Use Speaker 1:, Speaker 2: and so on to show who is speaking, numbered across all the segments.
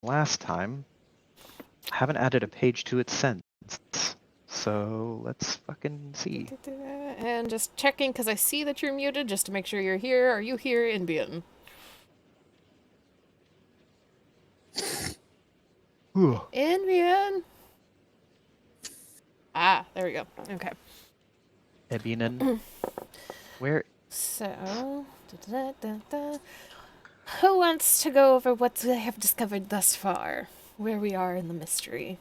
Speaker 1: last time. I haven't added a page to it since. So let's fucking see.
Speaker 2: And just checking because I see that you're muted just to make sure you're here. Are you here, Inbian? Inbian! Ah, there we go. Okay.
Speaker 1: Ebinen. Where?
Speaker 2: So, who wants to go over what I have discovered thus far? Where we are in the mystery.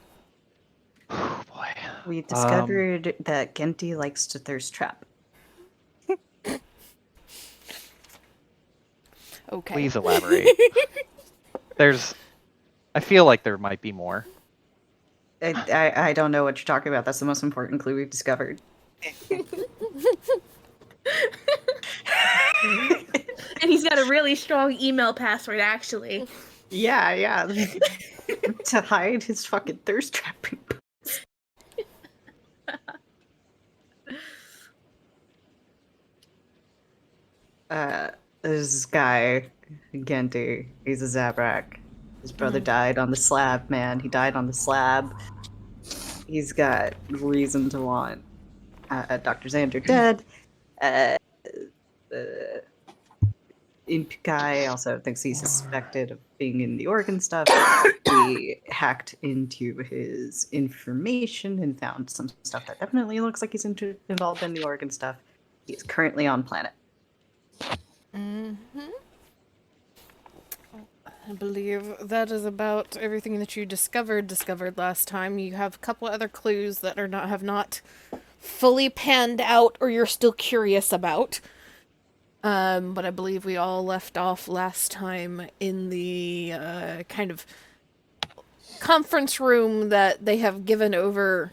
Speaker 1: Oh boy.
Speaker 3: We discovered that Genti likes to thirst trap.
Speaker 2: Okay.
Speaker 1: Please elaborate. I feel like there might be more.
Speaker 3: I don't know what you're talking about. That's the most important clue we've discovered.
Speaker 4: And he's got a really strong email password, actually.
Speaker 3: Yeah. To hide his fucking thirst trapping. This guy, Genti, he's a Zabrak. His brother died on the slab, man. He died on the slab. He's got reason to want Dr. Xander dead. The Imp guy also thinks he's suspected of being in the organ stuff. We hacked into his information and found some stuff that definitely looks like he's involved in the organ stuff. He is currently on planet.
Speaker 2: I believe that is about everything that you discovered last time. You have a couple other clues that have not fully panned out or you're still curious about. But I believe we all left off last time in the kind of conference room that they have given over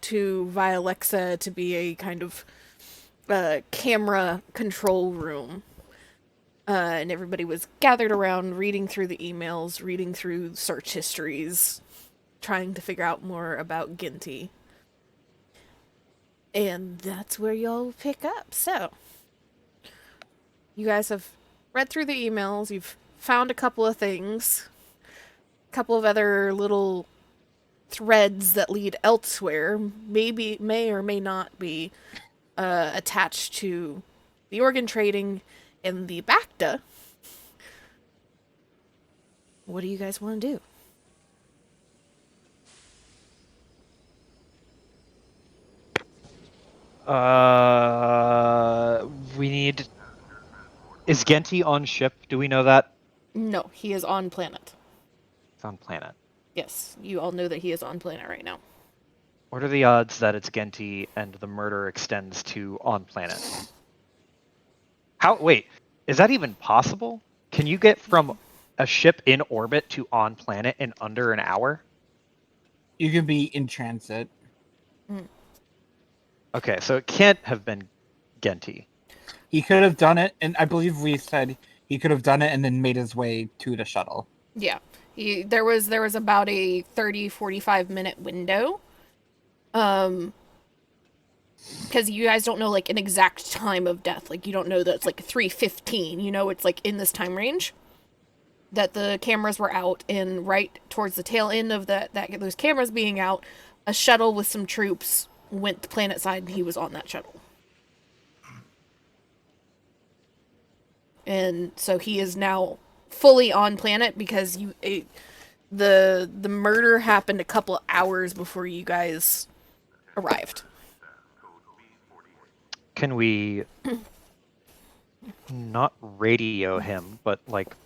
Speaker 2: to Vialexa to be a kind of camera control room. And everybody was gathered around reading through the emails, reading through search histories, trying to figure out more about Ginty. And that's where y'all pick up. So, you guys have read through the emails, you've found a couple of things, a couple of other little threads that lead elsewhere, may or may not be attached to the organ trading and the BACTA. What do you guys want to do?
Speaker 1: We need. Is Genti on ship? Do we know that?
Speaker 2: No, he is on planet.
Speaker 1: It's on planet.
Speaker 2: Yes, you all know that he is on planet right now.
Speaker 1: What are the odds that it's Genti and the murder extends to on planet? Wait, is that even possible? Can you get from a ship in orbit to on planet in under an hour?
Speaker 5: You could be in transit.
Speaker 1: Okay, so it can't have been Genti.
Speaker 5: He could have done it, and I believe we said he could have done it and then made his way to the shuttle.
Speaker 2: Yeah. There was about a 30-45 minute window. Because you guys don't know, like, an exact time of death. Like, you don't know that it's, like, 3:15. You know it's, like, in this time range. That the cameras were out, and right towards the tail end of those cameras being out, a shuttle with some troops went to planet side, and he was on that shuttle. And so he is now fully on planet because the murder happened a couple hours before you guys arrived.
Speaker 1: Can we not radio him, but like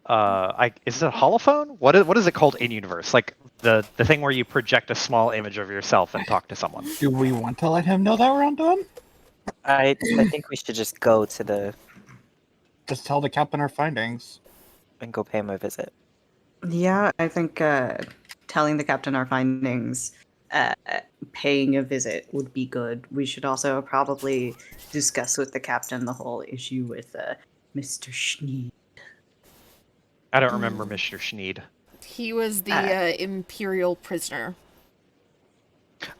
Speaker 1: is it a holophone? What is it called in universe? Like the thing where you project a small image of yourself and talk to someone.
Speaker 5: Do we want to let him know that we're on to him?
Speaker 6: I think we should just go to the
Speaker 5: Just tell the captain our findings.
Speaker 6: and go pay him a visit.
Speaker 3: Yeah, I think telling the captain our findings, paying a visit would be good. We should also probably discuss with the captain the whole issue with Mr. Schneed.
Speaker 1: I don't remember Mr. Schneed.
Speaker 2: He was the Imperial prisoner.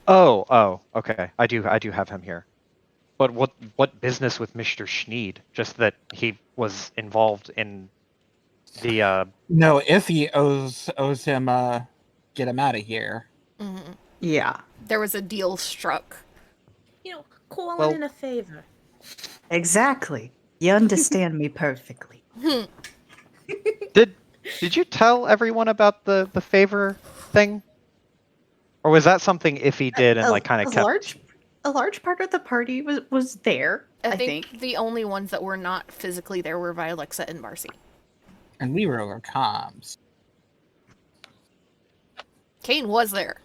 Speaker 1: Oh, okay. I do have him here. But what business with Mr. Schneed? Just that he was involved in The
Speaker 5: No, Iffy owes him get him out of here.
Speaker 2: Mhm.
Speaker 3: Yeah,
Speaker 2: There was a deal struck.
Speaker 4: Calling
Speaker 1: Well-
Speaker 4: in a favor.
Speaker 3: exactly. You understand me perfectly.
Speaker 1: did you tell everyone about the favor thing, or was that something Iffy did and like kind of kept?
Speaker 3: A large part of the party was there.
Speaker 2: I
Speaker 3: I
Speaker 2: think
Speaker 3: think.
Speaker 2: the only ones that were not physically there were Vilexa and Marcy.
Speaker 5: And we were over comms.
Speaker 2: Kane was there.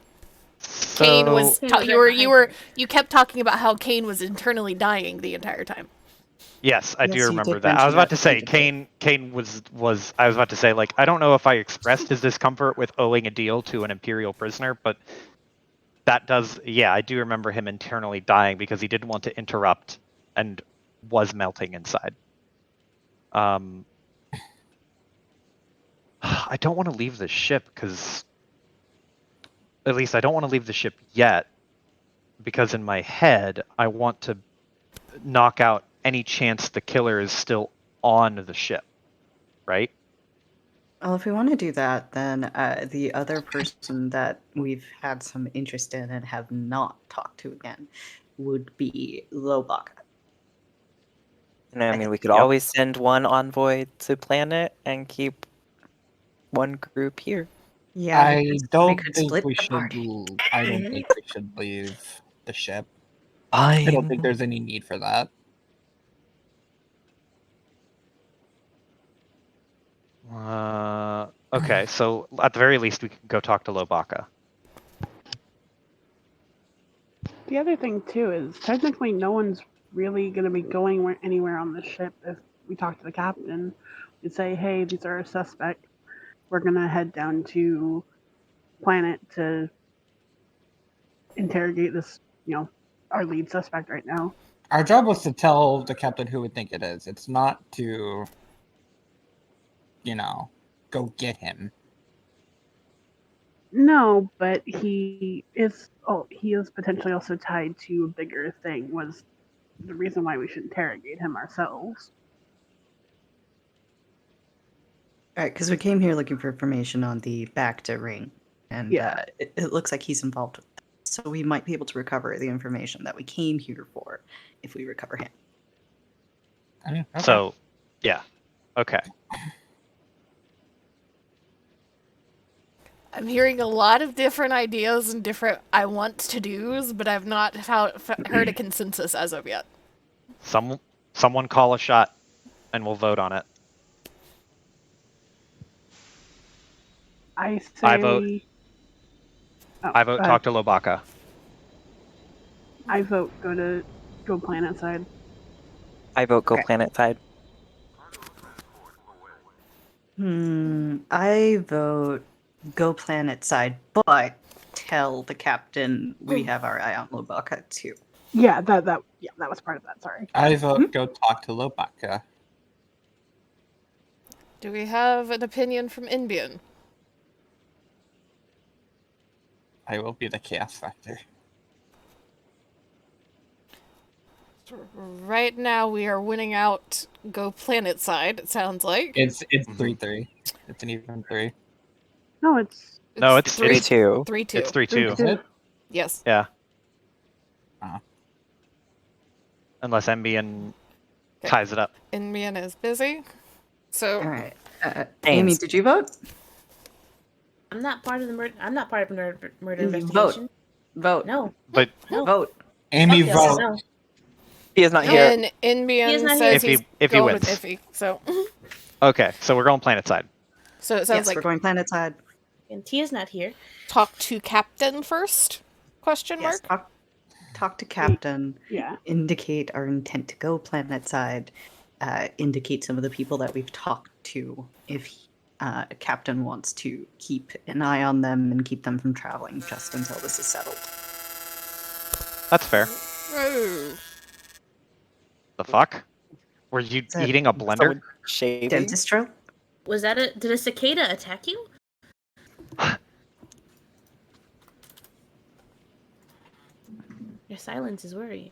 Speaker 2: Kane
Speaker 1: So
Speaker 2: was.
Speaker 4: Kane was
Speaker 2: You
Speaker 4: right
Speaker 2: were.
Speaker 4: behind
Speaker 2: You were.
Speaker 4: her.
Speaker 2: You kept talking about how Kane was internally dying the entire time.
Speaker 1: yes, I do
Speaker 3: Yes, you
Speaker 1: remember
Speaker 3: did
Speaker 1: that. I was
Speaker 3: mention
Speaker 1: about
Speaker 3: that
Speaker 1: to say
Speaker 3: pointedly.
Speaker 1: Kane was. I was about to say like I don't know if I expressed his discomfort with owing a deal to an Imperial prisoner, but that does. Yeah, I do remember him internally dying because he didn't want to interrupt and was melting inside. I don't want to leave the ship because, at least I don't want to leave the ship yet, because in my head I want to knock out any chance the killer is still on the ship, right?
Speaker 3: Well, if we want to do that, then the other person that we've had some interest in and have not talked to again would be Lobaka.
Speaker 6: And I
Speaker 3: I
Speaker 6: mean,
Speaker 3: think-
Speaker 6: we could
Speaker 1: Yep.
Speaker 6: always send one envoy to planet and keep one group here.
Speaker 3: Yeah,
Speaker 5: I
Speaker 3: we
Speaker 5: don't
Speaker 3: could
Speaker 5: think
Speaker 3: split
Speaker 5: we
Speaker 3: the
Speaker 5: should.
Speaker 3: party.
Speaker 5: I don't think we should leave the ship. I don't think there's any need for that.
Speaker 1: Okay, so at the very least we can go talk to Lobaka.
Speaker 7: The other thing too is technically no one's really going to be going anywhere on the ship. If we talk to the captain, we'd say, "Hey, these are our suspects. We're going to head down to planet to interrogate this, our lead suspect right now."
Speaker 5: Our job was to tell the captain who would think it is. It's not to, go get him.
Speaker 7: No, but he is. Oh, he is potentially also tied to a bigger thing. Was the reason why we should interrogate him ourselves.
Speaker 3: All right, because we came here looking for information on the Bacta ring, and
Speaker 7: Yeah.
Speaker 3: it looks like he's involved with that. So we might be able to recover the information that we came here for if we recover him.
Speaker 5: I mean, okay.
Speaker 1: So, yeah, okay.
Speaker 2: I'm hearing a lot of different ideas and different I want to do's, but I've not heard a consensus as of yet.
Speaker 1: Someone call a shot, and we'll vote on it.
Speaker 7: I say.
Speaker 1: I vote.
Speaker 7: Oh,
Speaker 1: I vote.
Speaker 7: go
Speaker 1: Talk
Speaker 7: ahead.
Speaker 1: to Lobaka.
Speaker 7: I vote go planet side.
Speaker 6: I vote go
Speaker 3: Okay.
Speaker 6: planet side.
Speaker 3: I vote go planet side, but tell the captain we have our eye on Lobaka too.
Speaker 7: Yeah, that was part of that. Sorry.
Speaker 5: I vote go talk to Lobaka.
Speaker 2: Do we have an opinion from Inbian?
Speaker 5: I will be the chaos factor.
Speaker 2: Right now, we are winning out. Go planet side. It sounds like
Speaker 5: It's
Speaker 1: Mhm.
Speaker 5: 3-3. It's an even 3.
Speaker 7: No, it's
Speaker 1: No, it's
Speaker 6: 3-2.
Speaker 2: 3-2.
Speaker 1: It's 3-2.
Speaker 5: Is it?
Speaker 2: Yes.
Speaker 1: Yeah.
Speaker 5: Oh.
Speaker 1: Unless Embian
Speaker 2: Okay.
Speaker 1: ties it up.
Speaker 2: Inbian is busy. So
Speaker 3: All right, Amy, did you vote?
Speaker 4: I'm not part of the murder. I'm not part of murder
Speaker 3: Vote.
Speaker 4: investigation.
Speaker 3: Vote.
Speaker 4: No,
Speaker 1: But
Speaker 4: no.
Speaker 3: Vote.
Speaker 5: Amy,
Speaker 4: Fuck yes,
Speaker 5: vote.
Speaker 4: no.
Speaker 6: He is not here.
Speaker 2: and
Speaker 4: He
Speaker 2: Inbian
Speaker 4: is not
Speaker 2: says
Speaker 1: here.
Speaker 2: he's
Speaker 1: If he
Speaker 2: going with
Speaker 1: wins.
Speaker 2: Iffy. So
Speaker 1: okay, so we're going planet side.
Speaker 2: so it sounds
Speaker 3: Yes,
Speaker 2: like
Speaker 3: we're going planet side.
Speaker 4: And Tia's not here.
Speaker 2: talk to captain first? Question
Speaker 3: Yes,
Speaker 2: mark.
Speaker 3: talk to captain.
Speaker 7: yeah.
Speaker 3: Indicate our intent to go planet side. Indicate some of the people that we've talked to. If captain wants to keep an eye on them and keep them from traveling just until this is settled.
Speaker 1: That's fair.
Speaker 2: Oh.
Speaker 1: The fuck? Were you
Speaker 3: Is that
Speaker 1: eating a blender?
Speaker 6: Shaving.
Speaker 3: Dentistro?
Speaker 4: Was that a? Did a cicada attack you? Your silence is worrying.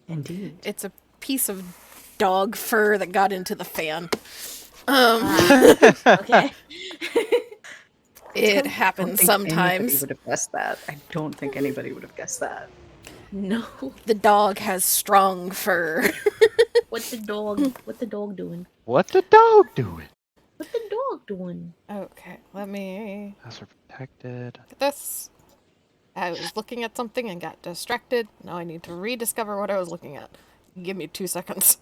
Speaker 3: Indeed.
Speaker 2: It's a piece of dog fur that got into the fan.
Speaker 4: Okay.
Speaker 2: It
Speaker 3: Don't
Speaker 2: happens
Speaker 3: think Anybody
Speaker 2: sometimes.
Speaker 3: would have guessed that. I don't think anybody would have guessed that.
Speaker 4: No.
Speaker 2: The dog has strong fur.
Speaker 4: What the dog? What the dog doing?
Speaker 1: What the dog doing?
Speaker 4: What the dog doing?
Speaker 2: Okay, let me
Speaker 1: Password protected.
Speaker 2: get this. I was looking at something and got distracted. Now I need to rediscover what I was looking at. Give me 2 seconds.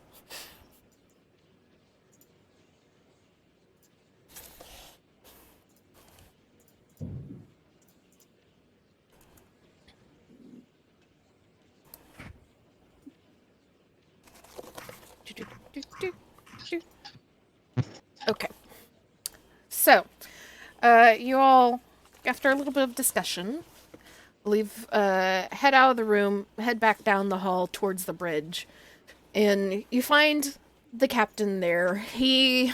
Speaker 2: Okay. So, you all, after a little bit of discussion, head out of the room, head back down the hall towards the bridge, and you find the captain there. He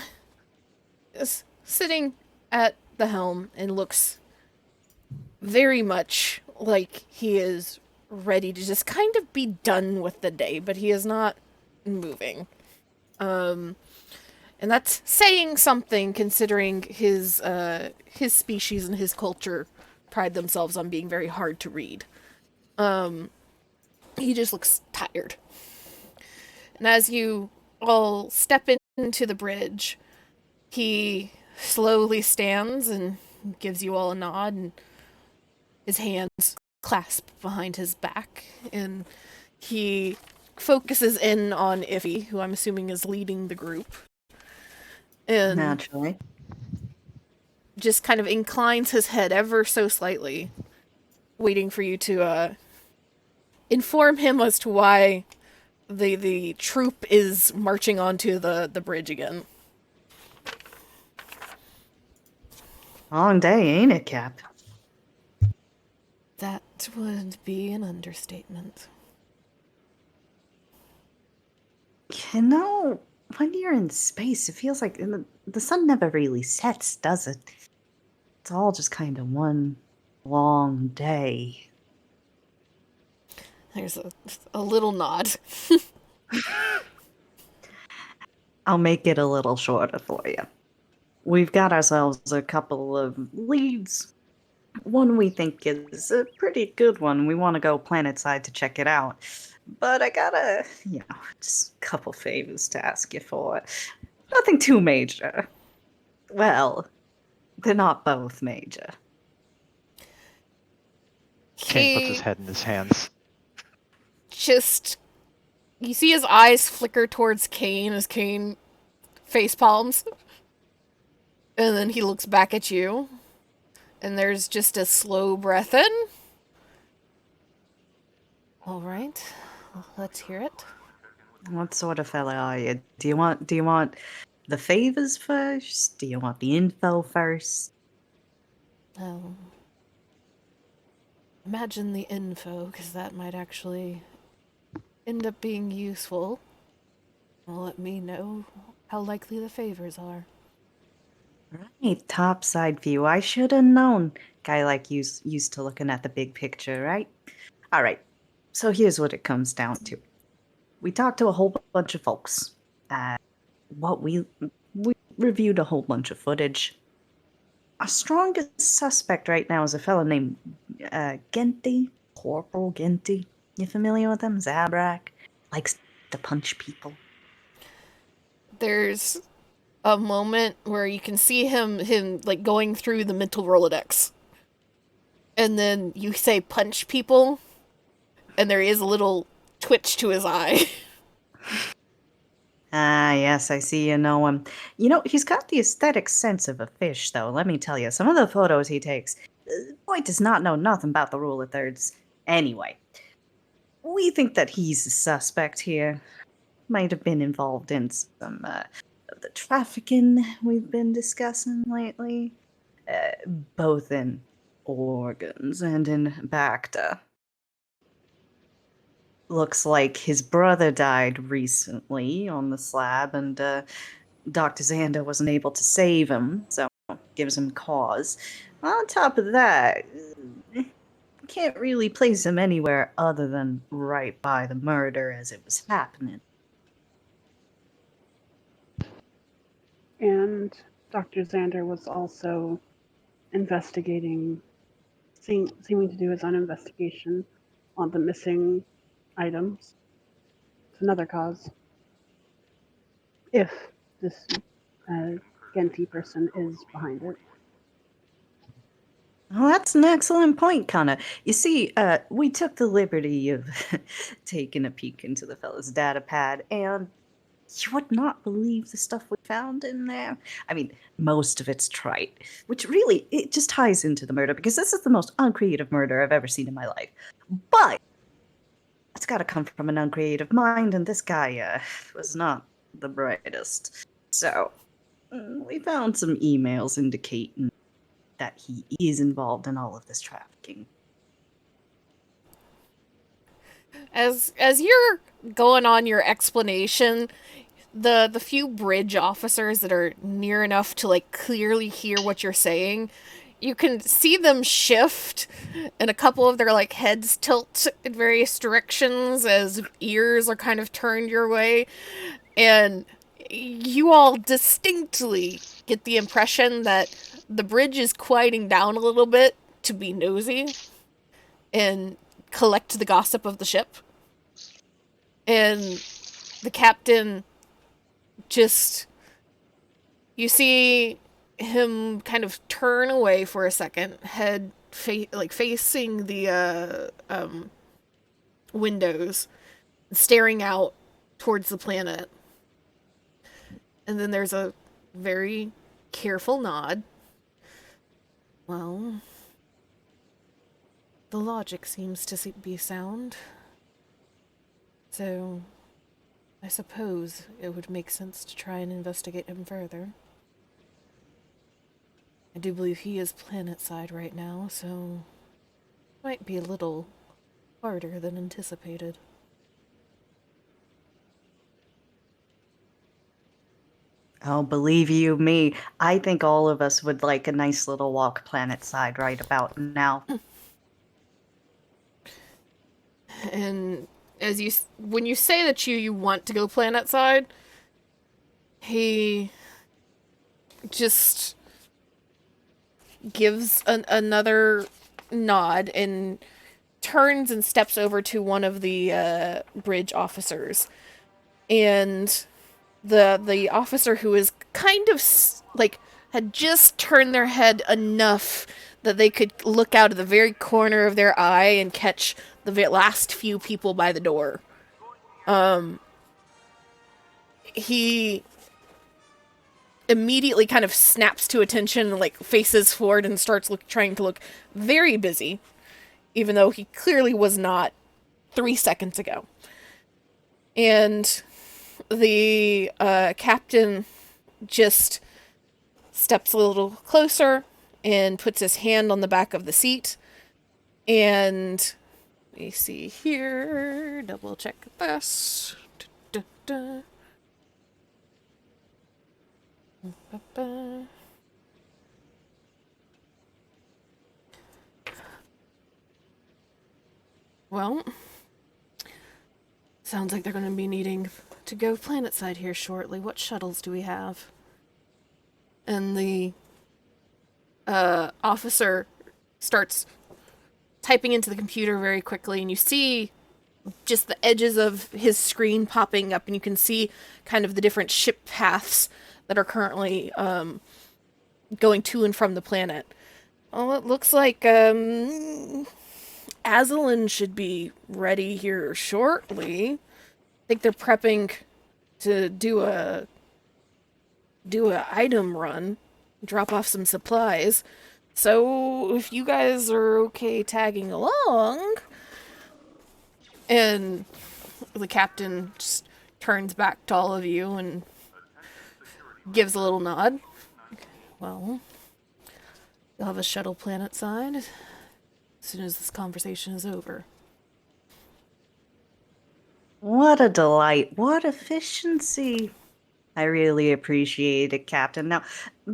Speaker 2: is sitting at the helm and looks very much like he is ready to just kind of be done with the day, but he is not moving. And that's saying something considering his species and his culture pride themselves on being very hard to read. He just looks tired. And as you all step into the bridge, he slowly stands and gives you all a nod, and his hands clasp behind his back, and he focuses in on Iffy, who I'm assuming is leading the group. And
Speaker 3: Naturally.
Speaker 2: just kind of inclines his head ever so slightly, waiting for you to inform him as to why the troop is marching onto the bridge again.
Speaker 3: Long day, ain't it, Cap?
Speaker 2: That would be an understatement.
Speaker 3: You know, when you're in space, it feels like the sun never really sets, does it? It's all just kind of one long day.
Speaker 2: There's a little nod.
Speaker 3: I'll make it a little shorter for you. We've got ourselves a couple of leads. One we think is a pretty good one. We want to go planetside to check it out. But I gotta, just a couple favors to ask you for. Nothing too major. Well, they're not both major.
Speaker 1: Kane puts his
Speaker 2: He
Speaker 1: head in his hands.
Speaker 2: just... You see his eyes flicker towards Kane as Kane face palms. And then he looks back at you. And there's just a slow breath in. All right, let's hear it.
Speaker 3: What sort of fella are you? Do you want the favors first? Do you want the info first?
Speaker 2: Imagine the info, because that might actually end up being useful. Well, let me know how likely the favors are.
Speaker 3: Right, topside view. I should have known. Guy like you's used to looking at the big picture, right? All right. So here's what it comes down to. We talked to a whole bunch of folks. We reviewed a whole bunch of footage. Our strongest suspect right now is a fellow named Genty, Corporal Genty. You familiar with him? Zabrak likes to punch people.
Speaker 2: There's a moment where you can see him like going through the mental Rolodex. And then you say punch people, and there is a little twitch to his eye.
Speaker 3: Ah, yes, I see you know him. You know, he's got the aesthetic sense of a fish, though, let me tell you. Some of the photos he takes, boy does not know nothing about the rule of thirds. Anyway, we think that he's a suspect here. Might have been involved in some of the trafficking we've been discussing lately, both in organs and in Bacta. Looks like his brother died recently on the slab, and Dr. Xander wasn't able to save him, so gives him cause. On top of that, can't really place him anywhere other than right by the murder as it was happening.
Speaker 7: And Dr. Xander was also investigating, seeming to do his own investigation on the missing items. It's another cause. If this Genti person is behind it.
Speaker 3: Well, that's an excellent point, Connor. You see, we took the liberty of taking a peek into the fellow's data pad, and you would not believe the stuff we found in there. I mean, most of it's trite, which really, it just ties into the murder, because this is the most uncreative murder I've ever seen in my life. But it's got to come from an uncreative mind, and this guy was not the brightest. So, we found some emails indicating that he is involved in all of this trafficking.
Speaker 2: As you're going on your explanation, the few bridge officers that are near enough to like clearly hear what you're saying, you can see them shift, and a couple of their like heads tilt in various directions as ears are kind of turned your way, and you all distinctly get the impression that the bridge is quieting down a little bit to be nosy and collect the gossip of the ship. And the captain just, you see him kind of turn away for a second, head facing the windows, staring out towards the planet. And then there's a very careful nod. Well, the logic seems to be sound. So, I suppose it would make sense to try and investigate him further. I do believe he is planet-side right now, so it might be a little harder than anticipated.
Speaker 3: Oh, believe you me, I think all of us would like a nice little walk planet side right about now.
Speaker 2: And when you say that you want to go planet-side, he just gives another nod and turns and steps over to one of the bridge officers. And the officer who is kind of like had just turned their head enough that they could look out of the very corner of their eye and catch the last few people by the door. He immediately kind of snaps to attention and like faces forward and starts trying to look very busy, even though he clearly was not 3 seconds ago. And the captain just steps a little closer and puts his hand on the back of the seat. And let me see here, double check this. Well, sounds like they're going to be needing to go planet-side here shortly. What shuttles do we have? And the officer starts typing into the computer very quickly, and you see just the edges of his screen popping up, and you can see kind of the different ship paths that are currently going to and from the planet. Well, it looks like Azalin should be ready here shortly. I think they're prepping to do a item run, drop off some supplies. So if you guys are okay tagging along, and the captain just turns back to all of you and gives a little nod. Well, you'll have a shuttle planet side as soon as this conversation is over.
Speaker 3: What a delight. What efficiency. I really appreciate it, Captain. Now,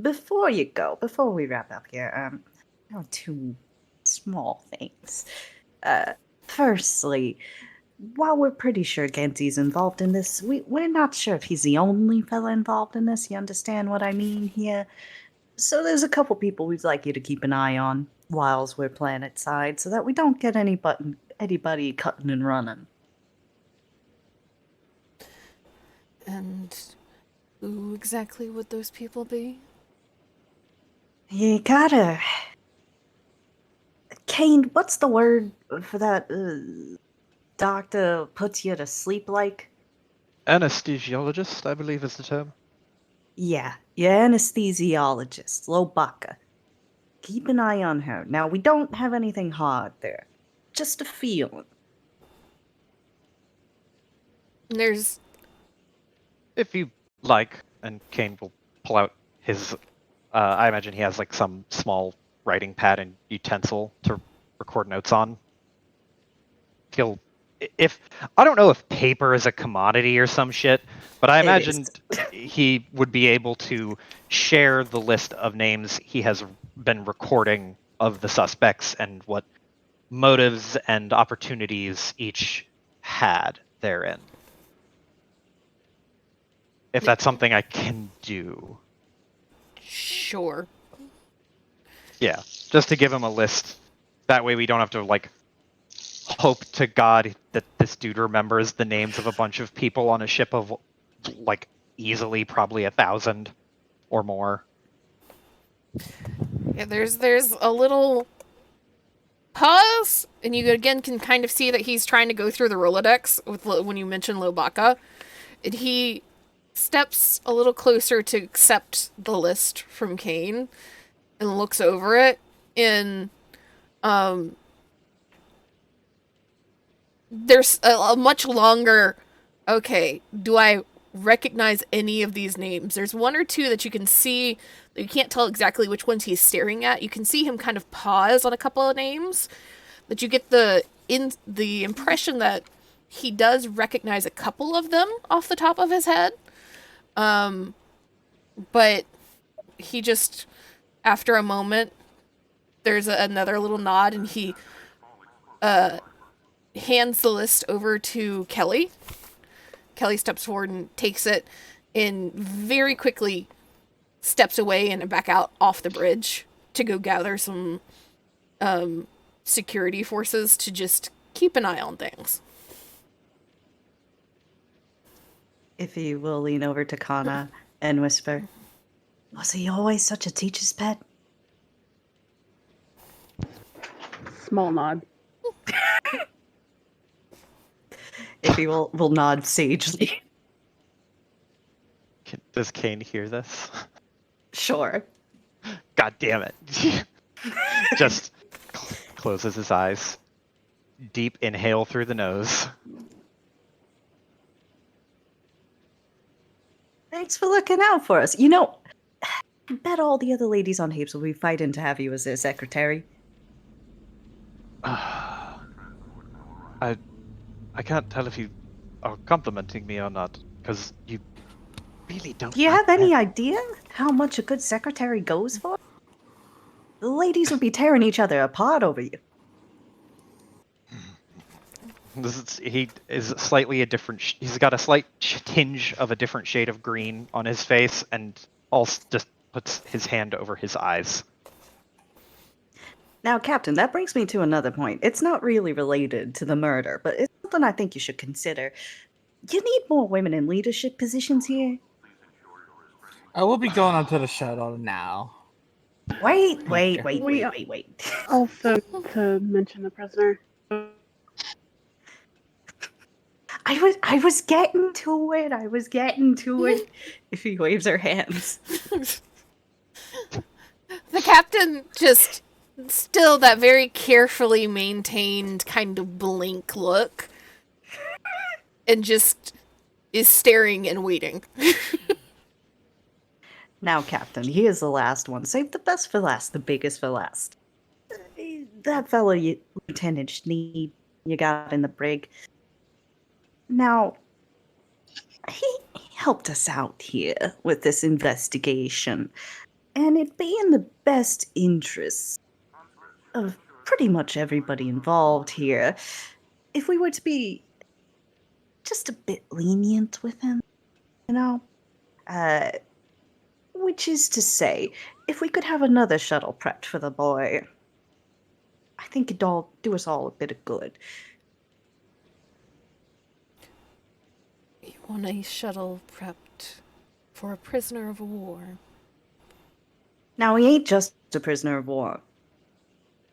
Speaker 3: before you go, before we wrap up here, two small things. Firstly, while we're pretty sure Genzi's involved in this, we're not sure if he's the only fella involved in this. You understand what I mean here? So there's a couple people we'd like you to keep an eye on whilst we're planet side so that we don't get anybody cutting and running.
Speaker 2: And who exactly would those people be?
Speaker 3: You gotta... Kane, what's the word for that doctor puts you to sleep like?
Speaker 1: Anesthesiologist, I believe is the term.
Speaker 3: Yeah, your anesthesiologist, Lobaka. Keep an eye on her. Now, we don't have anything hard there. Just a feeling.
Speaker 2: There's
Speaker 1: If you like, and Kane will pull out his. I imagine he has like some small writing pad and utensil to record notes on. He'll, if I don't know if paper is a commodity or some shit, but I
Speaker 3: It
Speaker 1: imagined
Speaker 3: is.
Speaker 1: he would be able to share the list of names he has been recording of the suspects and what motives and opportunities each had therein. If that's something I can do.
Speaker 2: sure.
Speaker 1: Yeah, just to give him a list. That way we don't have to, like, hope to God that this dude remembers the names of a bunch of people on a ship of, like, easily probably 1,000 or more.
Speaker 2: Yeah, there's a little pause, and you again can kind of see that he's trying to go through the Rolodex with when you mention Lobaka, and he steps a little closer to accept the list from Kane and looks over it, and there's a much longer, okay, do I recognize any of these names? There's one or two that you can see, you can't tell exactly which ones he's staring at. You can see him kind of pause on a couple of names, but you get the impression that he does recognize a couple of them off the top of his head. But he just, after a moment, there's another little nod, and he hands the list over to Kelly. Kelly steps forward and takes it, and very quickly steps away and back out off the bridge to go gather some security forces to just keep an eye on things.
Speaker 3: If you will lean over to Kana and whisper, was he always such a teacher's pet?
Speaker 7: Small nod.
Speaker 3: If he will nod sagely.
Speaker 1: Does Kane hear this?
Speaker 3: Sure.
Speaker 1: God damn it. Just closes his eyes. Deep inhale through the nose.
Speaker 3: Thanks for looking out for us. You know, I bet all the other ladies on Hapes will be fighting to have you as their secretary.
Speaker 1: I can't tell if you are complimenting me or not, because you really don't.
Speaker 3: Do you
Speaker 1: like
Speaker 3: have any
Speaker 1: men.
Speaker 3: idea how much a good secretary goes for? The ladies would be tearing each other apart over you.
Speaker 1: He is slightly a different. He's got a slight tinge of a different shade of green on his face, and also just puts his hand over his eyes.
Speaker 3: Now, Captain, that brings me to another point. It's not really related to the murder, but it's something I think you should consider. You need more women in leadership positions here.
Speaker 5: I will be going onto the shuttle now.
Speaker 3: Wait.
Speaker 7: Also, to mention the prisoner.
Speaker 3: I was getting to it. If he waves her hands.
Speaker 2: The captain just still that very carefully maintained kind of blank look, and just is staring and waiting.
Speaker 3: Now, Captain, here's the last one. Save the best for last, the biggest for last. That fellow, Lieutenant Schneed, you got in the brig. Now, he helped us out here with this investigation, and it'd be in the best interests of pretty much everybody involved here if we were to be just a bit lenient with him, you know? Which is to say, if we could have another shuttle prepped for the boy, I think it'd all do us all a bit of good.
Speaker 2: You want a shuttle prepped for a prisoner of war.
Speaker 3: Now, he ain't just a prisoner of war.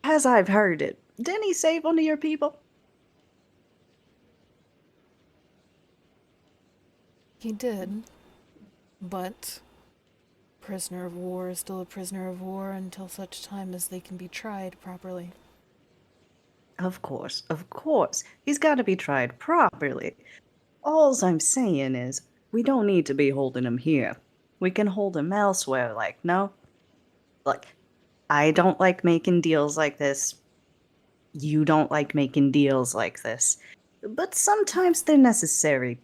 Speaker 3: As I've heard it, didn't he save one of your people?
Speaker 2: He did, but prisoner of war is still a prisoner of war until such time as they can be tried properly.
Speaker 3: Of course, of course. He's got to be tried properly. Alls I'm saying is, we don't need to be holding him here. We can hold him elsewhere, like, no? Look, I don't like making deals like this. You don't like making deals like this. But sometimes they're necessary.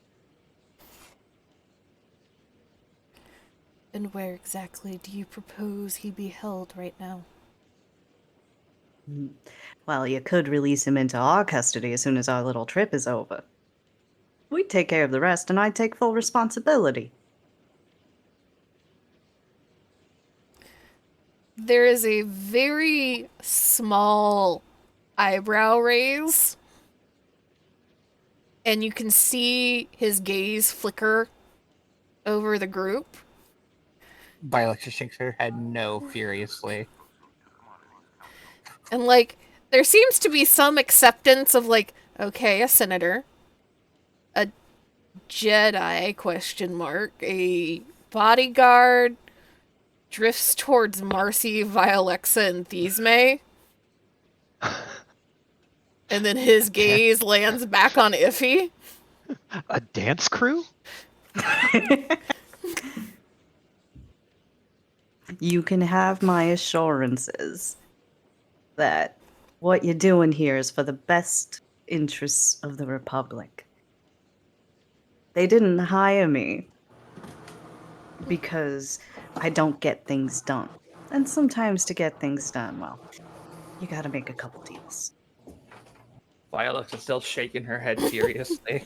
Speaker 2: And where exactly do you propose he be held right now?
Speaker 3: Well, you could release him into our custody as soon as our little trip is over. We'd take care of the rest, and I'd take full responsibility.
Speaker 2: There is a very small eyebrow raise, and you can see his gaze flicker over the group.
Speaker 5: Violet just shakes her head no furiously.
Speaker 2: And, there seems to be some acceptance of, okay, a senator, a Jedi, question mark, a bodyguard, drifts towards Marcy, Vialexa, and Thisme. And then his gaze lands back on Iffy.
Speaker 1: A dance crew?
Speaker 3: You can have my assurances that what you're doing here is for the best interests of the Republic. They didn't hire me because I don't get things done. And sometimes to get things done, well, you gotta make a couple deals.
Speaker 8: Violet's still shaking her head furiously.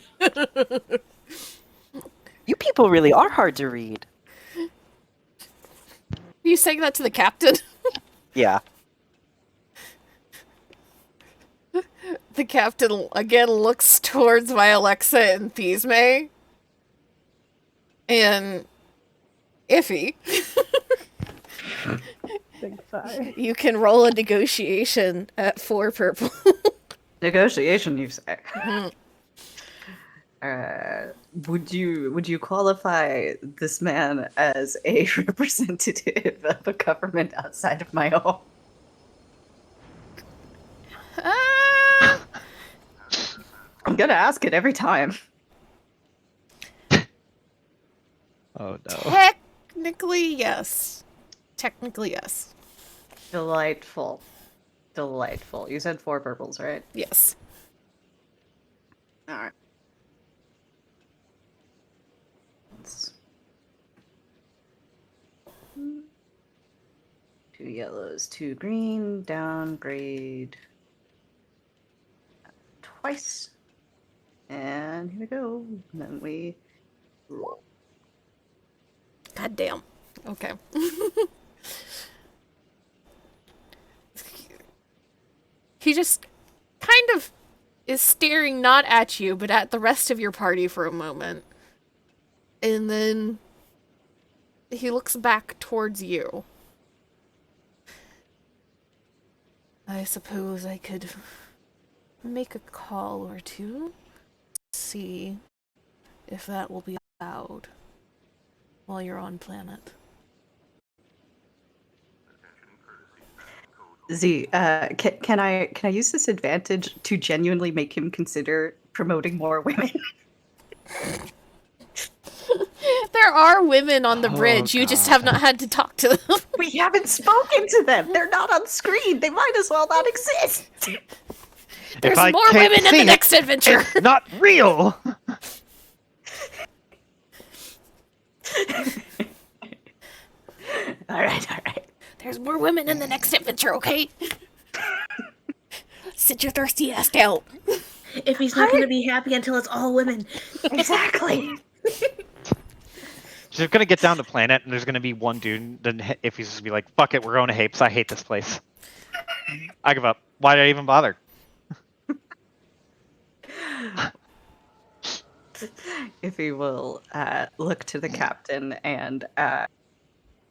Speaker 6: You people really are hard to read.
Speaker 2: You saying that to the captain?
Speaker 6: Yeah.
Speaker 2: The captain again looks towards Vialexa and Thisme. And Iffy.
Speaker 7: Big sigh.
Speaker 2: You can roll a negotiation at 4 purple.
Speaker 3: Negotiation, you say? Would you qualify this man as a representative of a government outside of my own? I'm gonna ask it every time.
Speaker 1: Oh no.
Speaker 2: Technically, yes. Technically, yes.
Speaker 3: Delightful. Delightful. You said 4 purples, right?
Speaker 2: Yes.
Speaker 3: Alright. 2 yellows, 2 green, downgrade twice. And here we go. And then we roll.
Speaker 2: God damn. Okay. He just kind of is staring not at you, but at the rest of your party for a moment. And then he looks back towards you. I suppose I could make a call or two, see if that will be allowed while you're on planet.
Speaker 3: Z, can I use this advantage to genuinely make him consider promoting more women?
Speaker 2: There are women on the bridge. You just have
Speaker 1: God.
Speaker 2: not had to talk to them.
Speaker 3: We haven't spoken to them. They're not on screen. They might as well not exist.
Speaker 2: There's
Speaker 1: If I
Speaker 2: more
Speaker 1: can't
Speaker 2: women in
Speaker 1: see
Speaker 2: the
Speaker 1: it,
Speaker 2: next adventure.
Speaker 1: It's not real.
Speaker 3: All right.
Speaker 2: There's more women in the next adventure, okay? Sit your thirsty ass down.
Speaker 4: If he's not going to be happy until it's all women.
Speaker 3: Exactly.
Speaker 1: She's gonna get down to planet, and there's gonna be one dude. Then if he's just be like, "Fuck it, we're going to Hapes. I hate this place. I give up. Why did I even bother?"
Speaker 3: If he will look to the captain and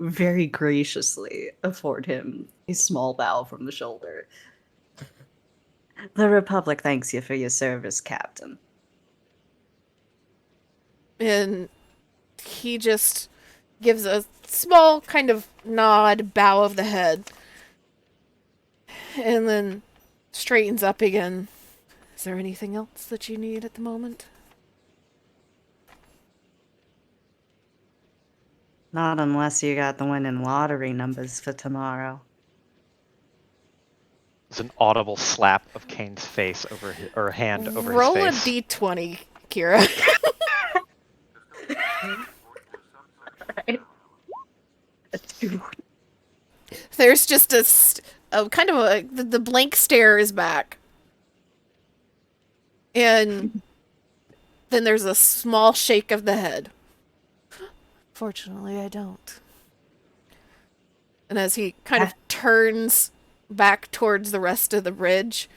Speaker 3: very graciously afford him a small bow from the shoulder. The Republic thanks you for your service, Captain.
Speaker 2: And he just gives a small kind of nod, bow of the head, and then straightens up again. Is there anything else that you need at the moment?
Speaker 3: Not unless you got the winning lottery numbers for tomorrow.
Speaker 1: It's an audible slap of Kane's face over his, or hand over
Speaker 2: Roll
Speaker 1: his
Speaker 2: a
Speaker 1: face.
Speaker 2: d20, Kira. There's just a kind of the blank stare is back. And then there's a small shake of the head. Fortunately, I don't. And as he kind of turns back towards the rest of the bridge,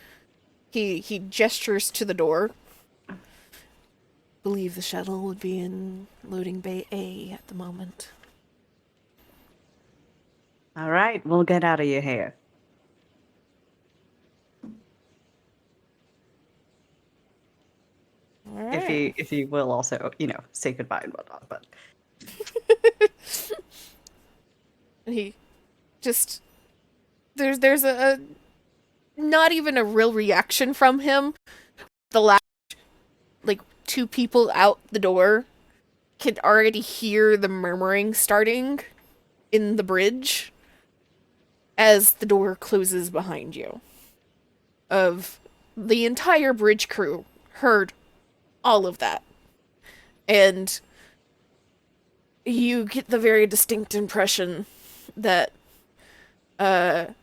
Speaker 2: he gestures to the door. Believe the shuttle would be in loading bay A at the moment.
Speaker 3: All right, we'll get out of your hair.
Speaker 2: All right.
Speaker 3: If you will also, say goodbye and whatnot, but
Speaker 2: And he just there's a not even a real reaction from him. The last like two people out the door can already hear the murmuring starting in the bridge as the door closes behind you. Of the entire bridge crew heard all of that. And you get the very distinct impression that the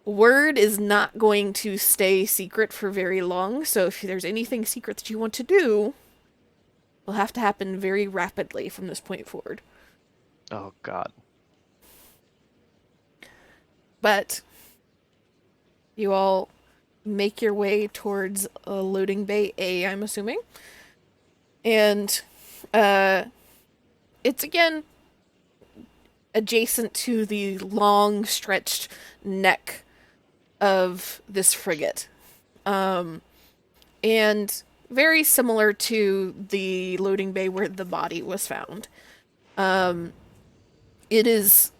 Speaker 2: word is not going to stay secret for very long, so if there's anything secret that you want to do, will have to happen very rapidly from this point forward.
Speaker 1: Oh God.
Speaker 2: But you all make your way towards loading bay A, I'm assuming. And it's again adjacent to the long stretched neck of this frigate. And very similar to the loading bay where the body was found. It is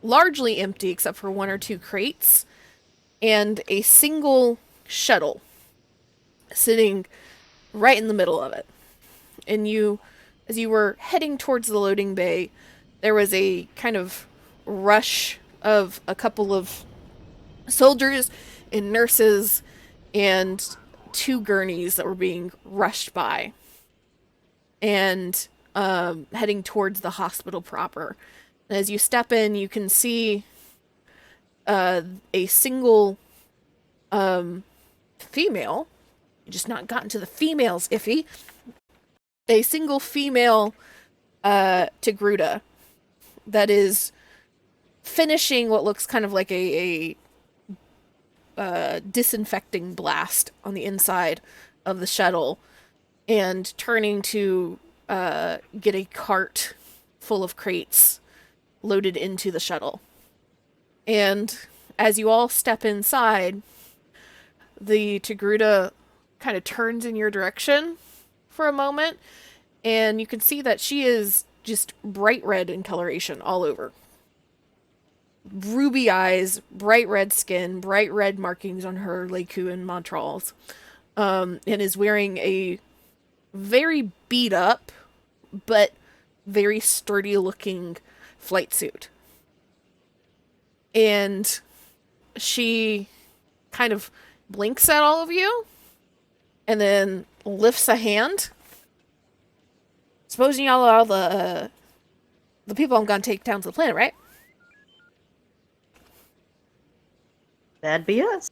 Speaker 2: largely empty except for one or two crates and a single shuttle sitting right in the middle of it. And as you were heading towards the loading bay, there was a kind of rush of a couple of soldiers and nurses and two gurneys that were being rushed by and heading towards the hospital proper. And as you step in, you can see a single female. You just not gotten to the females, iffy. A single female Togruta that is finishing what looks kind of like a disinfecting blast on the inside of the shuttle and turning to get a cart full of crates loaded into the shuttle. And as you all step inside, the Togruta kind of turns in your direction for a moment, and you can see that she is just bright red in coloration all over. Ruby eyes, bright red skin, bright red markings on her Leku and Montrals, and is wearing a very beat up but very sturdy looking flight suit. And she kind of blinks at all of you and then lifts a hand. Supposing y'all are all the people I'm gonna take down to the planet, right?
Speaker 3: that'd be us.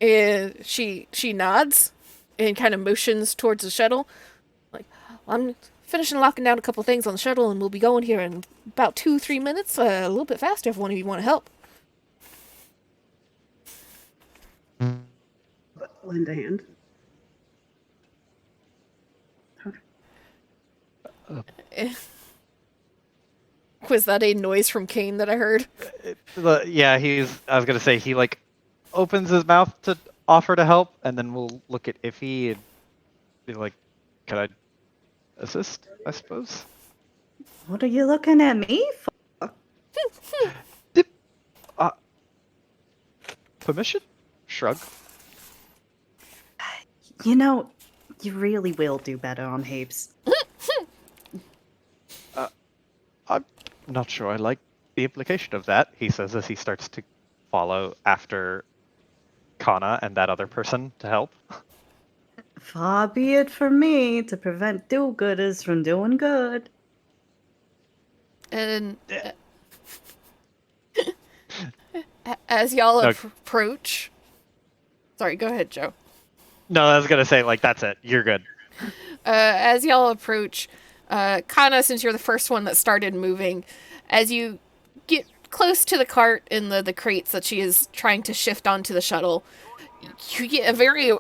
Speaker 2: And she nods and kind of motions towards the shuttle. Like, I'm finishing locking down a couple things on the shuttle, and we'll be going here in about 2-3 minutes. A little bit faster if one of you want to help.
Speaker 7: Lend a hand.
Speaker 2: Was that a noise from Kane that I heard?
Speaker 1: Yeah, I was gonna say he like opens his mouth to offer to help, and then we'll look at Iffy and be like, "Can I assist?" I suppose.
Speaker 3: What are you looking at me for?
Speaker 1: Permission? Shrug.
Speaker 3: You know, you really will do better on heaps.
Speaker 1: I'm not sure I like the implication of that, he says as he starts to follow after Kana and that other person to help.
Speaker 3: Far be it from me to prevent do-gooders from doing good.
Speaker 2: And as y'all
Speaker 1: No.
Speaker 2: approach... Sorry, go ahead, Joe.
Speaker 1: No, I was gonna say, like, that's it. You're good.
Speaker 2: As y'all approach, Kana, since you're the first one that started moving, as you get close to the cart and the crates that she is trying to shift onto the shuttle, you get a very,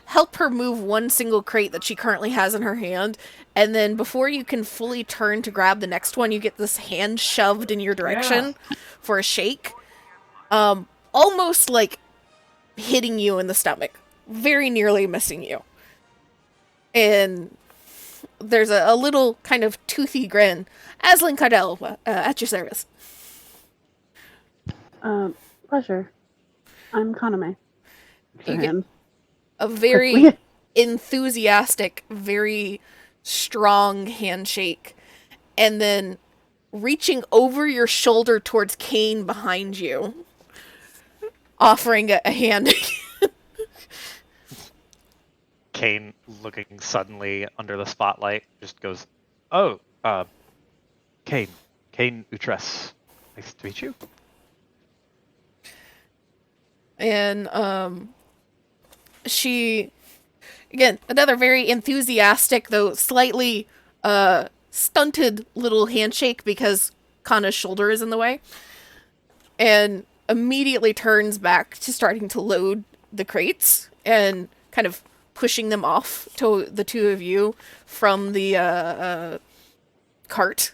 Speaker 2: help her move one single crate that she currently has in her hand, and then before you can fully turn to grab the next one, you get this hand shoved in your direction for a shake. Almost like hitting you in the stomach. Very nearly missing you. And there's a little kind of toothy grin. Aslan Cardell, at your service.
Speaker 7: Pleasure. I'm Kaname.
Speaker 2: You
Speaker 7: Her
Speaker 2: get
Speaker 7: hand.
Speaker 2: a very
Speaker 7: Quickly.
Speaker 2: enthusiastic, very strong handshake. And then reaching over your shoulder towards Kane behind you. Offering a hand.
Speaker 1: Kane, looking suddenly under the spotlight, just goes, "Oh, Kane Utress. Nice to meet you."
Speaker 2: And she, again, another very enthusiastic, though slightly stunted little handshake because Kana's shoulder is in the way. And immediately turns back to starting to load the crates and kind of pushing them off to the two of you from the cart.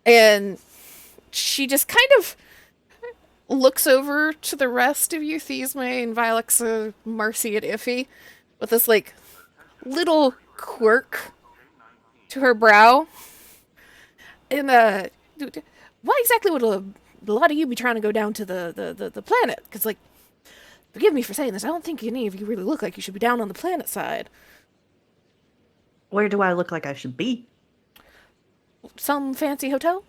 Speaker 2: And she just kind of looks over to the rest of you, Thesme and Vilexa, Marcy, and Iffy, with this, little quirk to her brow. And, why exactly would a lot of you be trying to go down to the planet? Because, forgive me for saying this, I don't think any of you really look like you should be down on the planet side.
Speaker 3: Where do I look like I should be?
Speaker 2: Some fancy hotel?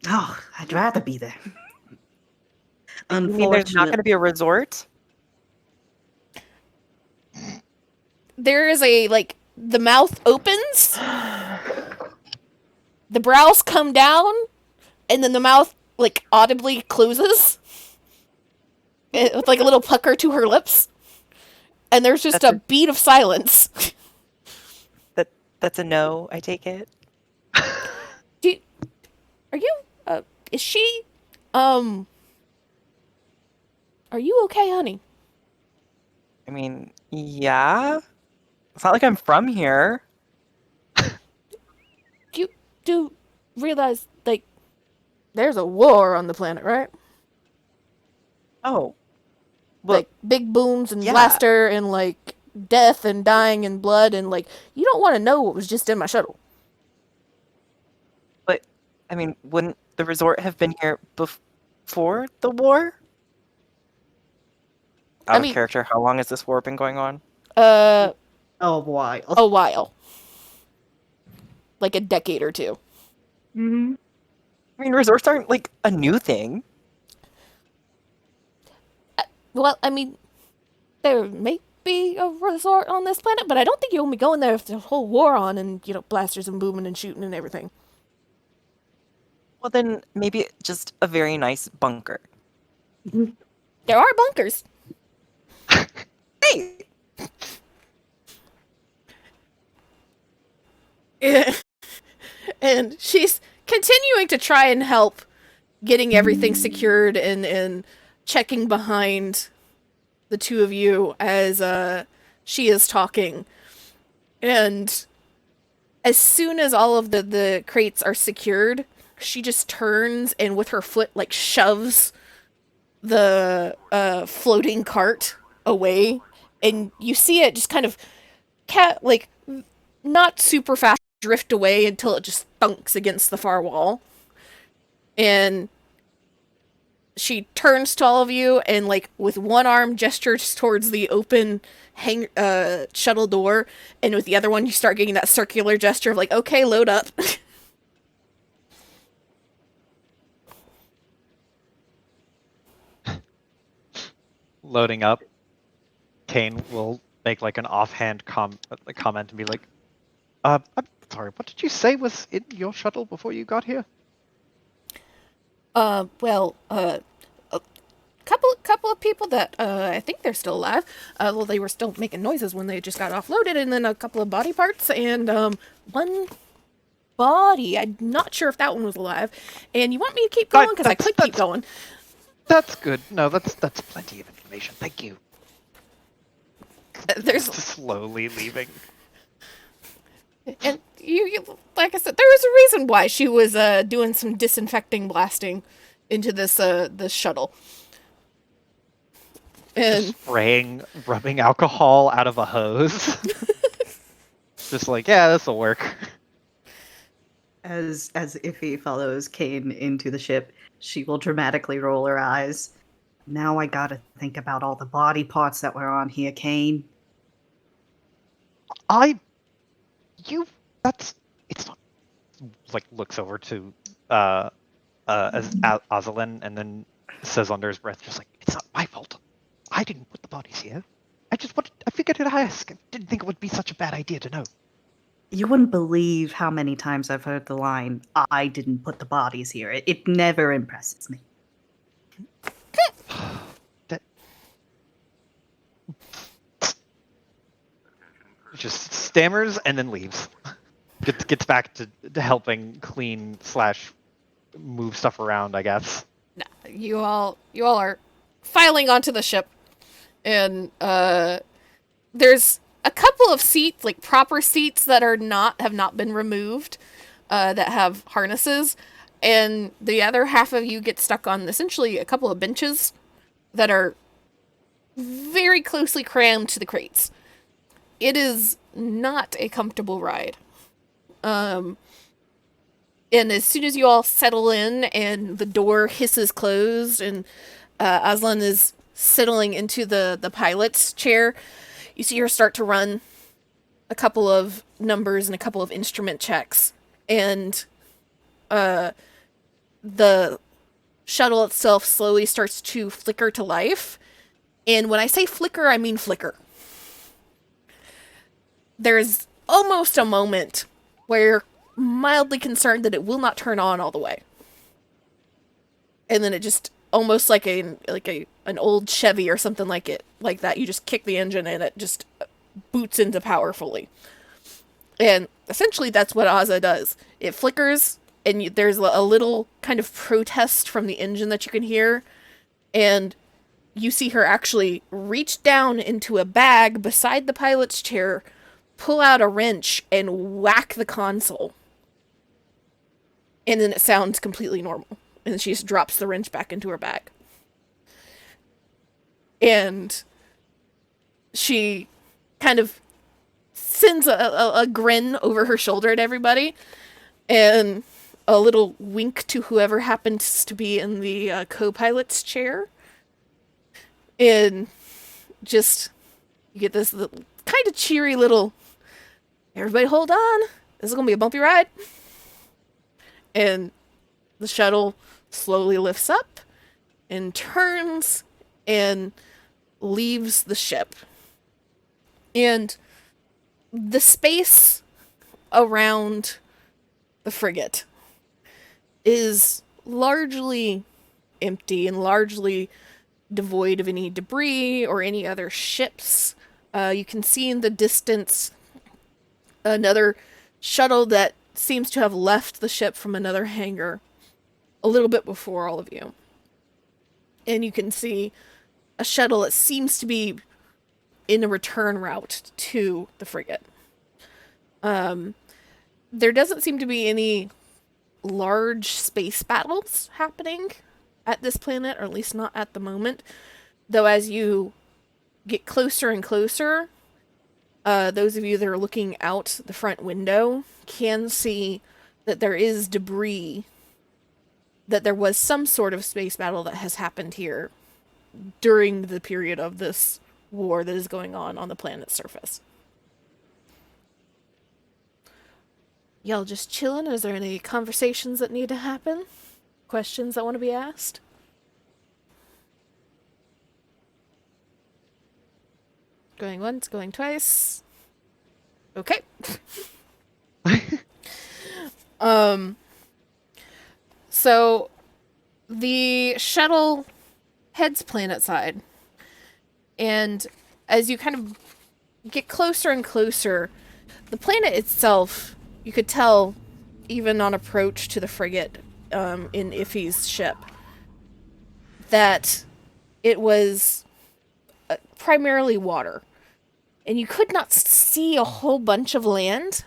Speaker 3: Oh, I'd rather be there.
Speaker 6: You mean there's not going to be a resort?
Speaker 2: There is a, the mouth opens, the brows come down, and then the mouth, audibly closes. With, a little pucker to her lips. And there's just a beat of silence.
Speaker 6: That's a no, I take it.
Speaker 2: Are you, is she, are you okay, honey?
Speaker 6: I mean, yeah. It's not like I'm from here.
Speaker 2: You do realize, there's a war on the planet, right?
Speaker 6: Oh. Well,
Speaker 2: Big booms and
Speaker 6: yeah.
Speaker 2: blaster and, death and dying and blood and, you don't want to know what was just in my shuttle.
Speaker 6: But, I mean, wouldn't the resort have been here before the war? Out of character, how long has this war been going on?
Speaker 3: Oh, why?
Speaker 2: A while. A decade or two.
Speaker 3: Mm-hmm.
Speaker 6: I mean, resorts aren't, a new thing.
Speaker 2: Well, I mean, there may be a resort on this planet, but I don't think you'll be going there if there's a whole war on and, blasters and booming and shooting and everything.
Speaker 6: Well, then maybe just a very nice bunker.
Speaker 2: There are bunkers.
Speaker 6: Great.
Speaker 2: And she's continuing to try and help getting everything secured and checking behind the two of you as she is talking. And as soon as all of the crates are secured, she just turns and with her foot like shoves the floating cart away, and you see it just kind of not super fast drift away until it just thunks against the far wall. And she turns to all of you and like with one arm gestures towards the open shuttle door, and with the other one you start getting that circular gesture of like, okay, load up.
Speaker 1: Loading up, Kane will make like an offhand comment and be like, I'm sorry, what did you say was in your shuttle before you got here?
Speaker 2: A couple of people that I think they're still alive. Well, they were still making noises when they just got offloaded, and then a couple of body parts, and one body. I'm not sure if that one was alive. And you want me to keep going because I could keep going.
Speaker 1: That's good. No, that's plenty of information. Thank you.
Speaker 2: There's
Speaker 1: slowly leaving.
Speaker 2: And you, like I said, there was a reason why she was doing some disinfecting blasting into this shuttle. And
Speaker 1: just spraying rubbing alcohol out of a hose. Just like, yeah, this'll work.
Speaker 3: As Iffy follows Kane into the ship, she will dramatically roll her eyes. Now I gotta think about all the body parts that were on here, Kane.
Speaker 1: It's not, like, looks over to Azalin and then says under his breath, just like, it's not my fault. I didn't put the bodies here. I figured I'd ask. I didn't think it would be such a bad idea to know.
Speaker 3: You wouldn't believe how many times I've heard the line, I didn't put the bodies here. It never impresses me.
Speaker 1: Just stammers and then leaves. Gets back to helping clean / move stuff around, I guess.
Speaker 2: nah, you all are filing onto the ship, and there's a couple of seats, like proper seats that have not been removed, that have harnesses, and the other half of you get stuck on essentially a couple of benches that are very closely crammed to the crates. It is not a comfortable ride. And as soon as you all settle in and the door hisses closed and Aslan is settling into the pilot's chair, you see her start to run a couple of numbers and a couple of instrument checks. And the shuttle itself slowly starts to flicker to life. And when I say flicker, I mean flicker. There's almost a moment where you're mildly concerned that it will not turn on all the way. And then it just, almost like an old Chevy or something like that, you just kick the engine and it just boots into power fully. And essentially that's what Azza does. It flickers, and there's a little kind of protest from the engine that you can hear, and you see her actually reach down into a bag beside the pilot's chair, pull out a wrench, and whack the console. And then it sounds completely normal. And then she just drops the wrench back into her bag. And she kind of sends a grin over her shoulder at everybody, and a little wink to whoever happens to be in the co-pilot's chair. And just, you get this kind of cheery little, everybody hold on, this is going to be a bumpy ride. And the shuttle slowly lifts up and turns and leaves the ship. And the space around the frigate is largely empty and largely devoid of any debris or any other ships. You can see in the distance another shuttle that seems to have left the ship from another hangar a little bit before all of you. And you can see a shuttle that seems to be in a return route to the frigate. There doesn't seem to be any large space battles happening at this planet, or at least not at the moment. Though as you get closer and closer, those of you that are looking out the front window can see that there is debris, that there was some sort of space battle that has happened here during the period of this war that is going on the planet's surface. Y'all just chilling? Is there any conversations that need to happen? Questions that want to be asked? Going once, going twice. Okay. So the shuttle heads planet side, and as you kind of get closer and closer, the planet itself, you could tell, even on approach to the frigate in Iffy's ship, that it was primarily water. And you could not see a whole bunch of land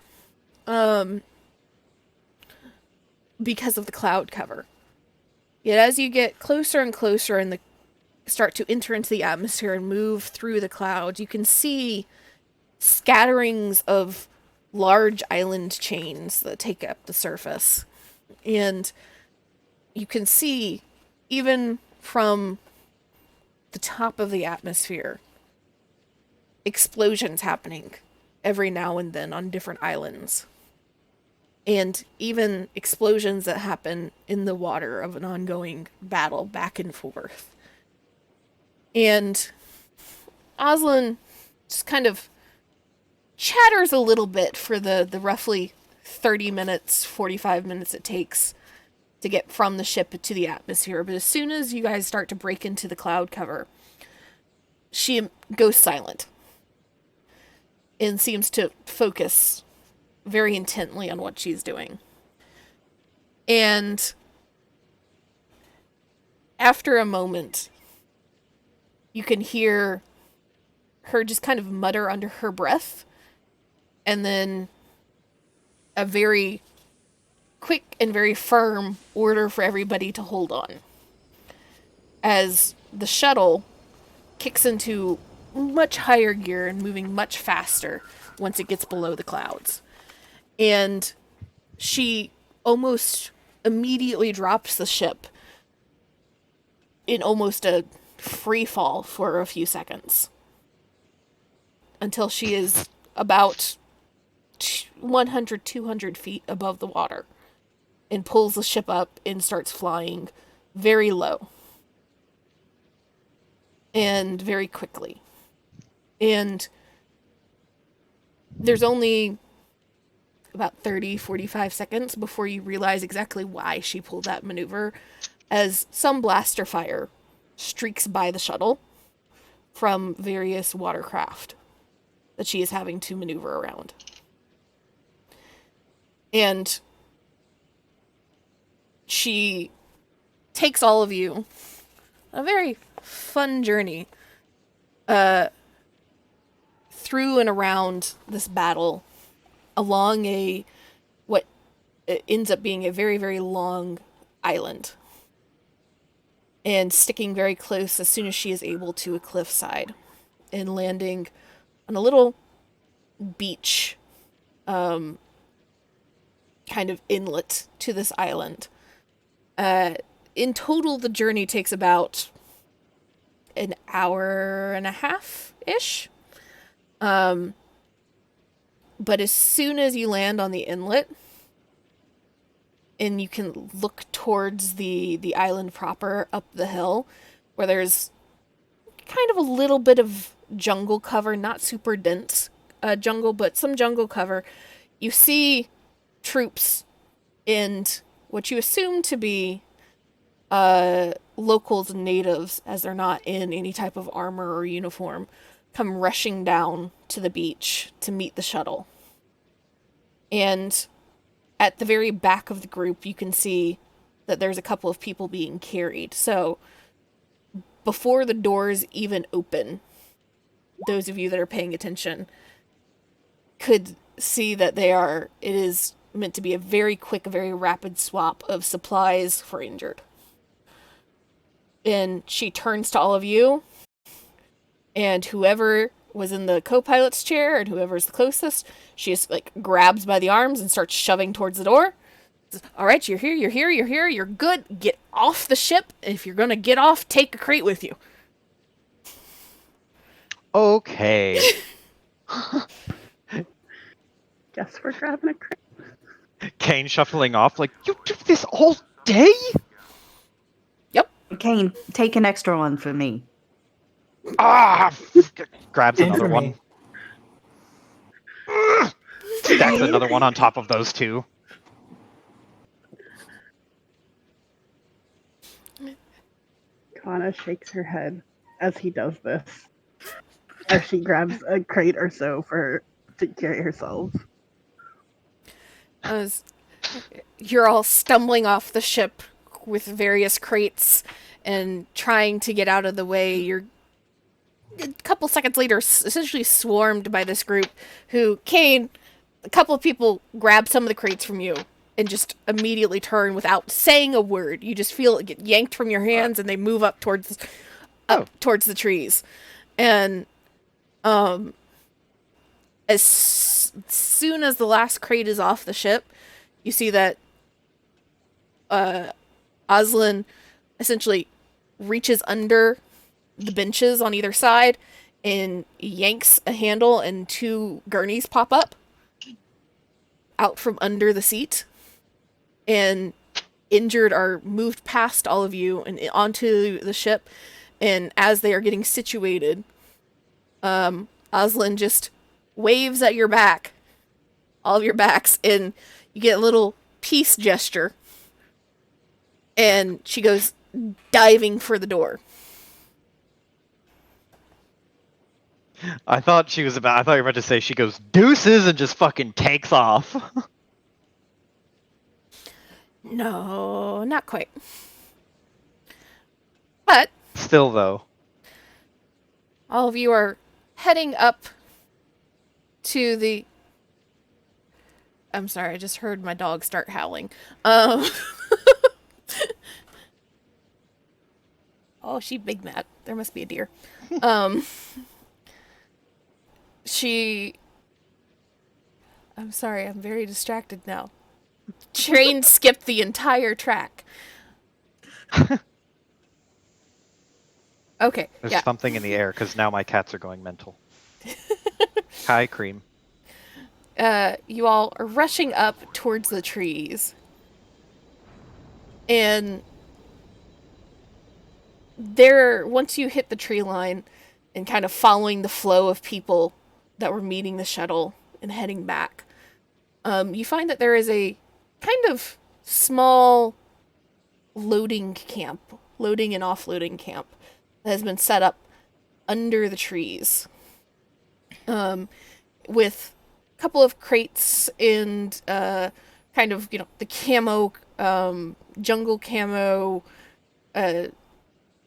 Speaker 2: because of the cloud cover. Yet as you get closer and closer and start to enter into the atmosphere and move through the clouds, you can see scatterings of large island chains that take up the surface. And you can see, even from the top of the atmosphere, explosions happening every now and then on different islands. And even explosions that happen in the water of an ongoing battle back and forth. And Aslan just kind of chatters a little bit for the roughly 30 minutes, 45 minutes it takes to get from the ship to the atmosphere. But as soon as you guys start to break into the cloud cover, she goes silent and seems to focus very intently on what she's doing. And after a moment, you can hear her just kind of mutter under her breath, and then a very quick and very firm order for everybody to hold on, as the shuttle kicks into much higher gear and moving much faster once it gets below the clouds. And she almost immediately drops the ship in almost a free fall for a few seconds until she is about 100, 200 feet above the water and pulls the ship up and starts flying very low and very quickly. And there's only about 30, 45 seconds before you realize exactly why she pulled that maneuver, as some blaster fire streaks by the shuttle from various watercraft that she is having to maneuver around. And she takes all of you on a very fun journey through and around this battle along what ends up being a very, very long island, and sticking very close as soon as she is able to a cliffside, and landing on a little beach kind of inlet to this island. In total, the journey takes about an hour and a half-ish. But as soon as you land on the inlet, and you can look towards the island proper up the hill, where there's kind of a little bit of jungle cover, not super dense jungle, but some jungle cover, you see troops in what you assume to be locals and natives, as they're not in any type of armor or uniform, come rushing down to the beach to meet the shuttle. And at the very back of the group, you can see that there's a couple of people being carried. So before the doors even open, those of you that are paying attention could see that it is meant to be a very quick, very rapid swap of supplies for injured. And she turns to all of you, and whoever was in the co-pilot's chair and whoever's the closest, she just like grabs by the arms and starts shoving towards the door. Says, all right, you're here, you're good. Get off the ship. If you're gonna get off, take a crate with you.
Speaker 1: Okay.
Speaker 7: Guess we're grabbing a crate.
Speaker 1: Kane shuffling off like, you do this all day?
Speaker 3: Kane, take an extra one for me.
Speaker 1: Ah! Grabs
Speaker 5: And
Speaker 1: another
Speaker 5: for
Speaker 1: one.
Speaker 5: me.
Speaker 1: Stacks another one on top of those two.
Speaker 7: Kana shakes her head as he does this, as she grabs a crate or so to carry herself.
Speaker 2: As you're all stumbling off the ship with various crates and trying to get out of the way, you're a couple seconds later essentially swarmed by this group who, Kane, a couple of people grab some of the crates from you and just immediately turn without saying a word. You just feel it get yanked from your hands and they move up towards the trees. And as soon as the last crate is off the ship, you see that Oslin essentially reaches under the benches on either side and yanks a handle, and two gurneys pop up out from under the seat, and injured are moved past all of you and onto the ship. And as they are getting situated, Oslin just waves at your back, all of your backs, and you get a little peace gesture, and she goes diving for the door.
Speaker 1: I thought you were about to say she goes deuces and just fucking takes off.
Speaker 2: No, not quite. But
Speaker 1: Still though.
Speaker 2: all of you are heading up to the... I'm sorry, I just heard my dog start howling. Oh, she big mad. There must be a deer. I'm sorry, I'm very distracted now. Train skipped the entire track. Okay,
Speaker 1: There's
Speaker 2: yeah.
Speaker 1: something in the air because now my cats are going mental. Hi, Cream.
Speaker 2: You all are rushing up towards the trees. And once you hit the tree line and kind of following the flow of people that were meeting the shuttle and heading back, you find that there is a kind of small loading and offloading camp that has been set up under the trees, with a couple of crates and kind of, the camo, jungle camo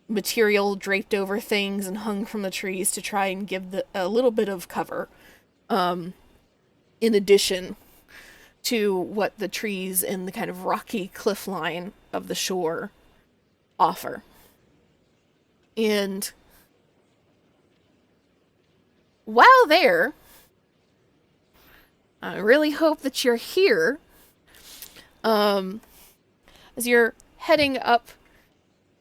Speaker 2: material draped over things and hung from the trees to try and give a little bit of cover, in addition to what the trees and the kind of rocky cliff line of the shore offer. And while there, I really hope that you're here, as you're heading up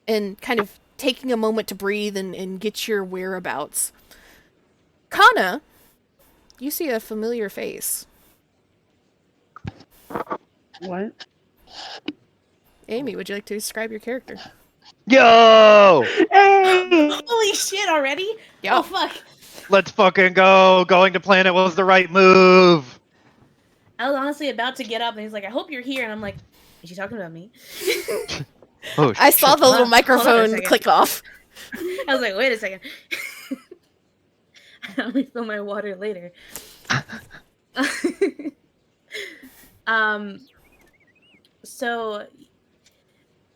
Speaker 2: and kind of taking a moment to breathe and get your whereabouts. Kana, you see a familiar face.
Speaker 7: What?
Speaker 2: Amy, would you like to describe your character?
Speaker 1: Yo!
Speaker 7: Hey!
Speaker 4: Holy shit already?
Speaker 2: Yeah.
Speaker 4: Oh fuck.
Speaker 1: Let's fucking go! Going to planet was the right move!
Speaker 4: I was honestly about to get up and he's like, I hope you're here, and I'm like, is she talking about me?
Speaker 1: Oh,
Speaker 2: I saw the little
Speaker 4: Hold on a
Speaker 2: microphone
Speaker 4: second.
Speaker 2: click off.
Speaker 4: I was like, wait a second. I'll refill my water later. So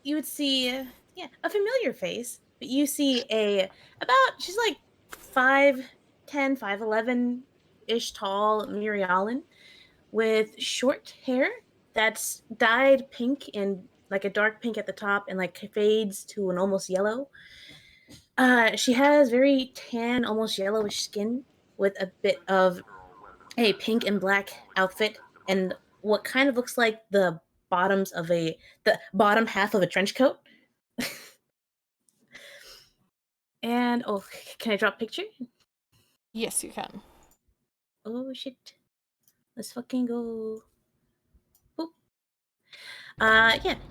Speaker 4: you would see, a familiar face, but you see she's like 5'10", 5'11" ish tall Murialan with short hair that's dyed pink and like a dark pink at the top and like fades to an almost yellow. She has very tan, almost yellowish skin with a bit of a pink and black outfit and what kind of looks like the bottom half of a trench coat. And can I drop a picture?
Speaker 2: Yes, you can.
Speaker 4: Oh shit. Let's fucking go. Boop.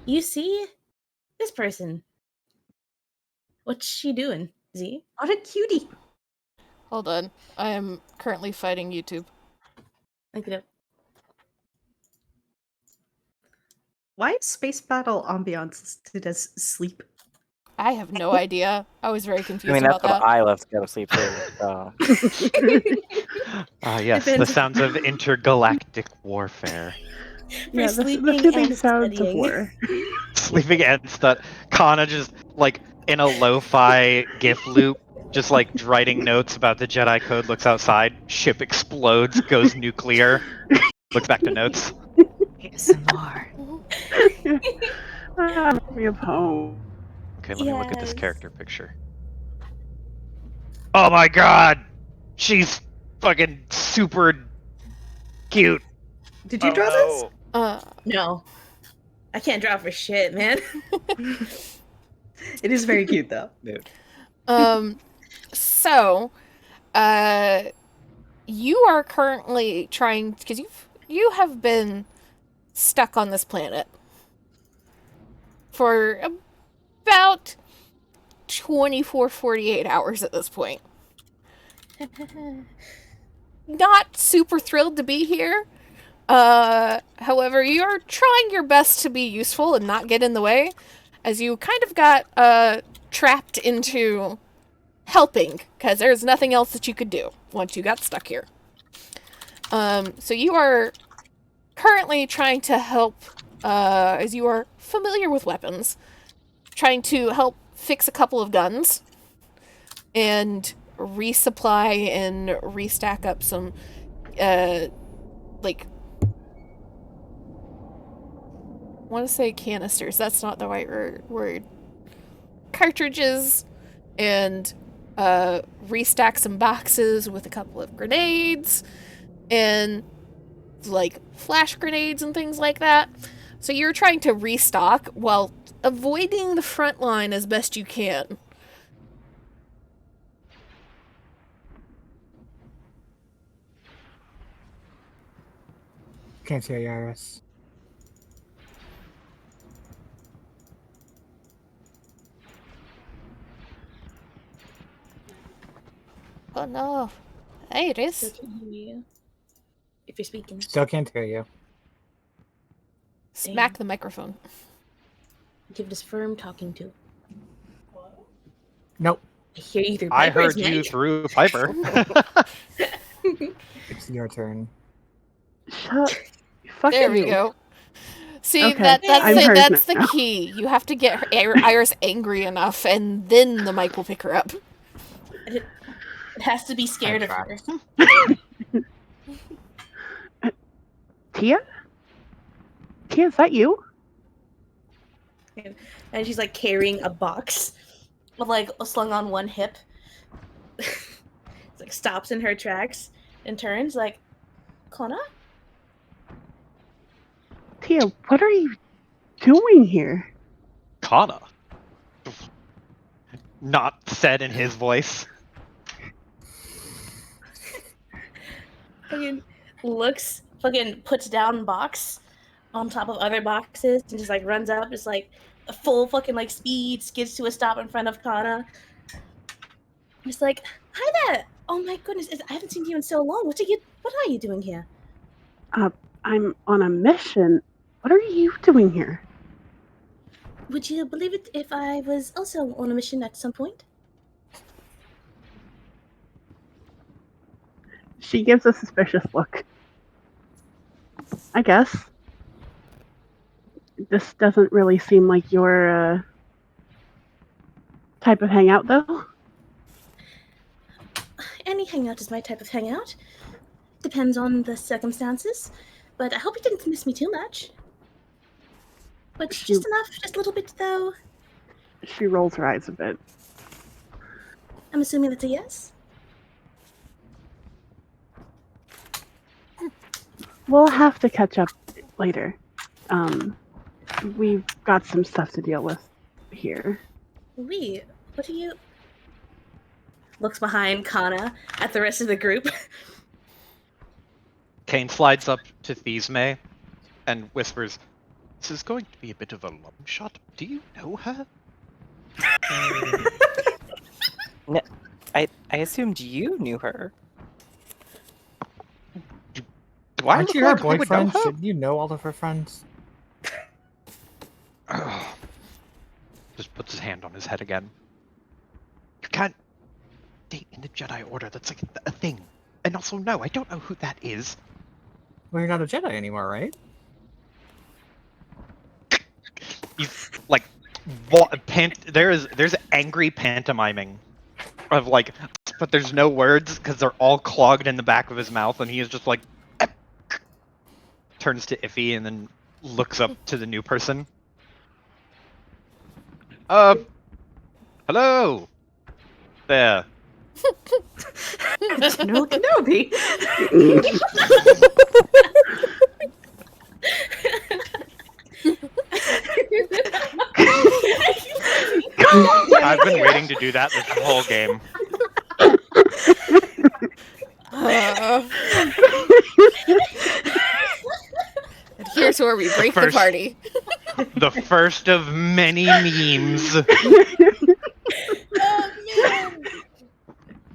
Speaker 4: You see this person. What's she doing, Z?
Speaker 3: What a cutie.
Speaker 2: Hold on. I am currently fighting YouTube.
Speaker 4: Look it up.
Speaker 3: Why is Space Battle ambiance listed as sleep?
Speaker 2: I have no idea. I was very confused
Speaker 6: I mean,
Speaker 2: about
Speaker 6: that's what
Speaker 2: that.
Speaker 6: I love to go to sleep too. So.
Speaker 1: Yes, the
Speaker 4: Depends.
Speaker 1: sounds of intergalactic warfare.
Speaker 7: Yeah, the
Speaker 4: sleeping
Speaker 7: soothing
Speaker 4: and
Speaker 7: sounds of
Speaker 4: studying.
Speaker 7: war.
Speaker 1: Sleeping and stuff. Kana just like in a lo-fi GIF loop, just like writing notes about the Jedi code. Looks outside, ship explodes, goes nuclear. Looks back to notes.
Speaker 3: ASMR.
Speaker 7: Me of home.
Speaker 1: Okay, let me look at this
Speaker 4: Yes.
Speaker 1: character picture. Oh my god! She's fucking super cute.
Speaker 3: Did you draw this?
Speaker 4: No. I can't draw for shit, man.
Speaker 3: It is very cute though.
Speaker 2: So, you are currently trying, because you have been stuck on this planet for about 24, 48 hours at this point. Not super thrilled to be here. However, you're trying your best to be useful and not get in the way, as you kind of got trapped into helping, because there's nothing else that you could do once you got stuck here. So you are currently trying to help, as you are familiar with weapons, trying to help fix a couple of guns and resupply and restack up some, like, I want to say canisters. That's not the right word. Cartridges, and restack some boxes with a couple of grenades, and like flash grenades and things like that. So you're trying to restock while avoiding the front line as best you can.
Speaker 5: Can't see Iris.
Speaker 2: Oh no. Iris.
Speaker 4: Still can't hear you. If you're speaking.
Speaker 5: Still can't hear you.
Speaker 2: Smack the microphone.
Speaker 4: Give this firm talking to.
Speaker 5: Nope.
Speaker 4: I hear you through
Speaker 1: I
Speaker 4: Piper's
Speaker 1: heard you
Speaker 4: mic.
Speaker 1: through Piper.
Speaker 5: It's your turn.
Speaker 7: Shut. Fuck
Speaker 2: There we
Speaker 7: you.
Speaker 2: go. See,
Speaker 7: Okay,
Speaker 4: I'm
Speaker 7: heard
Speaker 2: that's the
Speaker 7: now.
Speaker 2: key. You have to get Iris angry enough, and then the mic will pick her up.
Speaker 4: It has to be scared of her.
Speaker 7: Tia? Tia, is that you?
Speaker 4: And she's like carrying a box with like slung on one hip. It's like stops in her tracks and turns like, Kona?
Speaker 7: Tia, what are you doing here?
Speaker 1: Kana. Not said in his voice.
Speaker 4: Fucking looks, fucking puts down box on top of other boxes and just like runs up, just like a full fucking like speed, skids to a stop in front of Kana. Just like, hi there! Oh my goodness, I haven't seen you in so long. What are you doing here?
Speaker 7: I'm on a mission. What are you doing here?
Speaker 4: Would you believe it if I was also on a mission at some point?
Speaker 7: She gives a suspicious look. I guess. This doesn't really seem like your type of hangout, though.
Speaker 4: Any hangout is my type of hangout. Depends on the circumstances. But I hope you didn't miss me too much. But
Speaker 7: She-
Speaker 4: just enough, just a little bit though.
Speaker 7: She rolls her eyes a bit.
Speaker 4: I'm assuming that's a yes?
Speaker 7: We'll have to catch up later. We've got some stuff to deal with here.
Speaker 4: What are you... Looks behind Kana at the rest of the group.
Speaker 1: Kane slides up to Thesme and whispers, "This is going to be a bit of a long shot. Do you know her?"
Speaker 6: No, I assumed you knew her.
Speaker 1: Do I
Speaker 5: Aren't
Speaker 1: look
Speaker 5: you her
Speaker 1: like I would know
Speaker 5: boyfriend?
Speaker 1: her?
Speaker 5: Shouldn't you know all of her friends?
Speaker 1: Just puts his hand on his head again. You can't date in the Jedi Order. That's like a thing. And also, no, I don't know who that is.
Speaker 5: Well, you're not a Jedi anymore, right?
Speaker 1: He's like, there's angry pantomiming of like, but there's no words because they're all clogged in the back of his mouth, and he is just like, turns to Iffy and then looks up to the new person. Hello. There.
Speaker 3: General Kenobi.
Speaker 1: I've been waiting to do that this whole game.
Speaker 2: And here's where we break the party.
Speaker 1: The first of many memes.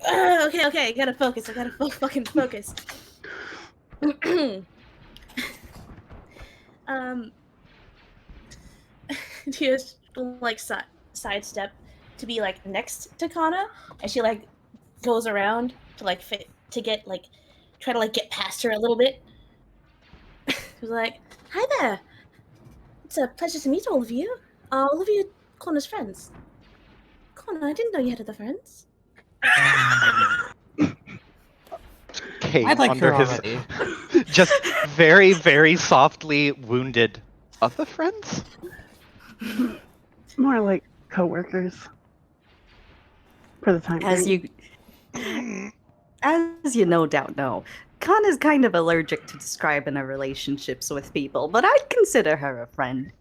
Speaker 4: Oh man! Okay, I gotta focus. I gotta fucking focus. Tia's like sidestep to be like next to Kana, and she like goes around to like try to like get past her a little bit. She was like, "Hi there. It's a pleasure to meet all of you. All of you, Kana's friends. Kana, I didn't know you had other friends."
Speaker 1: Kane
Speaker 5: I'd like
Speaker 1: under
Speaker 5: her
Speaker 1: his
Speaker 5: already.
Speaker 1: just very, very softly wounded. Other friends?
Speaker 7: More like coworkers. For the time
Speaker 3: As
Speaker 7: being.
Speaker 3: you no doubt know, Khan is kind of allergic to describing her relationships with people, but I'd consider her a friend.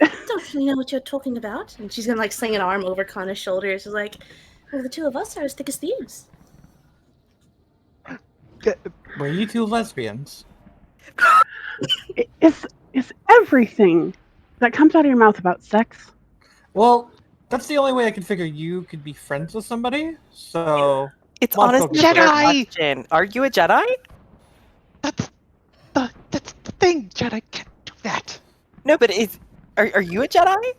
Speaker 4: Don't really know what you're talking about. And she's gonna like sling an arm over Kana's shoulder. She's like, "Well, the two of us are as thick as thieves."
Speaker 5: Were you two lesbians?
Speaker 7: Is everything that comes out of your mouth about sex?
Speaker 5: Well, that's the only way I could figure you could be friends with somebody. So
Speaker 6: It's
Speaker 5: Lots
Speaker 6: honestly
Speaker 5: of
Speaker 6: a fair
Speaker 1: Jedi!
Speaker 6: question. Are you a Jedi?
Speaker 1: That's the thing, Jedi can't do that.
Speaker 6: No, but are you a Jedi?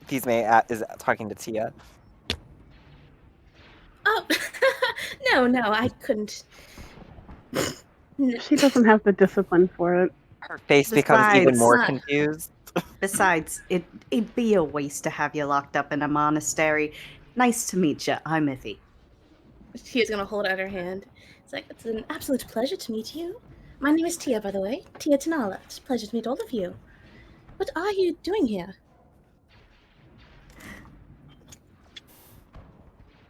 Speaker 6: Thesme is talking to Tia.
Speaker 4: Oh, no, I couldn't.
Speaker 7: She doesn't have the discipline for it.
Speaker 6: Her face becomes even
Speaker 3: Besides-
Speaker 6: more
Speaker 4: Not-
Speaker 6: confused.
Speaker 3: Besides, it'd be a waste to have you locked up in a monastery. Nice to meet you. I'm Iffy.
Speaker 4: Tia's gonna hold out her hand. It's like, it's an absolute pleasure to meet you. My name is Tia, by the way. Tia Tanala. It's a pleasure to meet all of you. What are you doing here?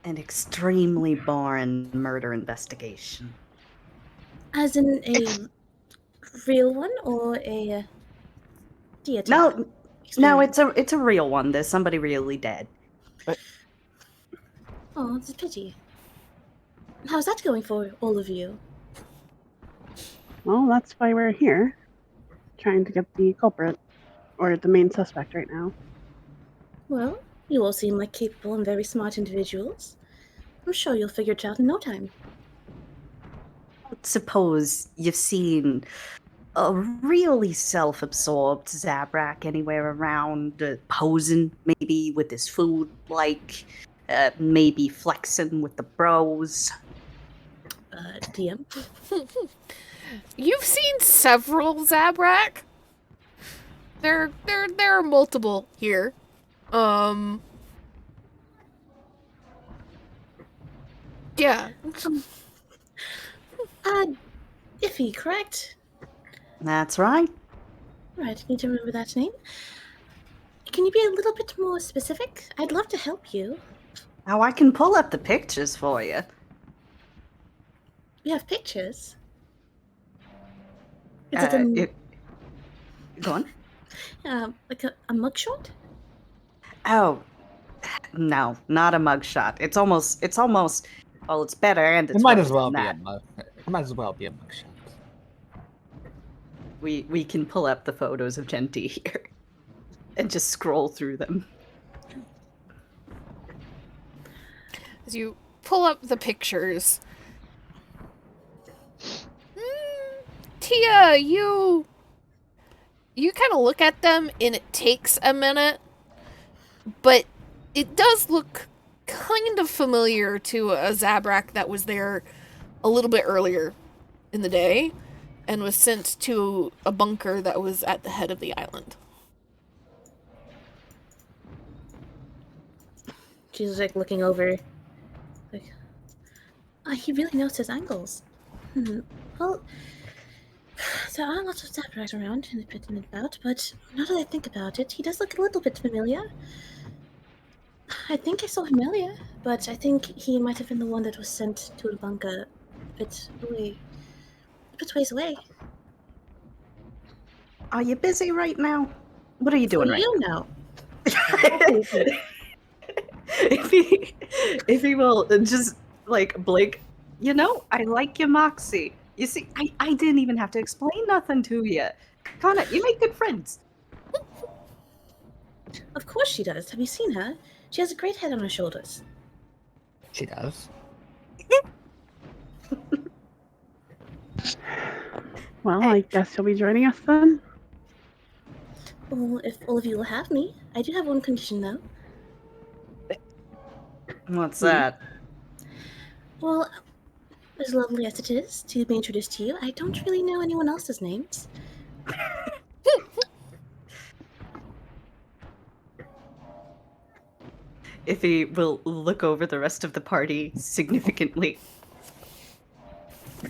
Speaker 3: An extremely boring murder investigation.
Speaker 4: As in a
Speaker 1: It's-
Speaker 4: real one or a Tia
Speaker 3: No, no, it's a real one. There's somebody really dead.
Speaker 4: Oh, it's a pity. How's that going for all of you?
Speaker 7: Well, that's why we're here. Trying to get the culprit. Or the main suspect right now.
Speaker 4: Well, you all seem like capable and very smart individuals. I'm sure you'll figure it out in no time.
Speaker 3: Suppose you've seen a really self-absorbed Zabrak anywhere around, posing maybe with his food, like maybe flexing with the bros.
Speaker 4: DM.
Speaker 2: You've seen several Zabrak. There are multiple here. Yeah.
Speaker 4: Iffy, correct?
Speaker 3: That's right.
Speaker 4: Right, need to remember that name. Can you be a little bit more specific? I'd love to help you.
Speaker 3: Now I can pull up the pictures for you.
Speaker 4: We have pictures. Is it
Speaker 3: Go on.
Speaker 4: like a mugshot?
Speaker 3: Oh, no, not a mugshot. It's almost. Well, it's better, and
Speaker 5: It
Speaker 3: it's
Speaker 5: might
Speaker 3: worse
Speaker 5: as well
Speaker 3: than
Speaker 5: be a
Speaker 3: that.
Speaker 5: mug. It might as well be a mugshot.
Speaker 3: We can pull up the photos of Genti here, and just scroll through them.
Speaker 2: As you pull up the pictures, Tia, you kind of look at them, and it takes a minute, but it does look kind of familiar to a Zabrak that was there a little bit earlier in the day and was sent to a bunker that was at the head of the island.
Speaker 4: She's like looking over. Like, he really knows his angles. Well, there are lots of Zabraks around in the pit and about, but now that I think about it, he does look a little bit familiar. I think I saw him earlier, but I think he might have been the one that was sent to a bunker a bit ways away.
Speaker 3: Are you busy right now? What are you doing
Speaker 4: For
Speaker 3: right
Speaker 4: you
Speaker 3: now?
Speaker 4: now.
Speaker 3: if he will just like blink, I like your moxie. You see, I didn't even have to explain nothing to you. Connor, you make good friends.
Speaker 4: Of course she does. Have you seen her? She has a great head on her shoulders.
Speaker 5: She does.
Speaker 7: Well, I guess you'll be joining us then.
Speaker 4: Well, if all of you will have me, I do have one condition though.
Speaker 3: What's that?
Speaker 4: Well, as lovely as it is to be introduced to you, I don't really know anyone else's names.
Speaker 3: If he will look over the rest of the party significantly.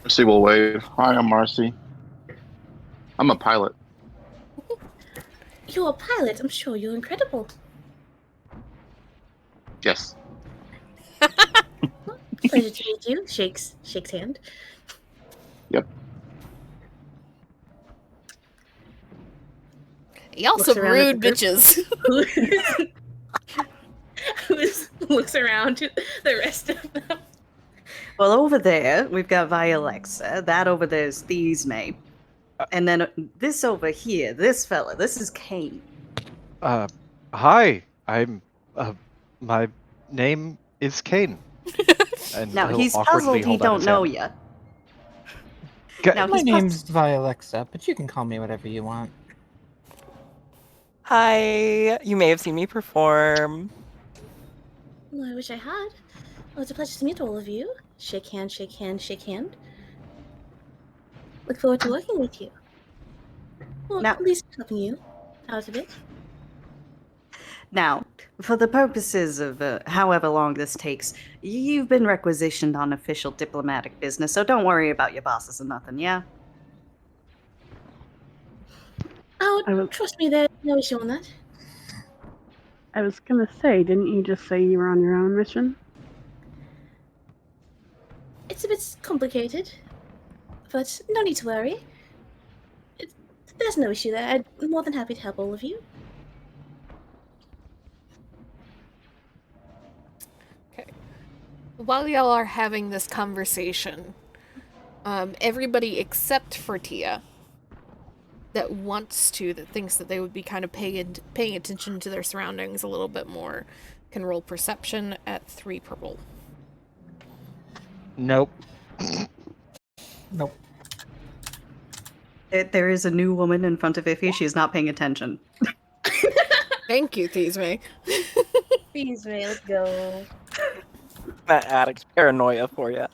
Speaker 9: Marcy will wave. Hi, I'm Marcy. I'm a pilot.
Speaker 4: You're a pilot. I'm sure you're incredible.
Speaker 9: Yes.
Speaker 4: Pleasure to meet you. Shakes hand.
Speaker 9: Yep.
Speaker 2: Y'all
Speaker 4: Looks
Speaker 2: some
Speaker 4: around at the
Speaker 2: rude
Speaker 4: group.
Speaker 2: bitches.
Speaker 4: Who looks around to the rest of them.
Speaker 3: Well, over there, we've got Vialexa. That over there is Thesme. And then this over here, this fella, this is Kane.
Speaker 1: Hi. I'm. My name is Kane. And
Speaker 3: Now,
Speaker 1: he'll
Speaker 3: he's
Speaker 1: awkwardly
Speaker 3: puzzled he
Speaker 1: hold out
Speaker 3: don't
Speaker 1: his
Speaker 3: know
Speaker 1: hand.
Speaker 3: ya.
Speaker 1: Now,
Speaker 5: My
Speaker 3: he's
Speaker 5: name's Vialexa, but you can call me whatever you want.
Speaker 6: Hi, you may have seen me perform.
Speaker 4: Well, I wish I had. Well, it's a pleasure to meet all of you. Shake hand, shake hand, shake hand. Look forward to working with you. Well,
Speaker 3: Now-
Speaker 4: at least helping you out a bit.
Speaker 3: Now, for the purposes of however long this takes, you've been requisitioned on official diplomatic business, so don't worry about your bosses or nothing, yeah?
Speaker 4: Oh, trust me, there's no issue on that.
Speaker 7: I was gonna say, didn't you just say you were on your own mission?
Speaker 4: It's a bit complicated, but no need to worry. There's no issue there. I'm more than happy to help all of you.
Speaker 2: While y'all are having this conversation, everybody except for Tia that thinks that they would be kind of paying attention to their surroundings a little bit more can roll perception at 3 purple.
Speaker 1: Nope.
Speaker 5: Nope.
Speaker 3: There is a new woman in front of Iffy. She's not paying attention.
Speaker 2: Thank you, Thesme.
Speaker 4: Please, Ray, let's go.
Speaker 6: That addict's paranoia for you.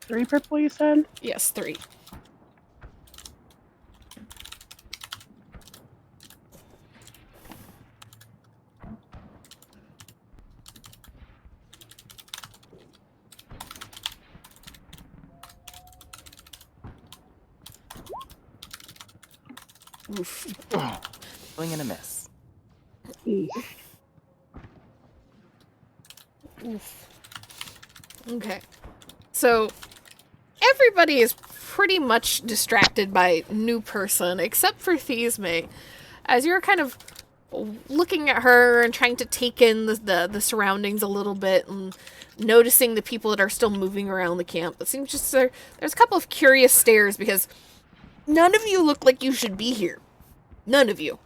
Speaker 7: 3 purple, you said?
Speaker 2: Yes, 3. Oof.
Speaker 6: Swing and a miss.
Speaker 7: Eesh.
Speaker 2: Oof. Okay. So everybody is pretty much distracted by new person except for Thesme. As you're kind of looking at her and trying to take in the surroundings a little bit and noticing the people that are still moving around the camp. It seems just there's a couple of curious stares because none of you look like you should be here. None of you.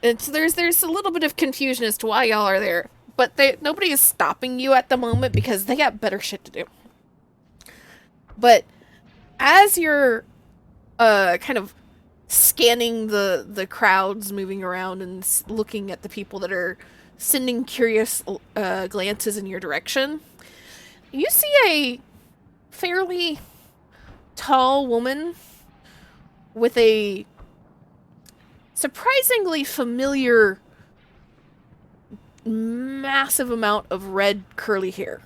Speaker 2: There's a little bit of confusion as to why y'all are there, but nobody is stopping you at the moment because they got better shit to do. But as you're kind of scanning the crowds moving around and looking at the people that are sending curious glances in your direction, you see a fairly tall woman with a surprisingly familiar massive amount of red curly hair.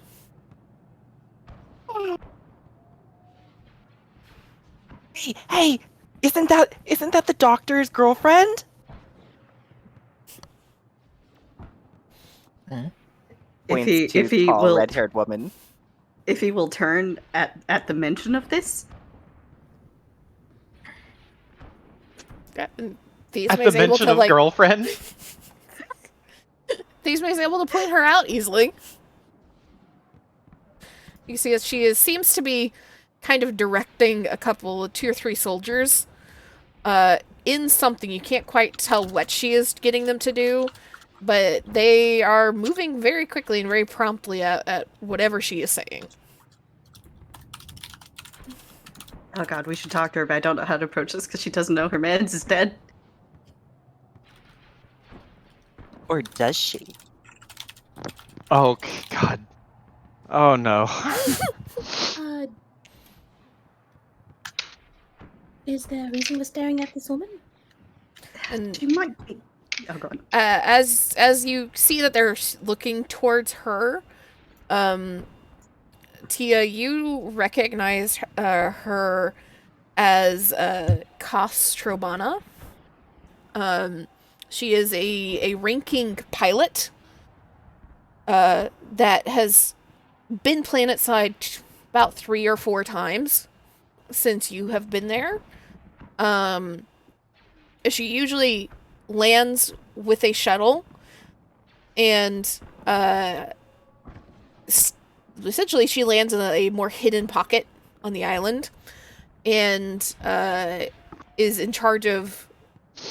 Speaker 6: Hey, isn't that the doctor's girlfriend? Points
Speaker 3: If
Speaker 6: to
Speaker 3: he
Speaker 6: tall
Speaker 3: will,
Speaker 6: red-haired woman.
Speaker 3: if he will turn at the mention of this,
Speaker 2: Thesme
Speaker 1: At the
Speaker 2: is able
Speaker 1: mention
Speaker 2: to
Speaker 1: of
Speaker 2: like
Speaker 1: girlfriend.
Speaker 2: Thesme is able to point her out easily. You see, as seems to be kind of directing a couple of 2 or 3 soldiers in something. You can't quite tell what she is getting them to do, but they are moving very quickly and very promptly at whatever she is saying.
Speaker 3: oh god, we should talk to her, but I don't know how to approach this because she doesn't know her man's is dead.
Speaker 6: Or does she?
Speaker 1: Oh god. Oh no.
Speaker 4: Is there a reason we're staring at this woman?
Speaker 2: And
Speaker 3: She might be. Oh god.
Speaker 2: as you see that they're looking towards her, Tia, you recognize her as Kostrobana. She is a ranking pilot that has been planetside about 3 or 4 times since you have been there. She usually lands with a shuttle and essentially she lands in a more hidden pocket on the island and is in charge of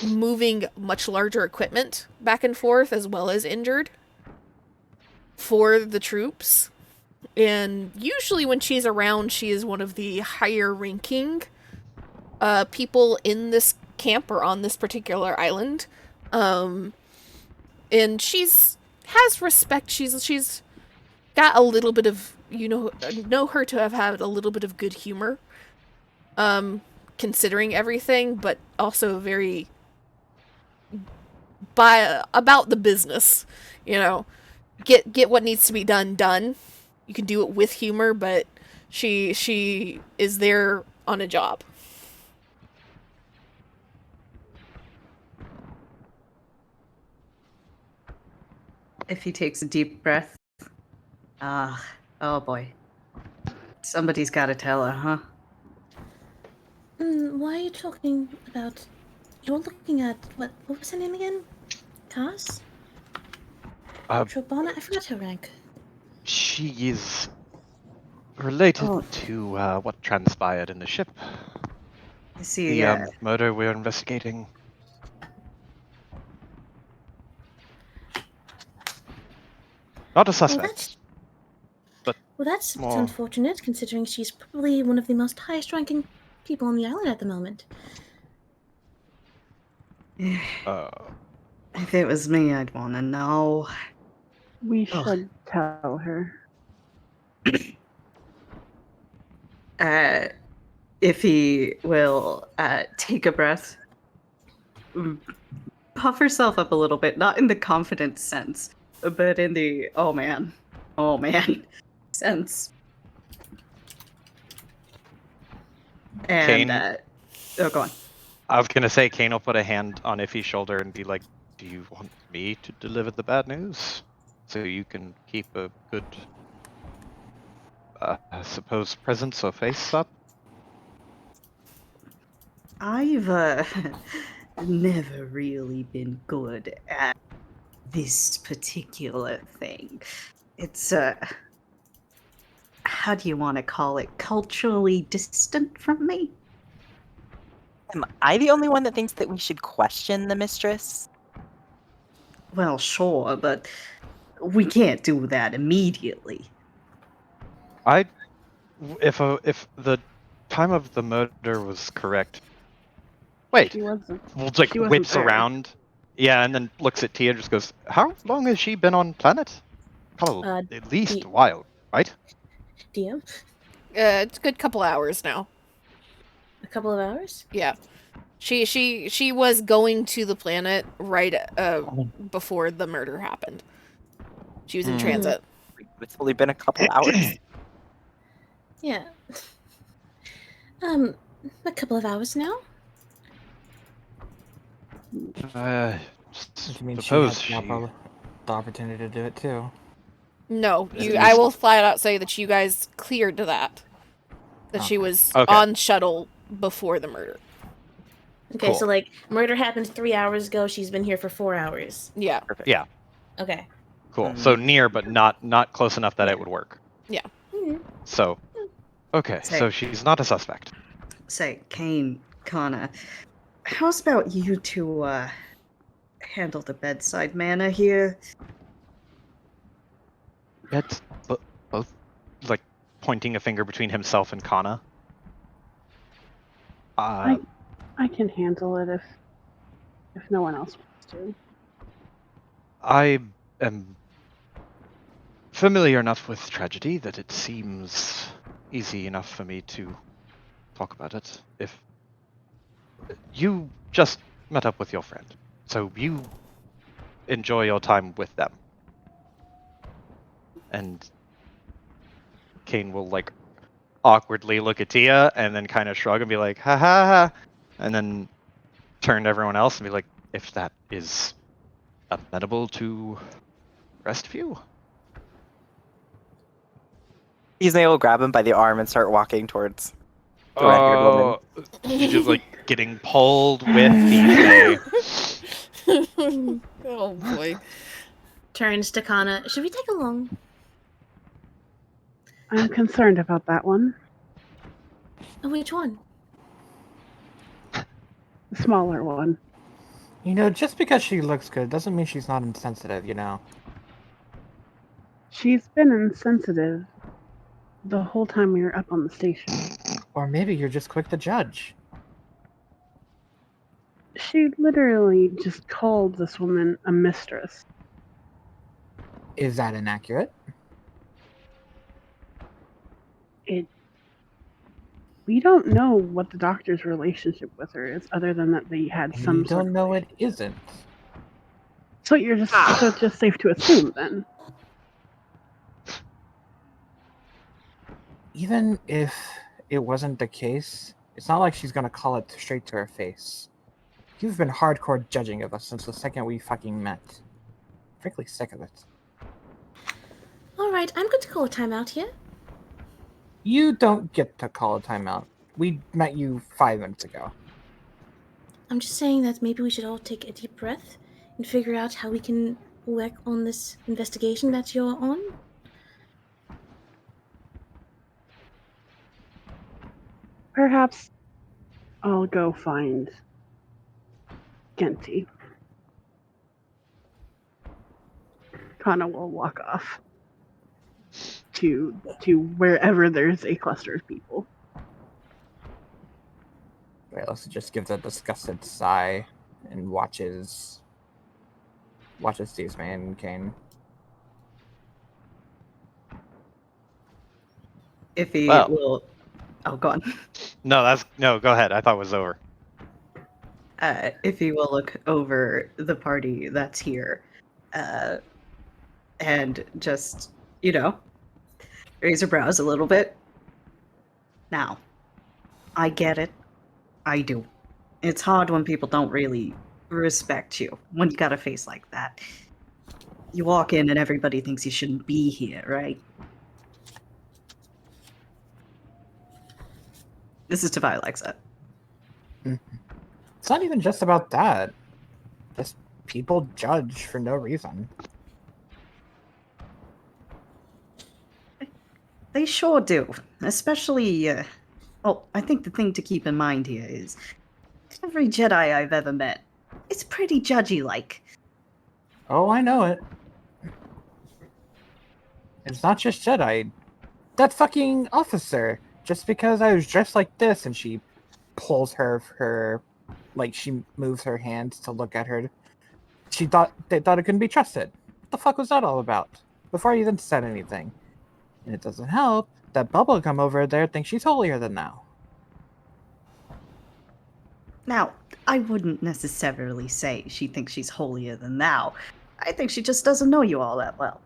Speaker 2: moving much larger equipment back and forth as well as injured for the troops. And usually when she's around, she is one of the higher ranking people in this camp or on this particular island. And has respect. She's got a little bit of, know her to have had a little bit of good humor, considering everything, but also very about the business, get what needs to be done. You can do it with humor, but she is there on a job.
Speaker 3: If he takes a deep breath. Oh boy. Somebody's got to tell her, huh?
Speaker 4: Why are you talking about... You're looking at... What was her name again? Cass? Trobana? I forgot her rank.
Speaker 1: She is related
Speaker 3: Oh.
Speaker 1: to what transpired in the ship.
Speaker 3: I see.
Speaker 1: The murder we're investigating. Not a suspect.
Speaker 4: that's...
Speaker 1: But
Speaker 4: Well, that's
Speaker 1: Well-
Speaker 4: unfortunate, considering she's probably one of the most highest-ranking people on the island at the moment.
Speaker 3: If it was me, I'd want to know.
Speaker 7: We
Speaker 3: Ugh.
Speaker 7: should tell her.
Speaker 3: If he will take a breath, puff herself up a little bit, not in the confidence sense, but in the oh man sense. And
Speaker 1: Kane-
Speaker 3: oh, go on.
Speaker 1: I was gonna say Kane will put a hand on Iffy's shoulder and be like, "Do you want me to deliver the bad news, so you can keep a good, I suppose, presence or face up?"
Speaker 3: I've never really been good at this particular thing. It's how do you want to call it? Culturally distant from me?
Speaker 6: Am I the only one that thinks that we should question the mistress?
Speaker 3: Well, sure, but we can't do that immediately.
Speaker 1: If the time of the murder was correct. Wait,
Speaker 7: She wasn't.
Speaker 1: well, like
Speaker 7: she wasn't
Speaker 1: whips
Speaker 7: there.
Speaker 1: around, yeah, and then looks at Tia, and just goes, "How long has she been on planet? Probably at least a while, right?"
Speaker 4: DM?
Speaker 2: It's a good couple hours now.
Speaker 4: A couple of hours?
Speaker 2: Yeah. She was going to the planet right before the murder happened. She was in transit.
Speaker 6: It's only been a couple hours.
Speaker 4: Yeah. A couple of hours now?
Speaker 5: Which means
Speaker 1: Suppose
Speaker 5: she had the opportunity to do it too.
Speaker 2: No,
Speaker 1: At
Speaker 2: I
Speaker 1: least-
Speaker 2: will flat out say that you guys cleared that. That she
Speaker 5: Okay.
Speaker 2: was
Speaker 1: Okay.
Speaker 2: on shuttle before the murder.
Speaker 4: Okay,
Speaker 1: Cool.
Speaker 4: so like murder happened 3 hours ago. She's been here for 4 hours.
Speaker 2: Yeah.
Speaker 6: Perfect.
Speaker 1: Yeah,
Speaker 4: Okay.
Speaker 1: cool. So near, but not close enough that
Speaker 4: Yeah.
Speaker 1: it would work.
Speaker 4: Mhm.
Speaker 1: So, okay,
Speaker 3: Say-
Speaker 1: so she's not a suspect.
Speaker 3: Say, Kane, Connor, how's about you two handle the bedside manner here?
Speaker 1: It's both, like, pointing a finger between himself and Kana.
Speaker 7: I can handle it if no one else wants to.
Speaker 1: I am familiar enough with tragedy that it seems easy enough for me to talk about it. If you just met up with your friend, so you enjoy your time with them. And Kane will, like, awkwardly look at Tia and then kind of shrug and be like, "Ha ha ha," and then turn to everyone else and be like, "If that is amenable to the rest of you."
Speaker 6: Ismay will grab him by the arm and start walking towards the red-haired woman.
Speaker 1: You're just like getting pulled with Ismay.
Speaker 2: Oh boy.
Speaker 4: Turns to Kana. Should we take a long?
Speaker 7: I'm concerned about that one.
Speaker 4: Oh, which one?
Speaker 7: The smaller one.
Speaker 5: You know, just because she looks good doesn't mean she's not insensitive, you know.
Speaker 7: She's been insensitive the whole time we were up on the station.
Speaker 5: Or maybe you're just quick to judge.
Speaker 7: She literally just called this woman a mistress.
Speaker 5: Is that inaccurate?
Speaker 7: We don't know what the doctor's relationship with her is, other than that they had
Speaker 5: And
Speaker 7: some
Speaker 5: you
Speaker 7: sort
Speaker 5: don't
Speaker 7: of
Speaker 5: know it isn't.
Speaker 7: So you're just so it's just safe to assume then.
Speaker 5: Even if it wasn't the case, it's not like she's gonna call it straight to her face. You've been hardcore judging of us since the second we fucking met. Frankly sick of it.
Speaker 4: All right, I'm going to call a timeout here.
Speaker 5: You don't get to call a timeout. We met you 5 minutes ago.
Speaker 4: I'm just saying that maybe we should all take a deep breath and figure out how we can work on this investigation that you're on.
Speaker 7: Perhaps I'll go find Genty. Kana will walk off. to wherever there's a cluster of people.
Speaker 5: Violet just gives a disgusted sigh and watches these man and Kane.
Speaker 3: If he
Speaker 1: Well.
Speaker 3: will, oh, go on.
Speaker 1: No, go ahead. I thought it was over.
Speaker 3: If he will look over the party that's here, and just, raise her brows a little bit. Now, I get it. I do. It's hard when people don't really respect you, when you got a face like that. You walk in and everybody thinks you shouldn't be here, right? This is to Vilexa.
Speaker 5: It's not even just about that. Just people judge for no reason.
Speaker 3: They sure do. Especially, I think the thing to keep in mind here is every Jedi I've ever met, it's pretty judgy-like.
Speaker 5: Oh, I know it. It's not just Jedi. That fucking officer. Just because I was dressed like this, and she pulls her, like she moves her hands to look at her. They thought it couldn't be trusted. What the fuck was that all about? Before I even said anything. And it doesn't help that bubblegum over there thinks she's holier than thou.
Speaker 3: Now, I wouldn't necessarily say she thinks she's holier than thou. I think she just doesn't know you all that well.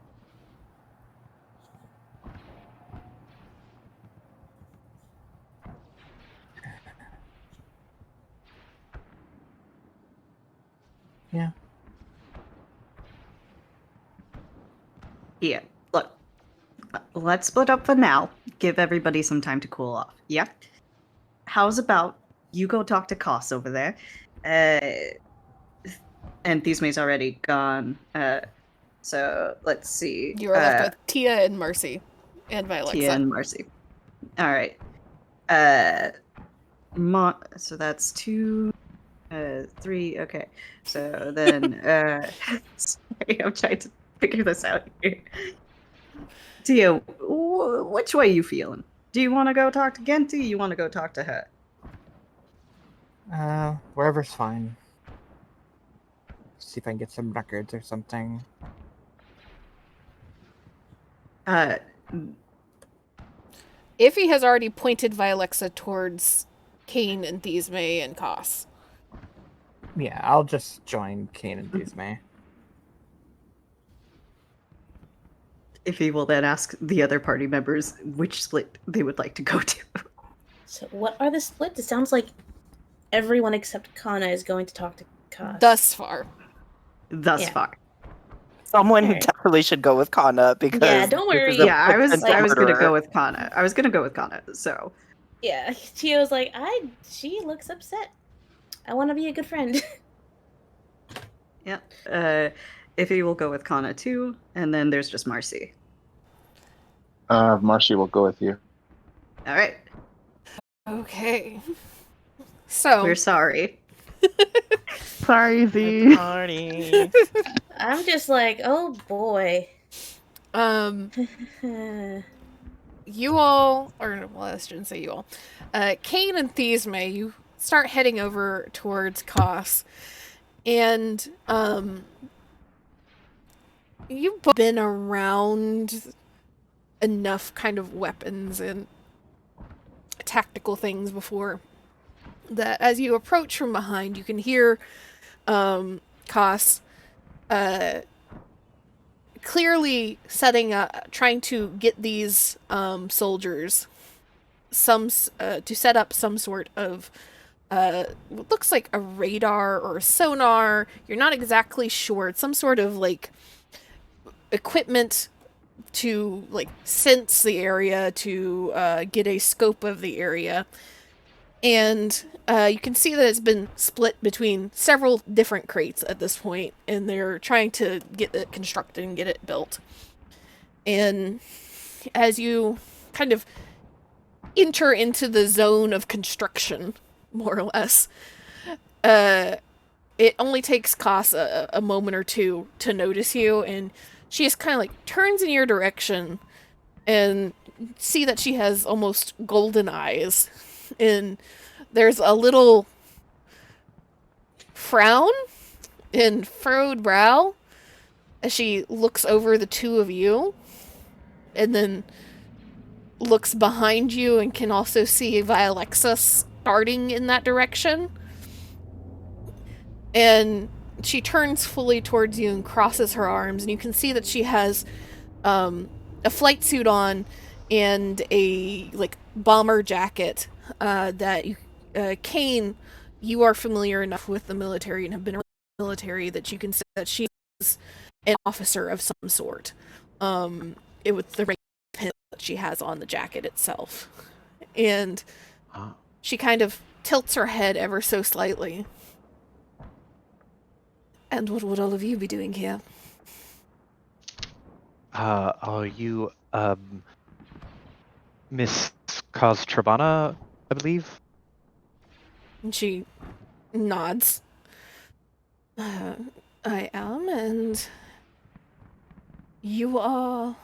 Speaker 5: Yeah.
Speaker 3: Here, look. Let's split up for now. Give everybody some time to cool off. Yeah? How's about you go talk to Koss over there? And Thisme's already gone. So let's see.
Speaker 2: You are left with Tia and Marcy. And Vilexa.
Speaker 3: Tia and Marcy. Alright. So that's 2, 3, okay. So then, sorry, I'm trying to figure this out here. Tia, which way you feeling? Do you want to go talk to Genti? You want to go talk to her?
Speaker 5: Wherever's fine. See if I can get some records or something.
Speaker 2: Iffy has already pointed Vilexa towards Kane and Thisme and Koss.
Speaker 5: Yeah, I'll just join Kane and Thisme.
Speaker 3: If he will then ask the other party members which split they would like to go to.
Speaker 4: So what are the splits? It sounds like everyone except Kana is going to talk to Koss.
Speaker 2: Thus far.
Speaker 3: Thus far.
Speaker 6: Someone
Speaker 4: Alright.
Speaker 6: definitely should go with Kana because
Speaker 4: Yeah, don't
Speaker 6: this
Speaker 4: worry.
Speaker 6: is a
Speaker 3: Yeah, I was
Speaker 6: potential
Speaker 3: gonna
Speaker 6: murderer.
Speaker 3: go with Kana. So
Speaker 4: Yeah, Tio's like, she looks upset. I want to be a good friend.
Speaker 3: yeah. Iffy will go with Kana too, and then there's just Marcy.
Speaker 9: Marcy will go with you.
Speaker 3: All right.
Speaker 2: Okay. So
Speaker 3: We're sorry.
Speaker 7: Sorry, Z.
Speaker 6: Party.
Speaker 4: I'm just like, oh boy.
Speaker 2: you all, or well, I shouldn't say you all. Kane and Thisme, you start heading over towards Koss, and you've been around enough kind of weapons and tactical things before that as you approach from behind, you can hear Koss clearly trying to get these soldiers to set up some sort of what looks like a radar or a sonar. You're not exactly sure. It's some sort of like equipment to like sense the area, to get a scope of the area. And you can see that it's been split between several different crates at this point, and they're trying to get it constructed and get it built. And as you kind of enter into the zone of construction, more or less, it only takes Koss a moment or two to notice you, and she just kind of like turns in your direction and see that she has almost golden eyes, and there's a little frown and furrowed brow as she looks over the two of you, and then looks behind you and can also see Vialexa starting in that direction. And she turns fully towards you and crosses her arms, and you can see that she has a flight suit on and a like bomber jacket that you, Kane, you are familiar enough with the military and have been around the military that you can see that she is an officer of some sort. With the red pin that she has on the jacket itself, and she kind of tilts her head ever so slightly. And what would all of you be doing here?
Speaker 1: Are you, Miss Kaz I believe?
Speaker 2: And she nods. I am, and you are...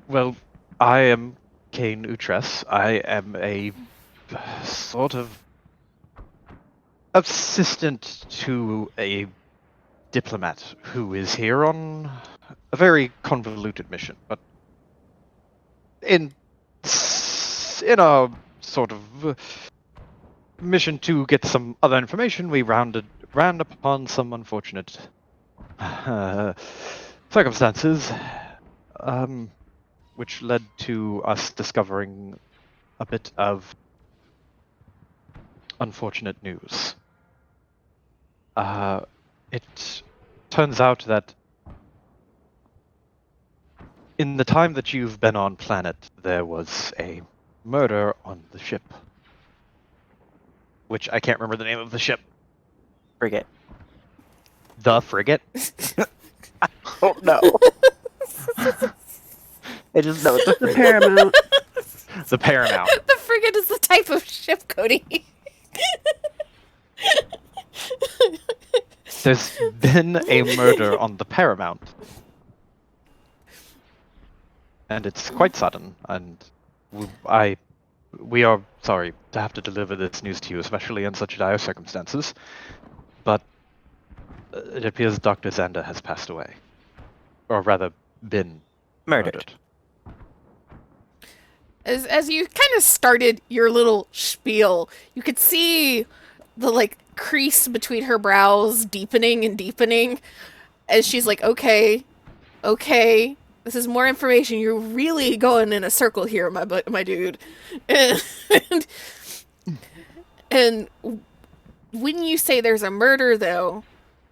Speaker 1: Well, I am Kane Utress. I am a sort of assistant to a diplomat who is here on a very convoluted mission, but in our sort of mission to get some other information, we ran upon some unfortunate circumstances, which led to us discovering a bit of unfortunate news. It turns out that in the time that you've been on planet, there was a murder on the ship. Which I can't remember the name of the ship.
Speaker 6: Frigate.
Speaker 1: The frigate?
Speaker 6: Oh no. I just know
Speaker 7: The Paramount.
Speaker 1: The Paramount.
Speaker 2: The frigate is the type of ship, Cody.
Speaker 1: There's been a murder on the Paramount. And it's quite sudden, and we are sorry to have to deliver this news to you, especially in such dire circumstances, but it appears Dr. Xander has passed away. Or rather, been murdered.
Speaker 2: As you kind of started your little spiel, you could see the like crease between her brows deepening and deepening as she's like, okay, this is more information. You're really going in a circle here, my dude. And when you say there's a murder, though,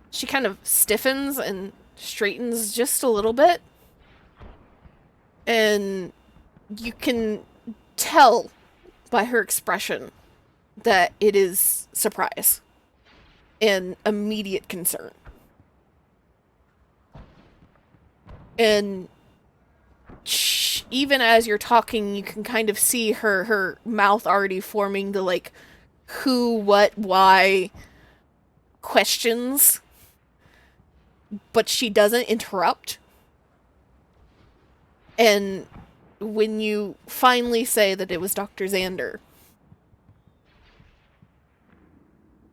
Speaker 2: she kind of stiffens and straightens just a little bit. And you can tell by her expression that it is surprise and immediate concern. And even as you're talking, you can kind of see her mouth already forming the like who, what, why questions, but she doesn't interrupt. And when you finally say that it was Dr. Xander,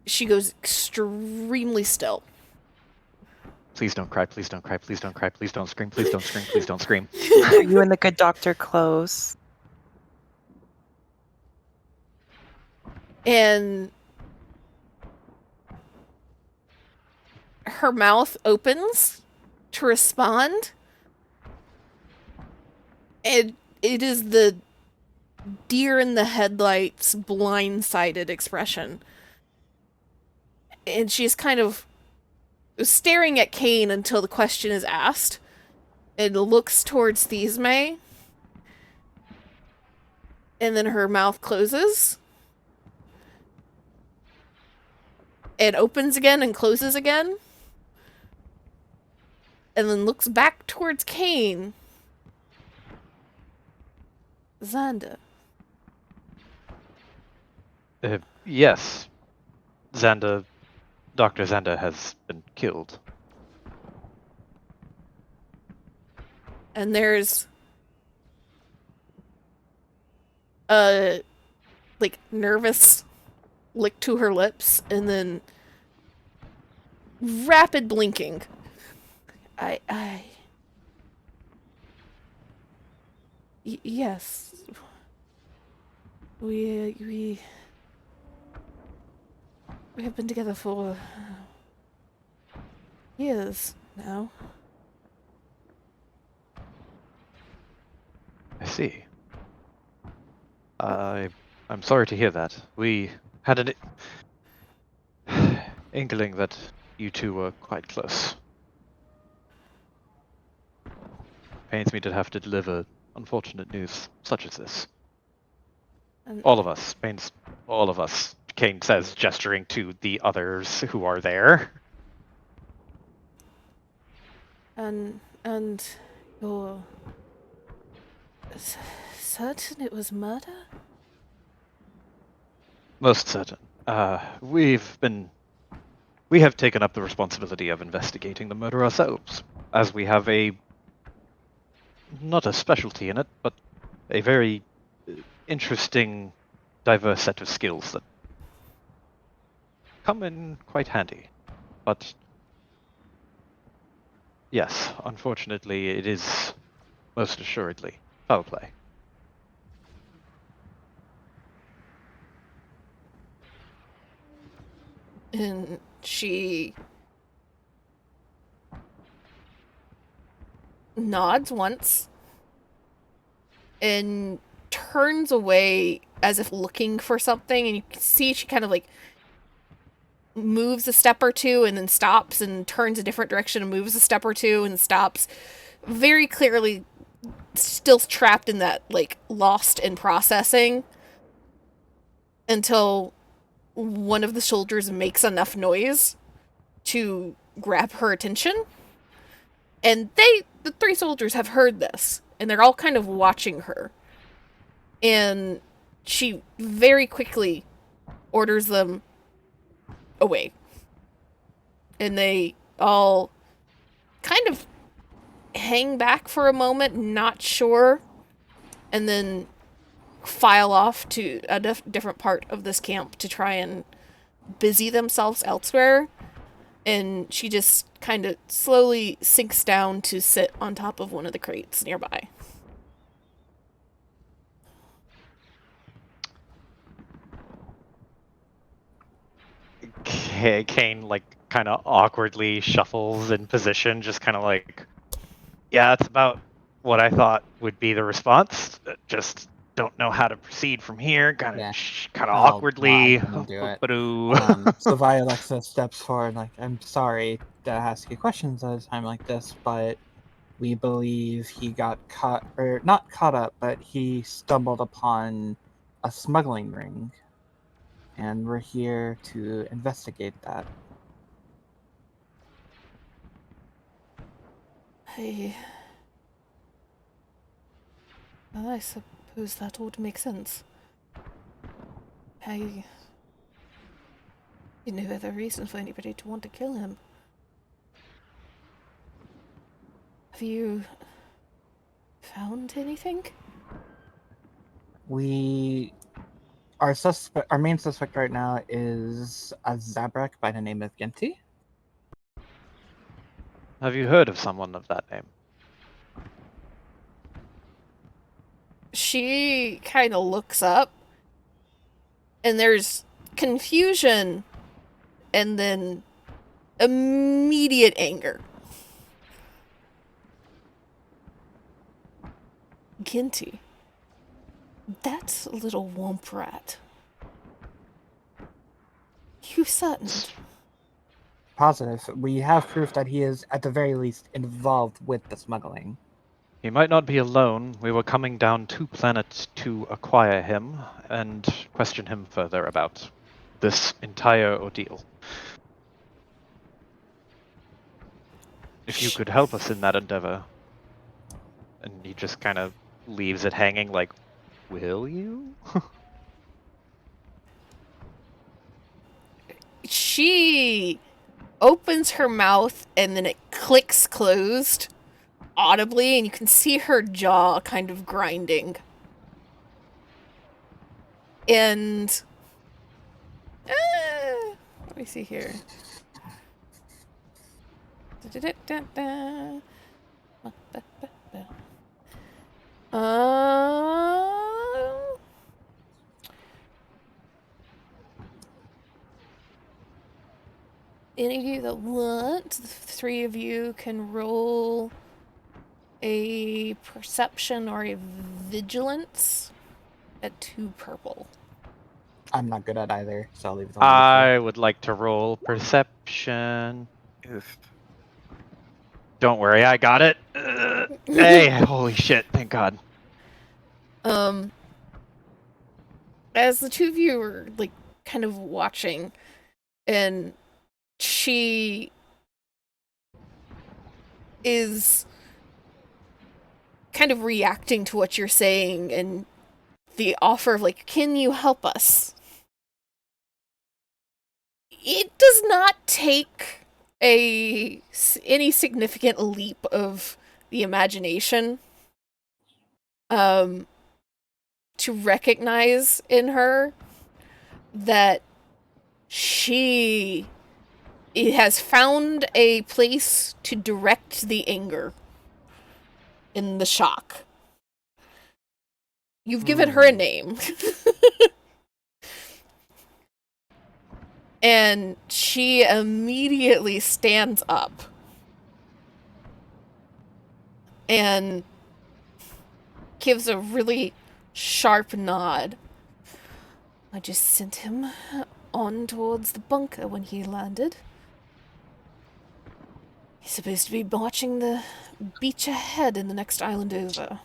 Speaker 2: she goes extremely still.
Speaker 1: Please don't cry, please don't cry, please don't cry, please don't scream, please don't scream, please don't scream.
Speaker 6: Are you and the good doctor close?
Speaker 2: And her mouth opens to respond. And it is the deer in the headlights blindsided expression. And she's kind of staring at Kane until the question is asked, and looks towards Thesme, and then her mouth closes, and opens again and closes again, and then looks back towards Kane. Xander.
Speaker 1: Yes. Dr. Xander has been killed.
Speaker 2: And there's a, like, nervous lick to her lips, and then rapid blinking. Yes. We have been together for years now.
Speaker 1: I see. I'm sorry to hear that. We had an inkling that you two were quite close. Pains me to have to deliver unfortunate news such as this.
Speaker 2: And,
Speaker 1: All of us. Pains all of us, Kane says, gesturing to the others who are there.
Speaker 2: and you're certain it was murder?
Speaker 1: Most certain. We have taken up the responsibility of investigating the murder ourselves, as we have not a specialty in it, but a very interesting, diverse set of skills that come in quite handy. But yes, unfortunately, it is most assuredly foul play.
Speaker 2: And she nods once and turns away as if looking for something, and you can see she kind of like moves a step or two and then stops and turns a different direction and moves a step or two and stops, very clearly still trapped in that, like, lost in processing, until one of the soldiers makes enough noise to grab her attention. And the three soldiers have heard this, and they're all kind of watching her. And she very quickly orders them away. And they all kind of hang back for a moment, not sure, and then file off to a different part of this camp to try and busy themselves elsewhere. And she just kind of slowly sinks down to sit on top of one of the crates nearby.
Speaker 1: Kane, like, kind of awkwardly shuffles in position, just kind of like, yeah, that's about what I thought would be the response. Just don't know how to proceed from here. Kind of,
Speaker 5: Yeah.
Speaker 1: kind of
Speaker 5: Well,
Speaker 1: awkwardly.
Speaker 5: I can do it.
Speaker 1: Ba-doo.
Speaker 5: So Vialexa steps forward, like, I'm sorry to ask you questions at a time like this, but we believe he got caught, or not caught up, but he stumbled upon a smuggling ring, and we're here to investigate that.
Speaker 2: I suppose that would make sense. You no other reason for anybody to want to kill him. Have you found anything?
Speaker 5: Our main suspect right now is a Zabrak by the name of Genti.
Speaker 1: Have you heard of someone of that name?
Speaker 2: She kind of looks up, and there's confusion and then immediate anger. Ginty. That's a little womp rat. You certain?
Speaker 5: Positive. We have proof that he is, at the very least, involved with the smuggling.
Speaker 1: He might not be alone. We were coming down 2 planets to acquire him and question him further about this entire ordeal. If you could help us in that endeavor. And he just kind of leaves it hanging like, will you?
Speaker 2: She opens her mouth and then it clicks closed audibly, and you can see her jaw kind of grinding. And let me see here. Any of you that want, the three of you can roll a perception or a vigilance at 2 purple.
Speaker 5: I'm not good at either, so I'll leave it on
Speaker 1: I would like to roll perception.
Speaker 6: Oof.
Speaker 1: Don't worry, I got it. Hey, holy shit, thank God.
Speaker 2: As the two of you are, like, kind of watching, and she is kind of reacting to what you're saying, and the offer of, like, can you help us? It does not take any significant leap of the imagination to recognize in her that she has found a place to direct the anger in the shock. You've given her a name. And she immediately stands up and gives a really sharp nod. I just sent him on towards the bunker when he landed. He's supposed to be watching the beach ahead in the next island over.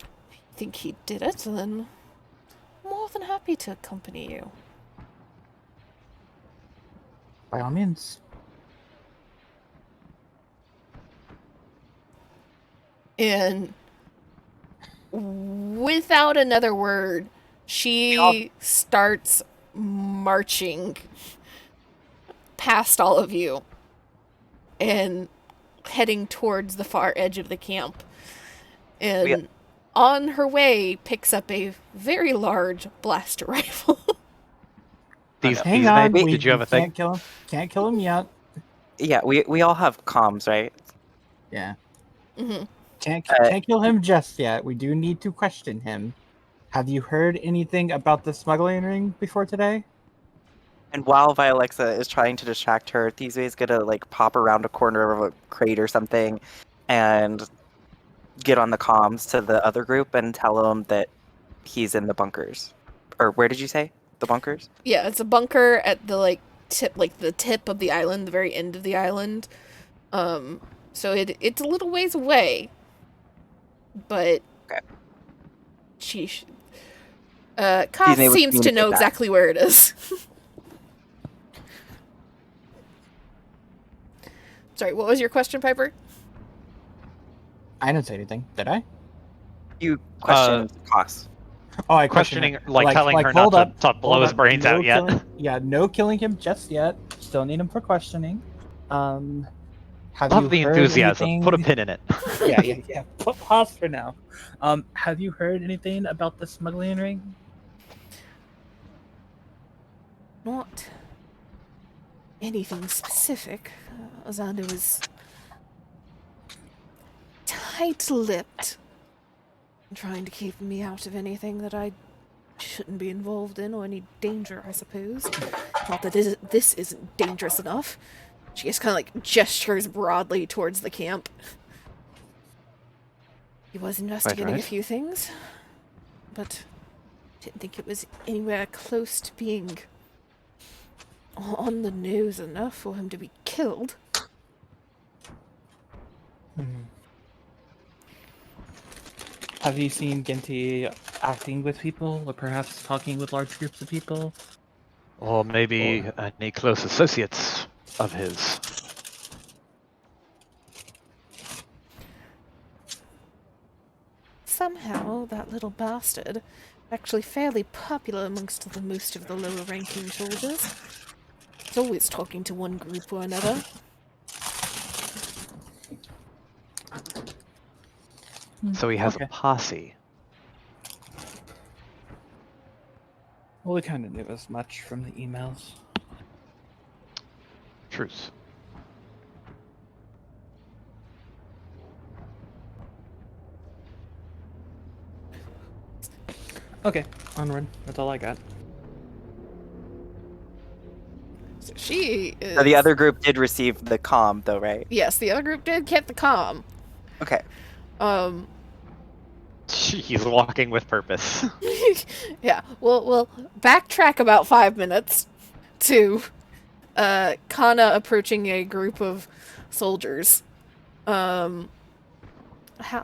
Speaker 2: If you think he did it, then more than happy to accompany you.
Speaker 5: By all means.
Speaker 2: And without another word, she starts marching past all of you and heading towards the far edge of the camp. And on her way, picks up a very large blaster rifle.
Speaker 5: Hang on,
Speaker 1: did you have a thing?
Speaker 5: Can't kill him yet.
Speaker 6: Yeah, we all have comms, right?
Speaker 5: Yeah.
Speaker 2: Mm-hmm.
Speaker 5: Can't kill him just yet. We do need to question him. Have you heard anything about the smuggling ring before today?
Speaker 6: And while Vialexa is trying to distract her, These's gonna like pop around a corner of a crate or something and get on the comms to the other group and tell them that he's in the bunkers. Or where did you say? The bunkers?
Speaker 2: Yeah, it's a bunker at the the tip of the island, the very end of the island. So it's a little ways away. But
Speaker 6: okay.
Speaker 2: Koth seems to know exactly where it is. Sorry, what was your question, Piper?
Speaker 5: I didn't say anything, did I?
Speaker 6: You questioned Koth.
Speaker 5: Oh, I
Speaker 1: questioning, telling her not to blow his brains out yet.
Speaker 5: No killing him just yet. Still need him for questioning. Have
Speaker 1: Love
Speaker 5: you
Speaker 1: the
Speaker 5: heard
Speaker 1: enthusiasm.
Speaker 5: anything...
Speaker 1: Put a pin in it.
Speaker 5: Yeah. Pause for now. Have you heard anything about the smuggling ring?
Speaker 2: Not anything specific. Xander was tight-lipped, trying to keep me out of anything that I shouldn't be involved in, or any danger, I suppose. Not that this isn't dangerous enough. She just kind of like gestures broadly towards the camp. He was investigating a few things, but didn't think it was anywhere close to being on the nose enough for him to be killed.
Speaker 8: Have you seen Ginty acting with people, or perhaps talking with large groups of people?
Speaker 1: Or maybe any close associates of his.
Speaker 2: Somehow, that little bastard, actually fairly popular amongst most of the lower-ranking soldiers. He's always talking to one group or another.
Speaker 1: So he has
Speaker 8: Okay.
Speaker 1: a posse.
Speaker 8: Well, we kind of knew as much from the emails.
Speaker 1: Truce.
Speaker 8: Okay, onward. That's all I got.
Speaker 2: So she is.
Speaker 6: So the other group did receive the comm, though, right?
Speaker 2: Yes, the other group did get the comm.
Speaker 6: Okay.
Speaker 1: He's walking with purpose.
Speaker 2: Yeah, we'll backtrack about 5 minutes to Kana approaching a group of soldiers. How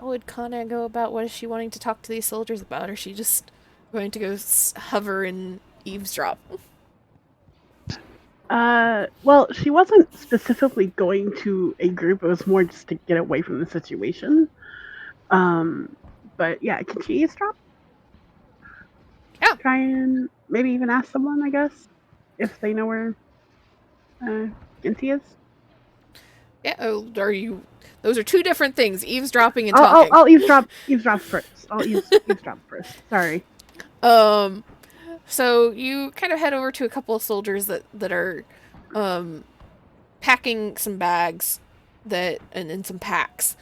Speaker 2: would Kana go about what is she wanting to talk to these soldiers about? Or is she just going to go hover and eavesdrop?
Speaker 7: Well, she wasn't specifically going to a group. It was more just to get away from the situation. But yeah, can she eavesdrop?
Speaker 2: Yeah.
Speaker 7: Try and maybe even ask someone, I guess, if they know where Ginty is.
Speaker 2: Yeah, are you... Those are two different things, eavesdropping and talking.
Speaker 7: I'll eavesdrop first. I'll eavesdrop first. Sorry.
Speaker 2: So you kind of head over to a couple of soldiers that are packing some bags and some packs.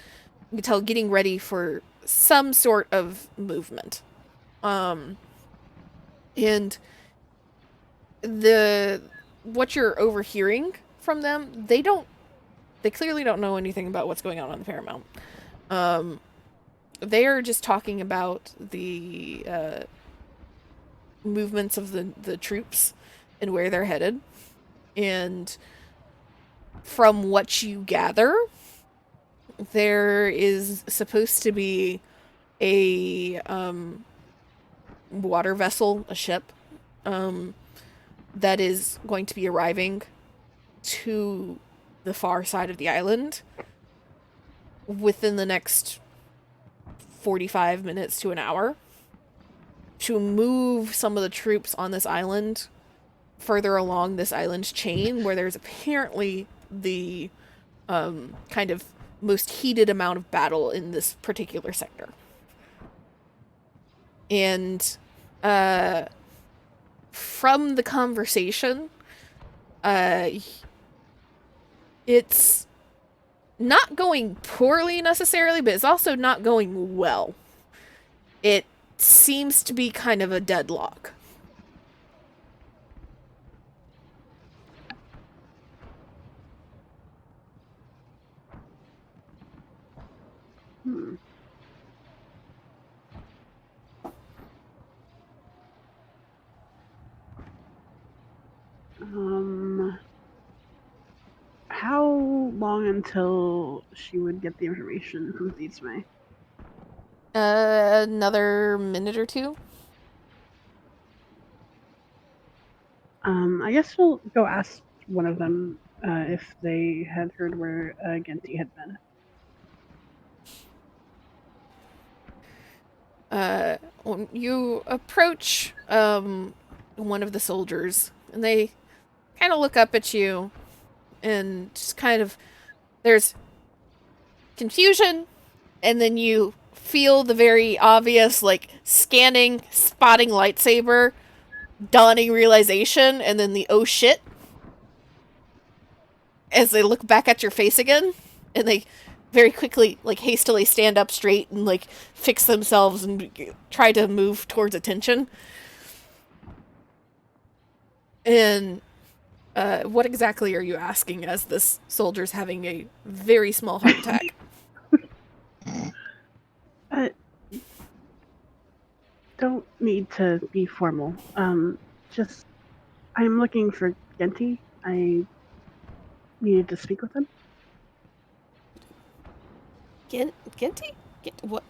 Speaker 2: You can tell getting ready for some sort of movement. And what you're overhearing from them, they clearly don't know anything about what's going on the Paramount. They are just talking about the movements of the troops and where they're headed. And from what you gather, there is supposed to be a water vessel, a ship, that is going to be arriving to the far side of the island within the next 45 minutes to an hour to move some of the troops on this island further along this island's chain where there's apparently the kind of most heated amount of battle in this particular sector. And from the conversation, it's not going poorly necessarily, but it's also not going well. It seems to be kind of a deadlock.
Speaker 7: How long until she would get the information from Zizme?
Speaker 2: Another minute or two.
Speaker 7: I guess we'll go ask one of them if they had heard where Ginty had been.
Speaker 2: When you approach one of the soldiers, and they kind of look up at you, and just kind of, there's confusion, and then you feel the very obvious, like, scanning, spotting lightsaber, dawning realization, and then the oh shit, as they look back at your face again, and they very quickly, like, hastily stand up straight and, like, fix themselves and try to move towards attention. And what exactly are you asking as this soldier's having a very small heart attack?
Speaker 7: Don't need to be formal. Just, I'm looking for Ginty. I needed to speak with him.
Speaker 2: Ginty? What?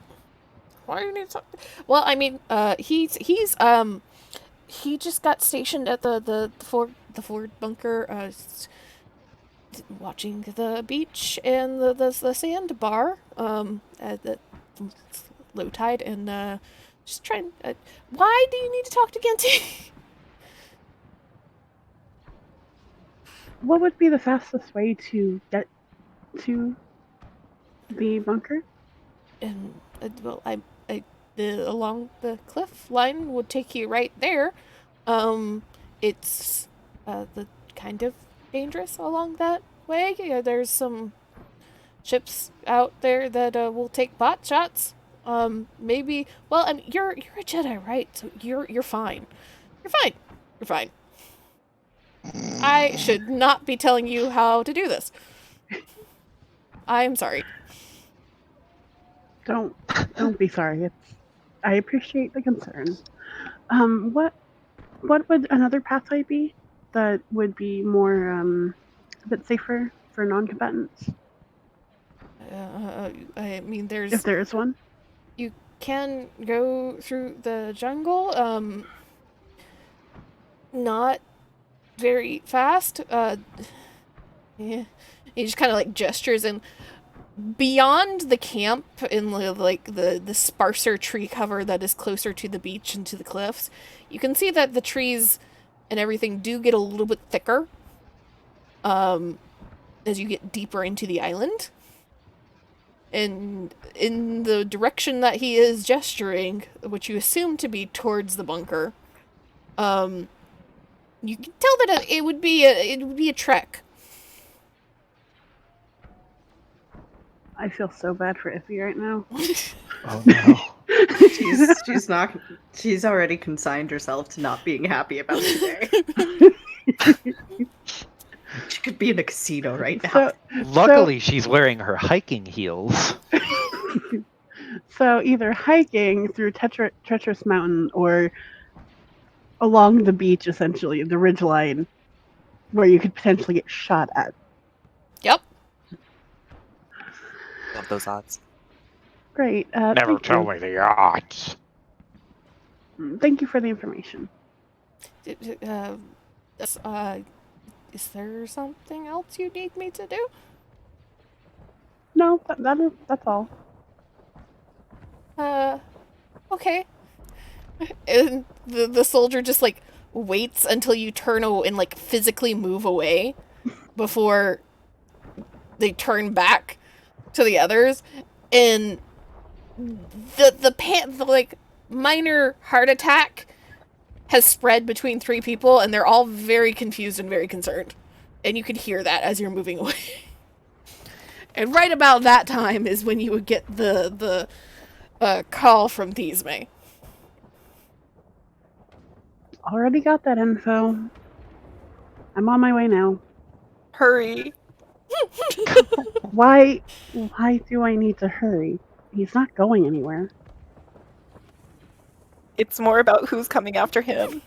Speaker 2: Why do you need to talk? Well, I mean, he just got stationed at the Ford bunker, watching the beach and the sand bar, at the low tide, and just trying. Why do you need to talk to Ginty?
Speaker 7: What would be the fastest way to get to the bunker?
Speaker 2: And well, along the cliff line would take you right there. It's the kind of dangerous along that way. Yeah, there's some ships out there that will take bot shots. Maybe. Well, I mean, you're a Jedi, right? So you're fine. You're fine. You're fine. I should not be telling you how to do this. I'm sorry.
Speaker 7: Don't be sorry. I appreciate the concern. What would another pathway be that would be more a bit safer for non-combatants,
Speaker 2: I mean,
Speaker 7: if there is one?
Speaker 2: you can go through the jungle. Not very fast. Yeah. He just kind of like gestures, and beyond the camp in the sparser tree cover that is closer to the beach and to the cliffs, you can see that the trees and everything do get a little bit thicker as you get deeper into the island. And in the direction that he is gesturing, which you assume to be towards the bunker, you can tell that it would be a trek.
Speaker 7: I feel so bad for Iffy right now.
Speaker 1: Oh no.
Speaker 3: She's already consigned herself to not being happy about today. She could be in a casino right now.
Speaker 1: Luckily, she's wearing her hiking heels.
Speaker 7: So either hiking through treacherous mountain or along the beach, essentially, the ridgeline, where you could potentially get shot at.
Speaker 2: Yep.
Speaker 6: Love those odds.
Speaker 7: Great.
Speaker 1: Never tell me the odds.
Speaker 7: Thank you for the information.
Speaker 2: Is there something else you need me to do?
Speaker 7: No, that's all.
Speaker 2: Okay. And the soldier just like waits until you turn and like physically move away before they turn back to the others, and the like minor heart attack has spread between three people, and they're all very confused and very concerned, and you can hear that as you're moving away. And right about that time is when you would get the call from Thisme.
Speaker 7: Already got that info. I'm on my way now.
Speaker 6: Hurry.
Speaker 7: Why do I need to hurry? He's not going anywhere.
Speaker 6: It's more about who's coming after him.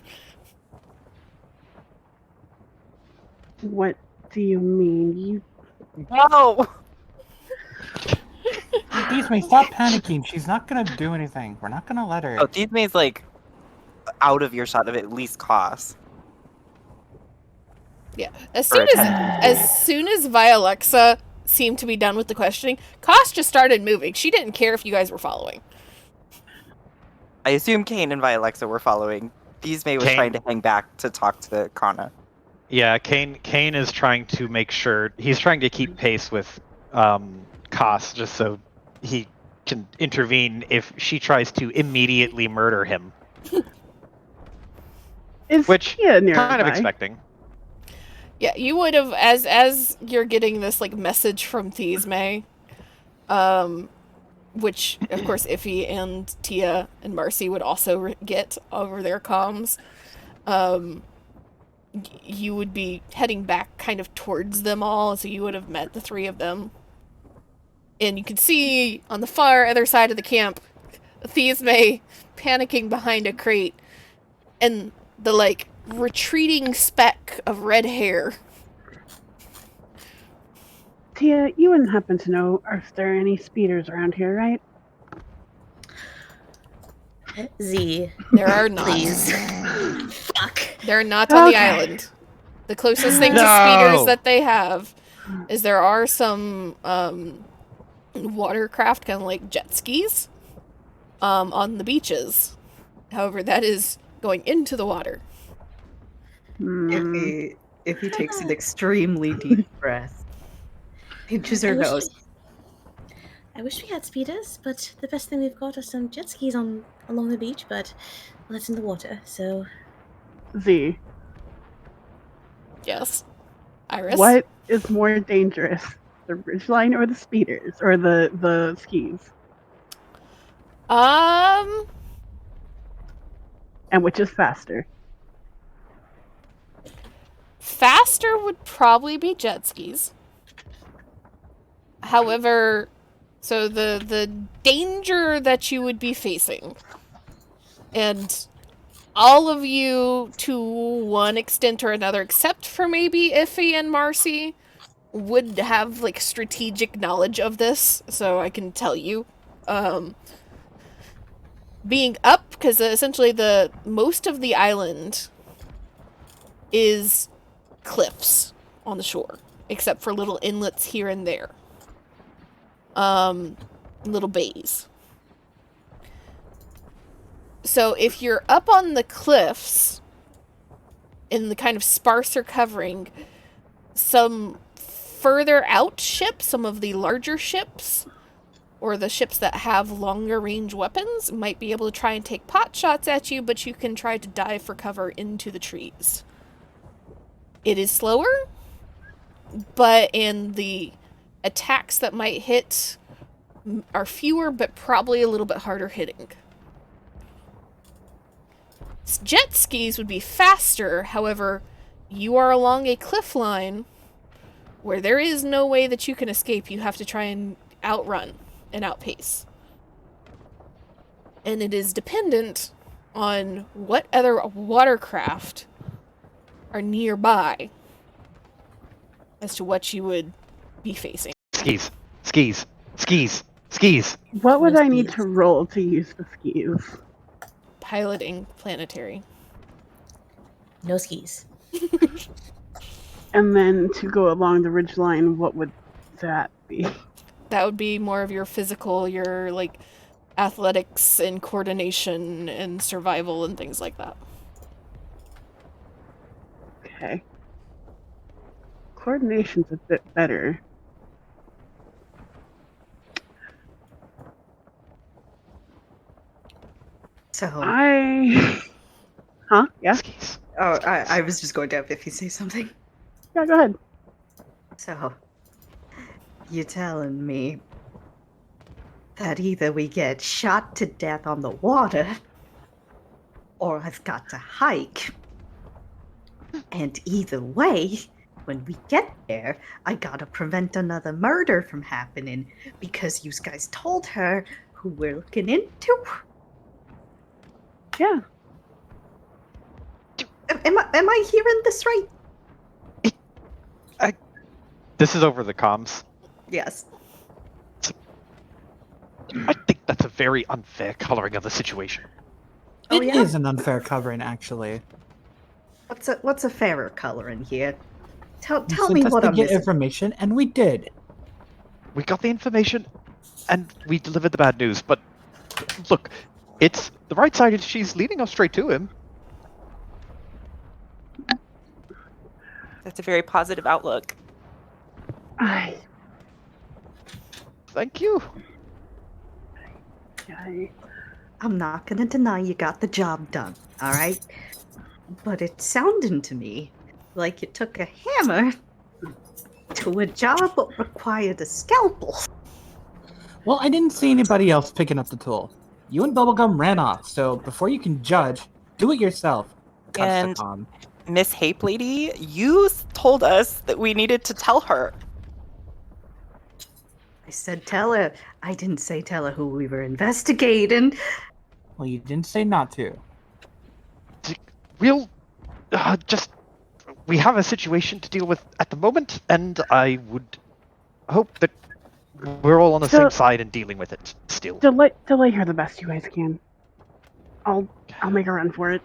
Speaker 7: What do you mean? You
Speaker 6: No!
Speaker 5: Thisme, stop panicking. She's not gonna do anything. We're not gonna let her.
Speaker 6: Oh, Thisme's like out of your shot of at least cost.
Speaker 2: Yeah. As soon as Vialexa seemed to be done with the questioning, Koss just started moving. She didn't care if you guys were following.
Speaker 6: I assume Kane and Vialexa were following. Thisme was trying to hang back to talk to Kana.
Speaker 1: Yeah, Kane is trying to make sure he's trying to keep pace with Koss, just so he can intervene if she tries to immediately murder him. Which kind of expecting.
Speaker 2: Yeah, you would have, as you're getting this like message from Thisme, which of course Iffy and Tia and Marcy would also get over their comms. You would be heading back kind of towards them all, so you would have met the three of them. And you can see on the far other side of the camp, Thisme panicking behind a crate, and the like retreating speck of red hair.
Speaker 7: Tia, you wouldn't happen to know if there are any speeders around here, right?
Speaker 4: Z.
Speaker 2: There are not.
Speaker 4: Please. Fuck.
Speaker 2: They're not on the island. The closest thing to speeders that they have is there are some watercraft, kind of like jet skis, on the beaches. However, that is going into the water.
Speaker 3: If he takes an extremely deep breath, pinches her nose.
Speaker 4: I wish we had speeders, but the best thing we've got are some jet skis along the beach, but well, that's in the water, so...
Speaker 7: Z,
Speaker 2: Yes. Iris?
Speaker 7: what is more dangerous, the ridgeline or the speeders or the skis? And which is faster?
Speaker 2: Faster would probably be jet skis. However, so the danger that you would be facing, and all of you, to one extent or another, except for maybe Iffy and Marcy, would have like strategic knowledge of this, so I can tell you. Being up, because essentially the most of the island is cliffs on the shore, except for little inlets here and there. Little bays. So if you're up on the cliffs, in the kind of sparser covering, some further out ships, some of the larger ships, or the ships that have longer range weapons, might be able to try and take pot shots at you, but you can try to dive for cover into the trees. It is slower, and the attacks that might hit are fewer, but probably a little bit harder hitting. Jet skis would be faster, however, you are along a cliff line where there is no way that you can escape. You have to try and outrun and outpace. And it is dependent on what other watercraft are nearby as to what you would be facing.
Speaker 1: Skis. Skis. Skis. Skis.
Speaker 7: What would
Speaker 3: No
Speaker 7: I need
Speaker 3: skis.
Speaker 7: to roll to use the skis?
Speaker 2: Piloting planetary.
Speaker 4: No skis.
Speaker 7: And then to go along the ridgeline, what would that be?
Speaker 2: That would be more of your physical, your like athletics and coordination and survival and things like that.
Speaker 7: Okay. Coordination's a bit better.
Speaker 3: So,
Speaker 7: Huh? Yeah?
Speaker 1: Skis.
Speaker 3: I was just going to have Iffy say something.
Speaker 7: Yeah, go ahead.
Speaker 3: So, you telling me that either we get shot to death on the water, or I've got to hike. And either way, when we get there, I gotta prevent another murder from happening because you guys told her who we're looking into.
Speaker 7: Yeah.
Speaker 3: Am I hearing this right?
Speaker 1: This is over the comms.
Speaker 3: Yes.
Speaker 1: I think that's a very unfair coloring of the situation.
Speaker 3: Oh,
Speaker 5: It is
Speaker 3: yeah?
Speaker 5: an unfair covering, actually.
Speaker 3: What's a fairer color in here? Tell
Speaker 5: You
Speaker 3: me
Speaker 5: sent us
Speaker 3: what
Speaker 5: to
Speaker 3: I'm
Speaker 5: get
Speaker 3: missing.
Speaker 5: information, and we did.
Speaker 1: We got the information, and we delivered the bad news, but look, it's the right side, and she's leading us straight to him.
Speaker 6: That's a very positive outlook.
Speaker 7: I,
Speaker 1: Thank you.
Speaker 3: I'm not gonna deny you got the job done, alright? But it's sounding to me like you took a hammer to a job that required a scalpel.
Speaker 5: Well, I didn't see anybody else picking up the tool. You and Bubblegum ran off, so before you can judge, do it yourself. Cuts
Speaker 6: And
Speaker 5: to Tom.
Speaker 6: Miss Hape Lady, you told us that we needed to tell her.
Speaker 3: I said tell her. I didn't say tell her who we were investigating.
Speaker 5: Well, you didn't say not to.
Speaker 1: We'll we have a situation to deal with at the moment, and I would hope that we're all on the same side and dealing with it still.
Speaker 7: delay her the best you guys can. I'll make a run for it.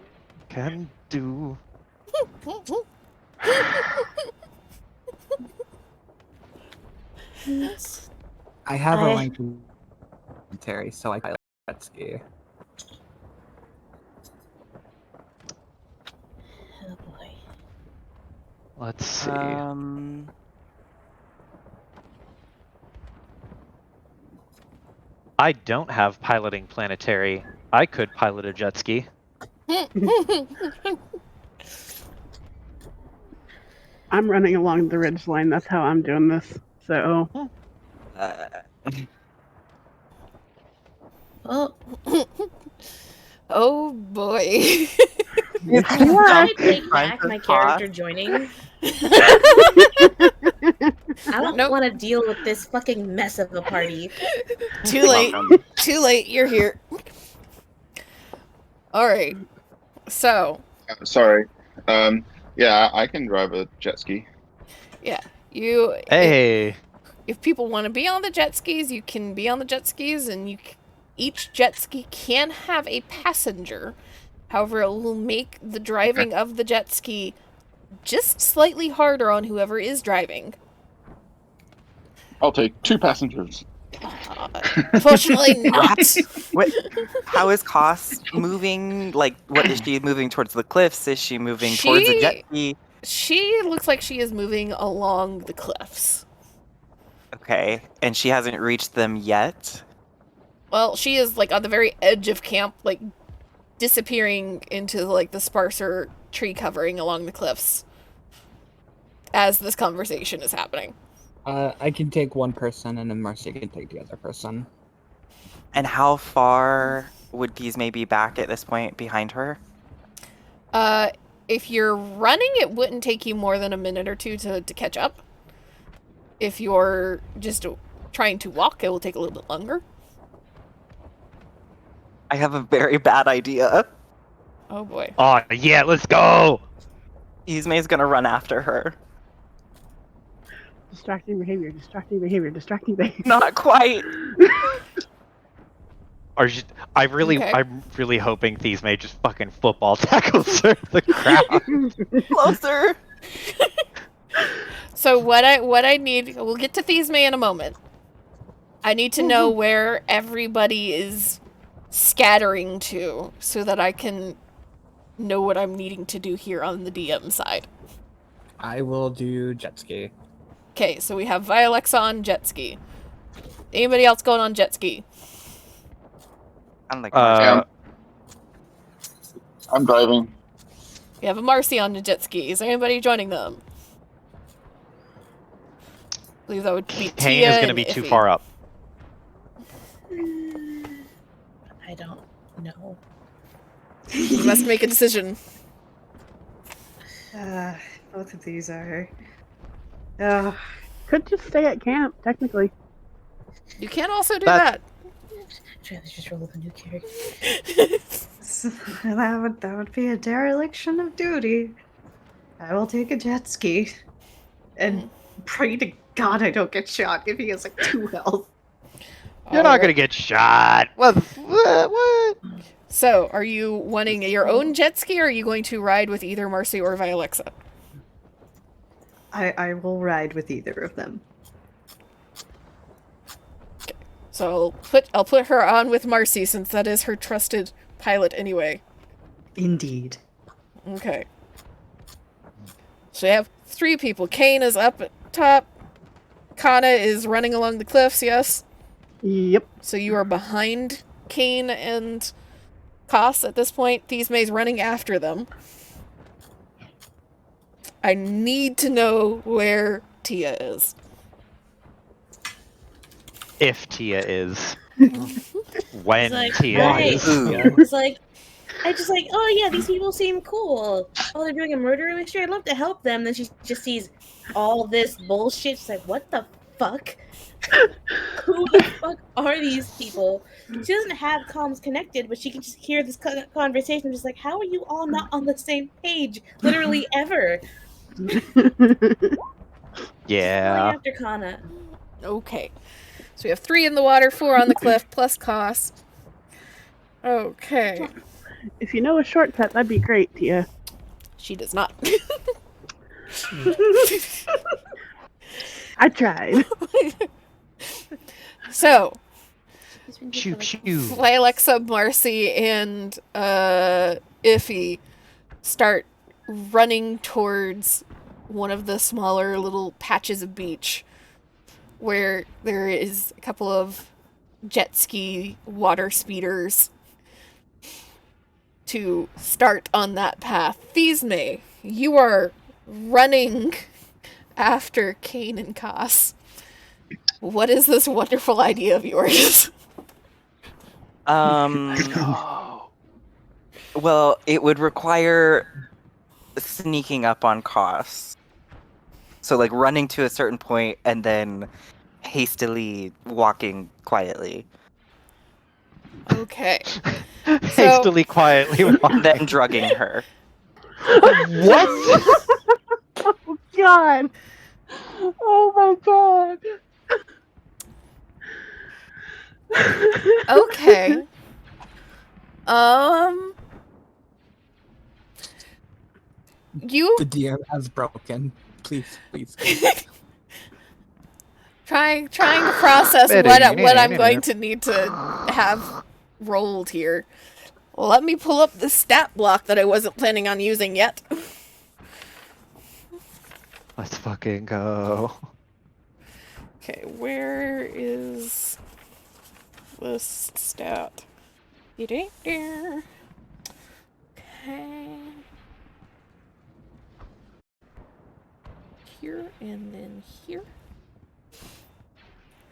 Speaker 1: Can do.
Speaker 5: I have a
Speaker 4: I-
Speaker 5: link to Terry, so I pilot jet ski.
Speaker 4: Oh boy.
Speaker 1: Let's see. I don't have piloting planetary. I could pilot a jet ski.
Speaker 7: I'm running along the ridge line. That's how I'm doing this. So
Speaker 6: Uh,
Speaker 4: Well,
Speaker 2: Oh boy.
Speaker 4: I take back my character joining. I don't
Speaker 2: Nope.
Speaker 4: want to deal with this fucking mess of a party.
Speaker 2: Too late.
Speaker 9: Welcome.
Speaker 2: Too late. You're here. All right. So,
Speaker 9: Sorry. Yeah, I can drive a jet ski.
Speaker 2: you
Speaker 1: Hey,
Speaker 2: if people want to be on the jet skis, you can be on the jet skis, and each jet ski can have a passenger. However, it will make the driving of the jet ski just slightly harder on whoever is driving.
Speaker 9: I'll take 2 passengers.
Speaker 2: Unfortunately, not.
Speaker 6: what? How is Koss moving? Like, what is she moving towards the cliffs? Is she moving towards the jet ski?
Speaker 2: She looks like she is moving along the cliffs.
Speaker 6: Okay, and she hasn't reached them yet.
Speaker 2: Well, she is like on the very edge of camp, like disappearing into like the sparser tree covering along the cliffs as this conversation is happening.
Speaker 5: I can take one person, and then Marcy can take the other person.
Speaker 6: And how far would these maybe back at this point behind her?
Speaker 2: If you're running, it wouldn't take you more than a minute or two to catch up. If you're just trying to walk, it will take a little bit longer.
Speaker 6: I have a very bad idea.
Speaker 2: Oh boy.
Speaker 1: oh yeah, let's go.
Speaker 6: Izme's gonna run after her.
Speaker 7: distracting behavior, distracting behavior, distracting behavior.
Speaker 6: Not quite.
Speaker 1: I'm really hoping these may just fucking football tackles her the crowd.
Speaker 6: Closer.
Speaker 2: So what I need, we'll get to Thesme in a moment. I need to know where everybody is scattering to so that I can know what I'm needing to do here on the DM side.
Speaker 5: I will do jet ski.
Speaker 2: Okay, so we have Vialexa on jet ski. Anybody else going on jet ski?
Speaker 6: I'm like,
Speaker 9: I'm driving.
Speaker 2: We have a Marcy on the jet ski. Is there anybody joining them? I believe that would be
Speaker 1: Kane
Speaker 2: Tia
Speaker 1: is going to
Speaker 2: and
Speaker 1: be too
Speaker 2: Iffy.
Speaker 1: far up.
Speaker 4: I don't know.
Speaker 2: You must make a decision.
Speaker 3: Both of these are.
Speaker 7: Could just stay at camp, technically.
Speaker 2: You can also do
Speaker 1: That-
Speaker 2: that.
Speaker 4: I'd rather just roll with a new character.
Speaker 3: That would be a dereliction of duty. I will take a jet ski, and pray to God I don't get shot if he has like 2 health.
Speaker 1: You're not going to get shot. What?
Speaker 2: So, are you wanting your own jet ski, or are you going to ride with either Marcy or Vialexa?
Speaker 3: I will ride with either of them.
Speaker 2: So I'll put her on with Marcy since that is her trusted pilot anyway.
Speaker 3: Indeed.
Speaker 2: Okay. So we have 3 people. Kane is up at top. Kana is running along the cliffs, yes?
Speaker 7: Yep.
Speaker 2: So you are behind Kane and Koss at this point. Thesme's running after them. I need to know where Tia is.
Speaker 1: If Tia is. When
Speaker 4: It's like,
Speaker 1: Tia
Speaker 4: right.
Speaker 1: is.
Speaker 4: It's like, I just like, oh yeah, these people seem cool. Oh, they're doing a murder mystery. I'd love to help them. Then she just sees all this bullshit. She's like, what the fuck? Who the fuck are these people? She doesn't have comms connected, but she can just hear this conversation. Just like, how are you all not on the same page? Literally ever.
Speaker 1: Yeah.
Speaker 4: Going after Kana.
Speaker 2: Okay. So we have 3 in the water, 4 on the cliff, plus Koss. Okay.
Speaker 7: If you know a shortcut, that'd be great, Tia.
Speaker 2: She does not.
Speaker 7: I tried.
Speaker 2: So,
Speaker 1: Choo choo.
Speaker 2: Vialexa, Marcy, and Iffy start running towards one of the smaller little patches of beach where there is a couple of jet ski water speeders to start on that path. Thisme, you are running after Kane and Koss. What is this wonderful idea of yours?
Speaker 1: No.
Speaker 6: Well, it would require sneaking up on Koss. So, like, running to a certain point and then hastily walking quietly.
Speaker 2: Okay.
Speaker 1: Hastily, quietly walking.
Speaker 6: And then drugging her.
Speaker 1: What?
Speaker 7: Oh god. Oh my god.
Speaker 2: Okay. You
Speaker 5: The DM has broken. Please.
Speaker 2: trying to process what I'm going to need to have rolled here. Let me pull up the stat block that I wasn't planning on using yet.
Speaker 1: Let's fucking go.
Speaker 2: Okay, where is this stat? Okay. Here and then here.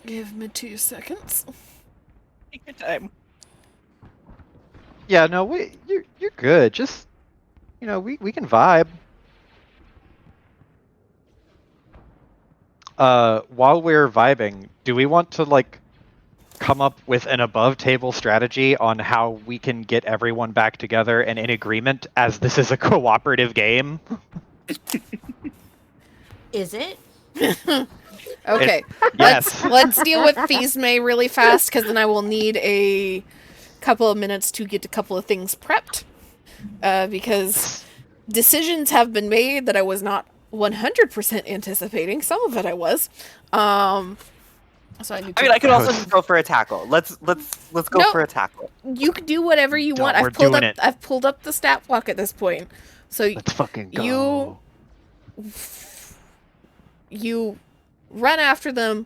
Speaker 2: Give me 2 seconds.
Speaker 6: Take your time.
Speaker 1: Yeah, no, you're good. Just, we can vibe. While we're vibing, do we want to, like, come up with an above-table strategy on how we can get everyone back together and in agreement, as this is a cooperative game?
Speaker 4: Is it?
Speaker 2: Okay,
Speaker 1: Yes.
Speaker 2: let's deal with Thisme really fast, because then I will need a couple of minutes to get a couple of things prepped. Because decisions have been made that I was not 100% anticipating. Some of it I was. So I need to...
Speaker 6: I mean, I could also just go for a tackle. Let's go
Speaker 2: No.
Speaker 6: for a tackle.
Speaker 2: You can do whatever you want.
Speaker 1: we're doing it.
Speaker 2: I've pulled up the stat block at this point. So
Speaker 1: Let's fucking go.
Speaker 2: you run after them,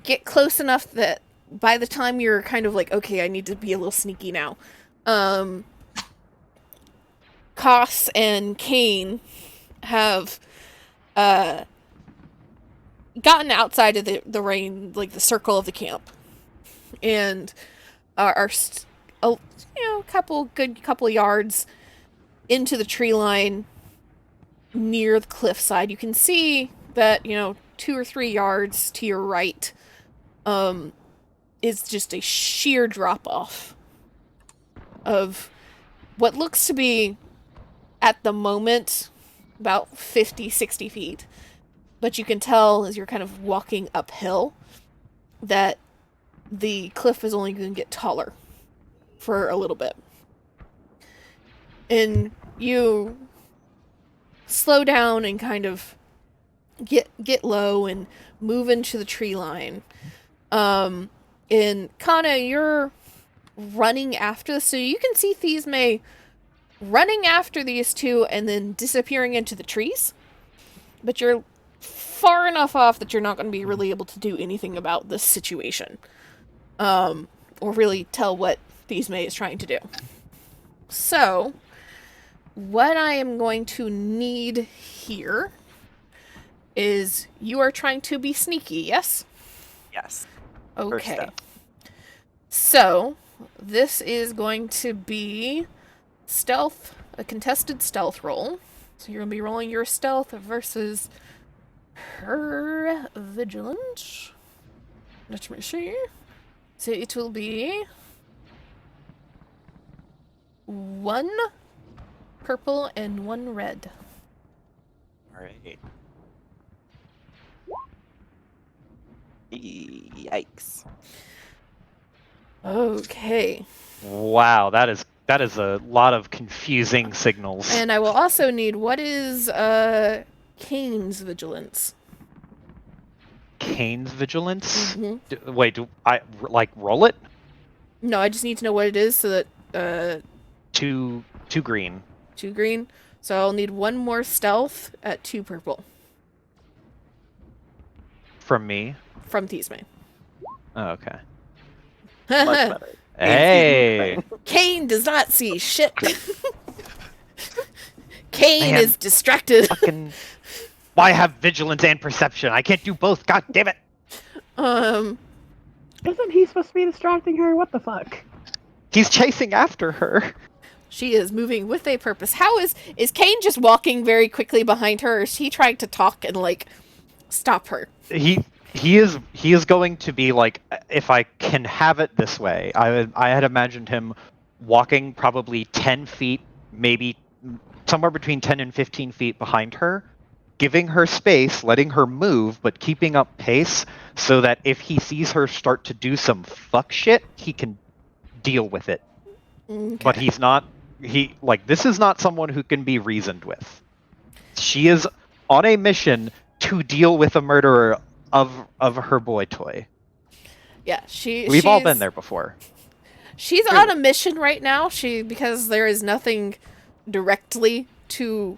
Speaker 2: get close enough that by the time you're kind of like, okay, I need to be a little sneaky now. Koss and Kane have gotten outside of the rain, like the circle of the camp, and are couple yards into the tree line near the cliffside. You can see that 2 or 3 yards to your right is just a sheer drop off of what looks to be, at the moment, about 50-60 feet. But you can tell as you're kind of walking uphill that the cliff is only going to get taller for a little bit. And you slow down and kind of get low and move into the tree line. And Kana, you're running after this, so you can see Thisme running after these two and then disappearing into the trees. But you're far enough off that you're not going to be really able to do anything about this situation. Or really tell what Thisme is trying to do. So, what I am going to need here is you are trying to be sneaky, yes?
Speaker 6: Yes.
Speaker 2: Okay.
Speaker 6: step.
Speaker 2: So, this is going to be stealth, a contested stealth roll. So you're going to be rolling your stealth versus her vigilance. Let me see. So it will be 1 purple and 1 red.
Speaker 6: Alright. Yikes.
Speaker 2: Okay.
Speaker 1: Wow, that is a lot of confusing signals.
Speaker 2: And I will also need, what is Kane's vigilance?
Speaker 1: Kane's vigilance?
Speaker 2: Mm-hmm.
Speaker 1: Wait, do I roll it?
Speaker 2: No, I just need to know what it is so that
Speaker 1: 2 green.
Speaker 2: 2 green. So I'll need 1 more stealth at 2 purple
Speaker 1: From me?
Speaker 2: from Thisme.
Speaker 1: Oh, okay.
Speaker 6: Much better.
Speaker 1: Hey,
Speaker 2: Kane does not see shit. Kane
Speaker 1: Man.
Speaker 2: is distracted.
Speaker 1: fucking. Why have vigilance and perception? I can't do both. God damn it.
Speaker 7: Isn't he supposed to be distracting her? What the fuck?
Speaker 1: He's chasing after her.
Speaker 2: She is moving with a purpose. How is Kane just walking very quickly behind her, or is he trying to talk and like stop her?
Speaker 1: He is going to be like, if I can have it this way, I had imagined him walking probably 10 feet, maybe somewhere between 10 and 15 feet behind her, giving her space, letting her move, but keeping up pace so that if he sees her start to do some fuck shit, he can deal with it.
Speaker 2: Okay.
Speaker 1: But this is not someone who can be reasoned with. She is on a mission to deal with a murderer of her boy toy.
Speaker 2: Yeah,
Speaker 1: We've all been there before.
Speaker 2: She's on a mission right now. Because there is nothing directly to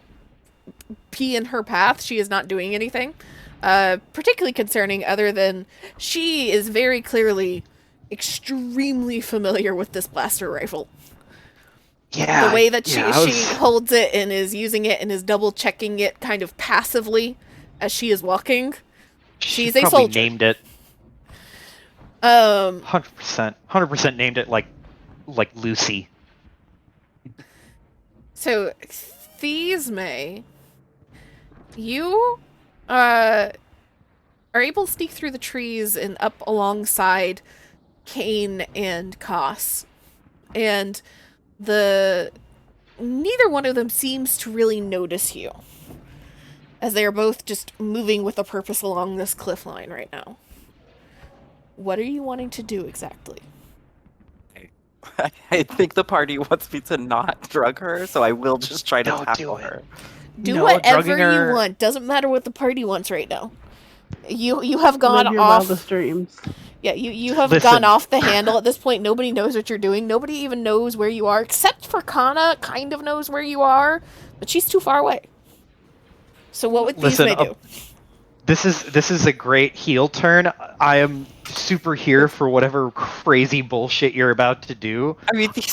Speaker 2: be in her path. She is not doing anything particularly concerning, other than she is very clearly extremely familiar with this blaster rifle.
Speaker 1: Yeah,
Speaker 2: the way that she
Speaker 1: was...
Speaker 2: holds it and is using it and is double checking it kind of passively as she is walking. She's a soldier.
Speaker 1: Named it. 100% named it like Lucy.
Speaker 2: So, Thesme, you are able to sneak through the trees and up alongside Kane and Koss. And neither one of them seems to really notice you, as they are both just moving with a purpose along this cliff line right now. What are you wanting to do exactly?
Speaker 6: I think the party wants me to not drug her, so I will just try to tackle her.
Speaker 2: Do whatever you want. Doesn't matter what the party wants right now. You have gone
Speaker 7: Live your
Speaker 2: off.
Speaker 7: wildest dreams.
Speaker 2: Yeah, you have gone off the handle at this point. Nobody knows what you're doing. Nobody even knows where you are, except for Kana. Kind of knows where you are, but she's too far away. So what would Thesme do?
Speaker 1: This is a great heel turn. I am super here for whatever crazy bullshit you're about to do.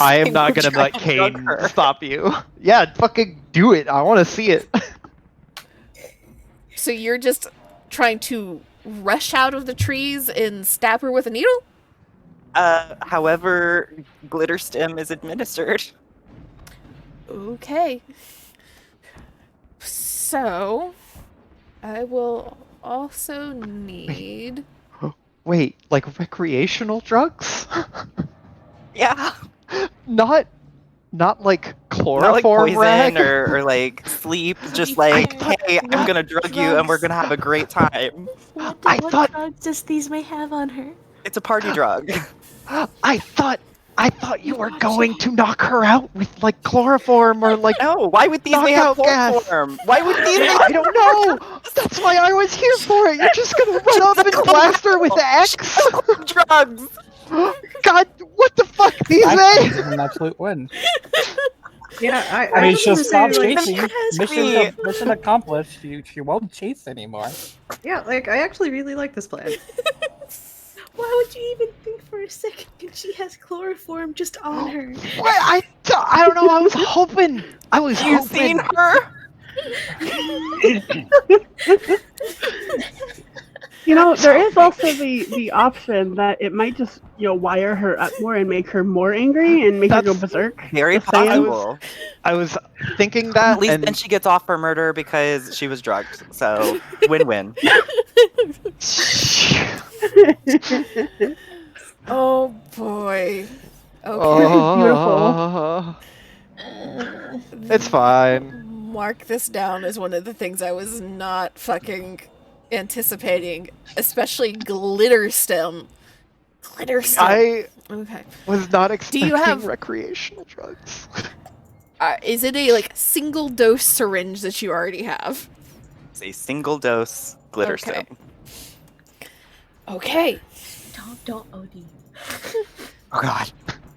Speaker 1: I am not gonna let Kane stop you. Yeah, fucking do it. I want to see it.
Speaker 2: So you're just trying to rush out of the trees and stab her with a needle?
Speaker 6: However, glitter stim is administered.
Speaker 2: Okay. So, I will also need...
Speaker 1: Wait, like recreational drugs?
Speaker 6: Yeah.
Speaker 1: Not like chloroform,
Speaker 6: not like poison
Speaker 1: rag?
Speaker 6: or like sleep. Just like, hey, I'm gonna drug you and we're gonna have a great time.
Speaker 4: What
Speaker 1: thought
Speaker 4: drugs does these may have on her?
Speaker 6: It's a party drug.
Speaker 1: I thought you were going to knock her out with like chloroform or like
Speaker 6: no. Why would these may have chloroform? Why would these?
Speaker 1: I don't know. That's why I was here for it. You're just gonna run up and blast her with X
Speaker 6: drugs.
Speaker 1: God, what the fuck, these
Speaker 5: That's an absolute win.
Speaker 3: Yeah,
Speaker 5: I mean, she'll stop
Speaker 3: like,
Speaker 5: chasing. Mission accomplished. She won't chase anymore.
Speaker 3: Yeah, like I actually really like this plan.
Speaker 4: Why would you even think for a second that she has chloroform just on her?
Speaker 1: What? I don't know. I was hoping.
Speaker 6: You seen her?
Speaker 7: You know, there is also the option that it might just, wire her up more and make her more angry and make her go berserk.
Speaker 6: Very possible.
Speaker 1: I was thinking that.
Speaker 6: At least then she gets off for murder because she was drugged. So, win-win.
Speaker 2: Oh boy.
Speaker 1: Okay. It's fine.
Speaker 2: Mark this down as one of the things I was not fucking anticipating, especially glitter stem. Glitter stem.
Speaker 1: I
Speaker 2: okay.
Speaker 1: was not expecting
Speaker 2: you have
Speaker 1: recreational drugs.
Speaker 2: Is it a single dose syringe that you already have?
Speaker 6: It's a single dose glitter stem.
Speaker 2: Okay.
Speaker 4: Don't OD.
Speaker 6: Oh god.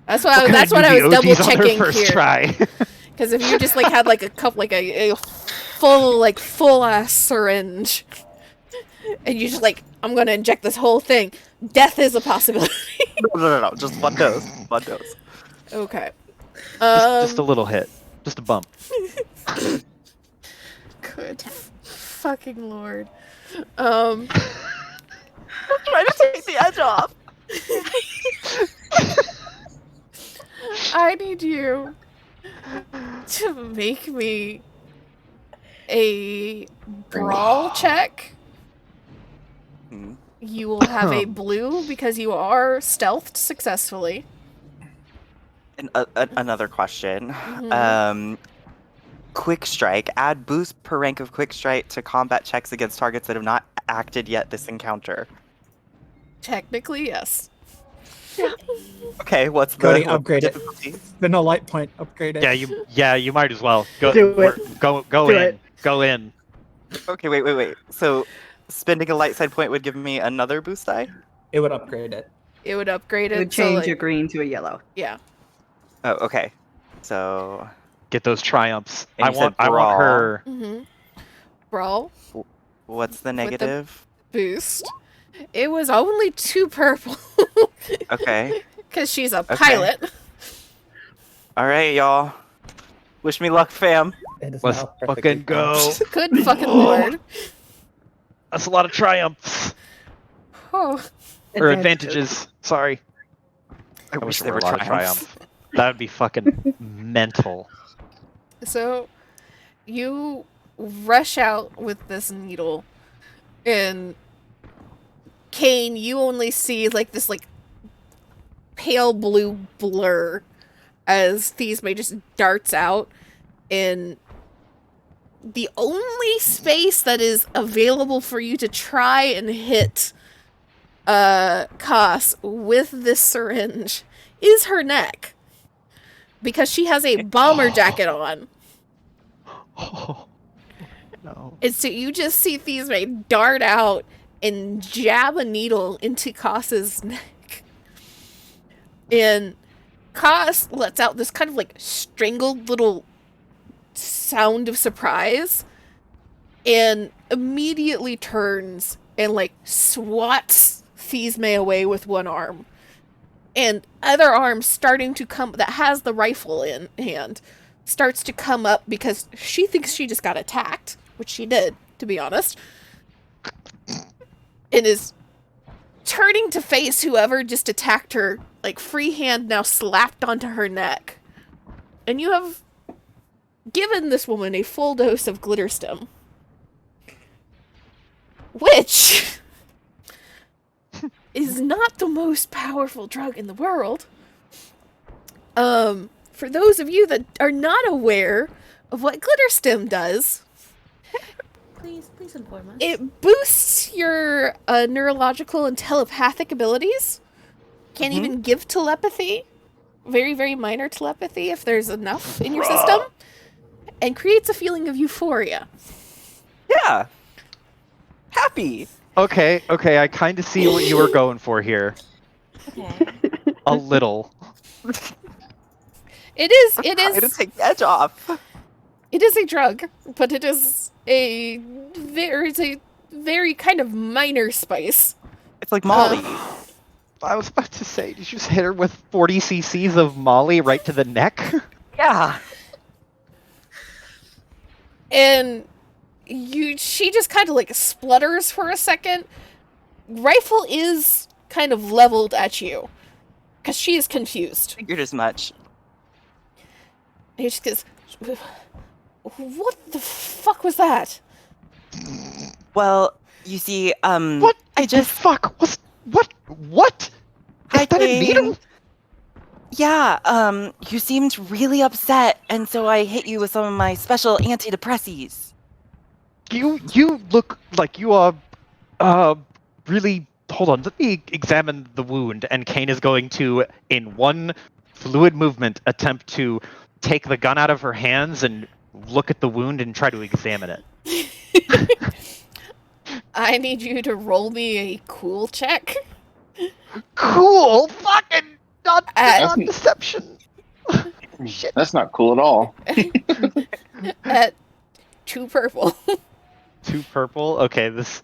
Speaker 2: That's what I was double checking
Speaker 1: first
Speaker 2: here.
Speaker 1: Try.
Speaker 2: Because if you just had a cup, a full ass syringe, and you just I'm gonna inject this whole thing, death is a possibility.
Speaker 6: No. Just one dose. One dose.
Speaker 2: Okay.
Speaker 1: Just a little hit. Just a bump.
Speaker 2: Good fucking lord.
Speaker 6: I'm trying to take the edge off.
Speaker 2: I need you to make me a brawl check.
Speaker 6: Hmm.
Speaker 2: You will have a blue because you are stealthed successfully.
Speaker 6: And another question.
Speaker 2: Mhm.
Speaker 6: Quick strike. Add boost per rank of quick strike to combat checks against targets that have not acted yet this encounter.
Speaker 2: Technically, yes.
Speaker 6: Okay, what's
Speaker 5: Cody,
Speaker 6: the
Speaker 5: upgrade it.
Speaker 6: difficulty?
Speaker 5: Spin a light point, upgrade it.
Speaker 1: Yeah, you might as well. Go
Speaker 7: Do it.
Speaker 1: Go
Speaker 7: Do
Speaker 1: in.
Speaker 7: it.
Speaker 1: Go in.
Speaker 6: Okay, wait. So, spending a light side point would give me another boost die?
Speaker 5: It would upgrade it.
Speaker 2: It would upgrade
Speaker 3: It
Speaker 2: it.
Speaker 3: would
Speaker 2: So,
Speaker 3: change
Speaker 2: like,
Speaker 3: a green to a yellow.
Speaker 2: yeah.
Speaker 6: Oh, okay. So,
Speaker 1: Get those triumphs.
Speaker 6: And
Speaker 1: I
Speaker 6: you said
Speaker 1: want
Speaker 6: brawl.
Speaker 1: her.
Speaker 2: Mm-hmm. Brawl
Speaker 6: what's the negative?
Speaker 2: boost. It was only 2 purple.
Speaker 6: Okay.
Speaker 2: Because she's a
Speaker 6: Okay.
Speaker 2: pilot.
Speaker 6: All right, y'all. Wish me luck, fam.
Speaker 5: It is
Speaker 1: Let's
Speaker 5: now perfectly
Speaker 1: fucking go.
Speaker 2: Good fucking lord.
Speaker 1: That's a lot of triumphs.
Speaker 2: Oh.
Speaker 1: Or advantages. Sorry.
Speaker 6: I
Speaker 1: wish
Speaker 6: wish
Speaker 1: there
Speaker 6: they
Speaker 1: were
Speaker 6: were
Speaker 1: a lot of
Speaker 6: triumphs.
Speaker 1: triumph. That would be fucking mental.
Speaker 2: So, you rush out with this needle, and Kane, you only see like this like pale blue blur as Thesme just darts out, and the only space that is available for you to try and hit Koss with this syringe is her neck. Because she has a bomber jacket on.
Speaker 1: Oh, no.
Speaker 2: And so you just see Thesme dart out and jab a needle into Koss's neck. And Koss lets out this kind of like strangled little sound of surprise and immediately turns and like swats Thesme away with one arm. And other arm starting to come that has the rifle in hand starts to come up because she thinks she just got attacked, which she did, to be honest, and is turning to face whoever just attacked her, like free hand now slapped onto her neck. And you have given this woman a full dose of glitter stem, which is not the most powerful drug in the world. For those of you that are not aware of what glitter stem does,
Speaker 4: Please inform us.
Speaker 2: it boosts your neurological and telepathic abilities. Can't even give telepathy. Very, very minor telepathy if there's enough in your system. And creates a feeling of euphoria.
Speaker 6: Yeah. Happy.
Speaker 1: Okay, I kind of see what you were going for here.
Speaker 4: Okay.
Speaker 1: A little.
Speaker 2: It is
Speaker 6: Trying to take the edge off.
Speaker 2: It is a drug, but it is a very kind of minor spice.
Speaker 6: It's like Molly.
Speaker 1: I was about to say, did you just hit her with 40 cc's of Molly right to the neck?
Speaker 6: Yeah.
Speaker 2: And she just kind of like splutters for a second. Rifle is kind of leveled at you because she is confused.
Speaker 6: Figured as much.
Speaker 2: And she just goes, "What the fuck was that?"
Speaker 6: Well, you see,
Speaker 1: What? The fuck was what?
Speaker 6: Hi,
Speaker 1: Is that a
Speaker 6: Kane.
Speaker 1: needle?
Speaker 6: Yeah, you seemed really upset, and so I hit you with some of my special antidepressants.
Speaker 1: You look like you are really. Hold on, let me examine the wound. And Kane is going to, in one fluid movement, attempt to take the gun out of her hands and look at the wound and try to examine it.
Speaker 2: I need you to roll me a cool check.
Speaker 1: Cool, fucking not
Speaker 2: At-
Speaker 1: deception. Shit.
Speaker 9: That's not cool at all.
Speaker 2: At 2 purple.
Speaker 1: 2 purple. Okay, this.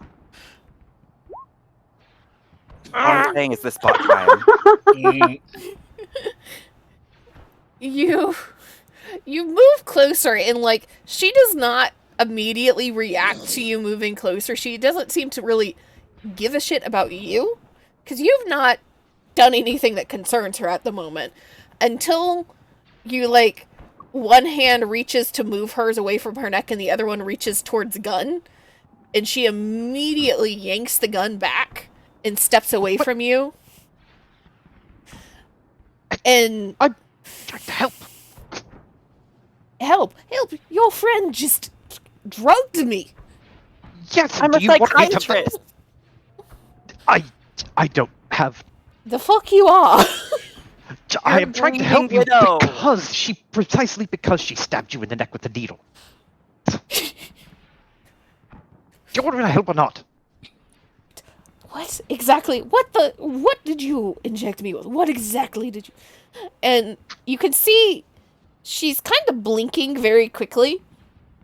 Speaker 6: All I'm saying is this bot time.
Speaker 2: You move closer, and like she does not immediately react to you moving closer. She doesn't seem to really give a shit about you, because you've not done anything that concerns her at the moment until you like one hand reaches to move hers away from her neck and the other one reaches towards the gun, and she immediately yanks the gun back and steps away from you. And
Speaker 1: I'm trying to help.
Speaker 2: Help! Your friend just drugged me.
Speaker 1: Yes,
Speaker 6: I'm
Speaker 1: do
Speaker 6: a
Speaker 1: you want me to-
Speaker 6: psychiatrist.
Speaker 1: I don't have.
Speaker 2: The fuck you are.
Speaker 1: I
Speaker 6: You're
Speaker 1: am trying to
Speaker 6: bleeding
Speaker 1: help you
Speaker 6: widow.
Speaker 1: precisely because she stabbed you in the neck with the needle. Do you want me to help or not?
Speaker 2: What exactly? What did you inject me with? What exactly did you? And you can see she's kind of blinking very quickly.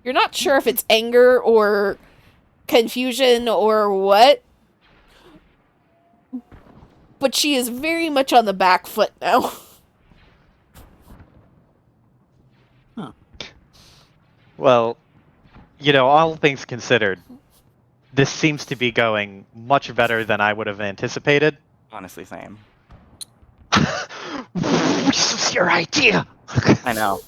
Speaker 2: You're not sure if it's anger or confusion or what. But she is very much on the back foot now.
Speaker 1: Well, you know, all things considered, this seems to be going much better than I would have anticipated.
Speaker 6: Honestly, same.
Speaker 1: This was your idea.
Speaker 6: I know.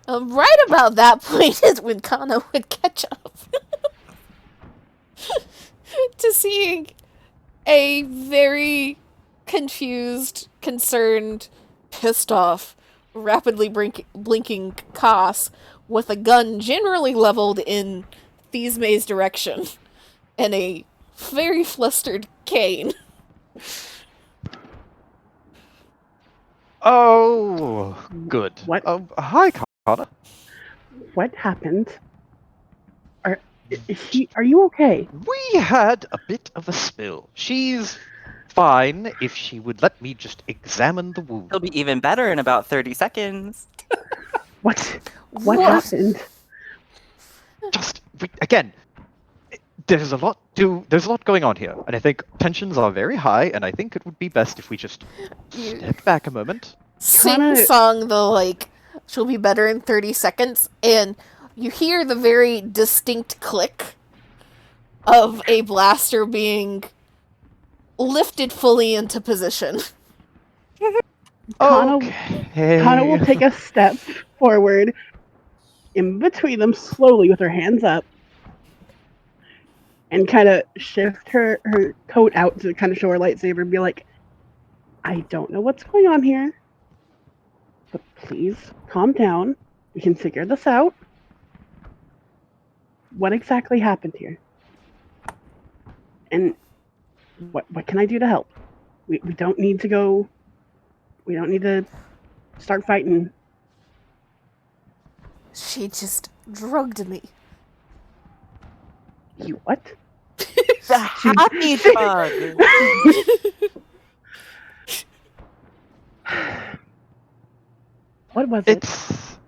Speaker 2: Right about that point is when Kano would catch up to seeing a very confused, concerned, pissed off, rapidly blinking Koss with a gun generally leveled in Thisme's direction and a very flustered Kane.
Speaker 1: Oh, good.
Speaker 7: What?
Speaker 1: Hi, Connor.
Speaker 7: What happened? Are you okay?
Speaker 1: We had a bit of a spill. She's fine if she would let me just examine the wound.
Speaker 6: It'll be even better in about 30 seconds.
Speaker 7: What happened?
Speaker 1: Again, there's a lot going on here, and I think tensions are very high, and I think it would be best if we just step back a moment.
Speaker 2: Sing song the like she'll be better in 30 seconds, and you hear the very distinct click of a blaster being lifted fully into position.
Speaker 7: Kana
Speaker 1: Okay.
Speaker 7: will take a step forward in between them slowly with her hands up and kind of shift her coat out to kind of show her lightsaber and be like, I don't know what's going on here, but please calm down. We can figure this out. What exactly happened here? And what can I do to help? We don't need to go. We don't need to start fighting.
Speaker 2: She just drugged me.
Speaker 7: You what?
Speaker 6: The happy drug.
Speaker 7: What was it?
Speaker 1: It's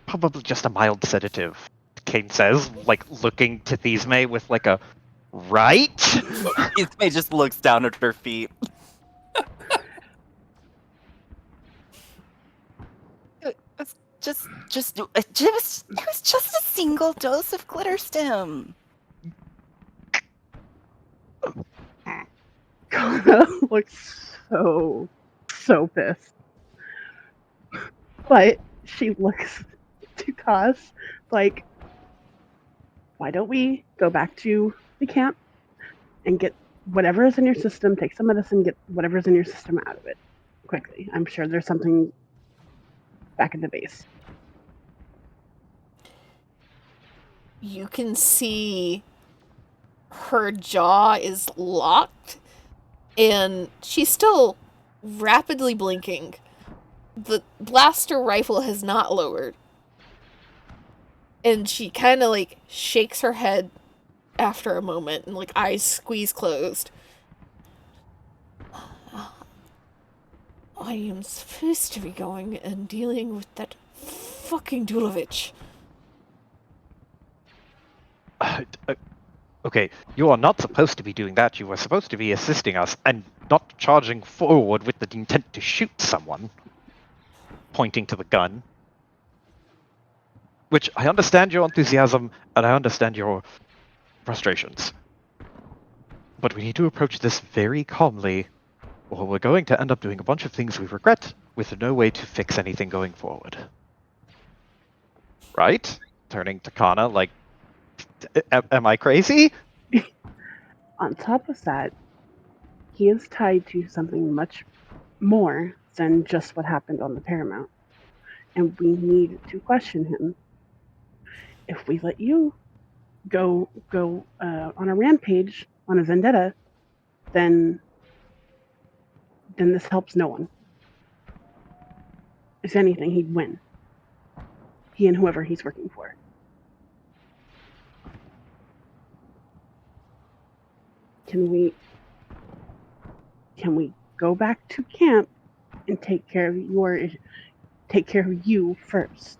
Speaker 1: probably just a mild sedative, Kane says, like looking to Thisme with like a right?
Speaker 6: Thisme just looks down at her feet. It was just a single dose of glitter stem.
Speaker 7: Kana looks so pissed. But she looks to Kaz like, why don't we go back to the camp and get whatever is in your system, take some medicine, get whatever's in your system out of it quickly. I'm sure there's something back at the base.
Speaker 2: You can see her jaw is locked, and she's still rapidly blinking. The blaster rifle has not lowered. And she kind of like shakes her head after a moment and like eyes squeeze closed. I am supposed to be going and dealing with that fucking Dulovich.
Speaker 1: Okay, you are not supposed to be doing that. You are supposed to be assisting us and not charging forward with the intent to shoot someone. Pointing to the gun. Which, I understand your enthusiasm, and I understand your frustrations. But we need to approach this very calmly, or we're going to end up doing a bunch of things we regret, with no way to fix anything going forward. Right? Turning to Kana, like, am I crazy?
Speaker 7: On top of that, he is tied to something much more than just what happened on the Paramount. And we need to question him. If we let you go on a rampage, on a vendetta, then this helps no one. If anything, he'd win. He and whoever he's working for. Can we go back to camp and take care of you first?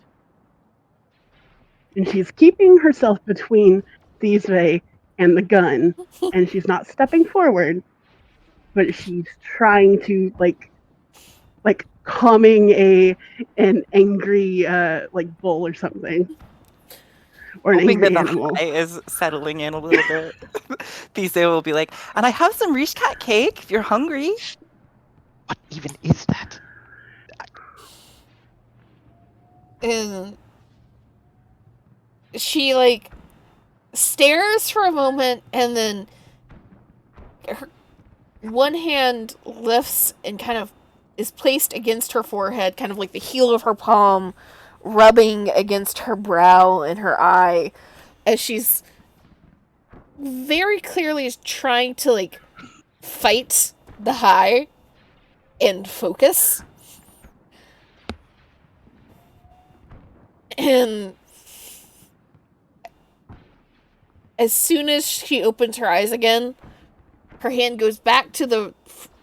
Speaker 7: And she's keeping herself between Thesve and the gun, and she's not stepping forward, but she's trying to like calming an angry like bull or something, or an
Speaker 6: Hoping
Speaker 7: angry
Speaker 6: that the
Speaker 7: animal.
Speaker 6: high is settling in a little bit. These will be like, and I have some Riche Cat cake if you're hungry.
Speaker 1: What even is that?
Speaker 2: And she, like, stares for a moment, and then her one hand lifts and kind of is placed against her forehead, kind of like the heel of her palm rubbing against her brow and her eye, as she's very clearly trying to, like, fight the high and focus. And as soon as she opens her eyes again, her hand goes back to the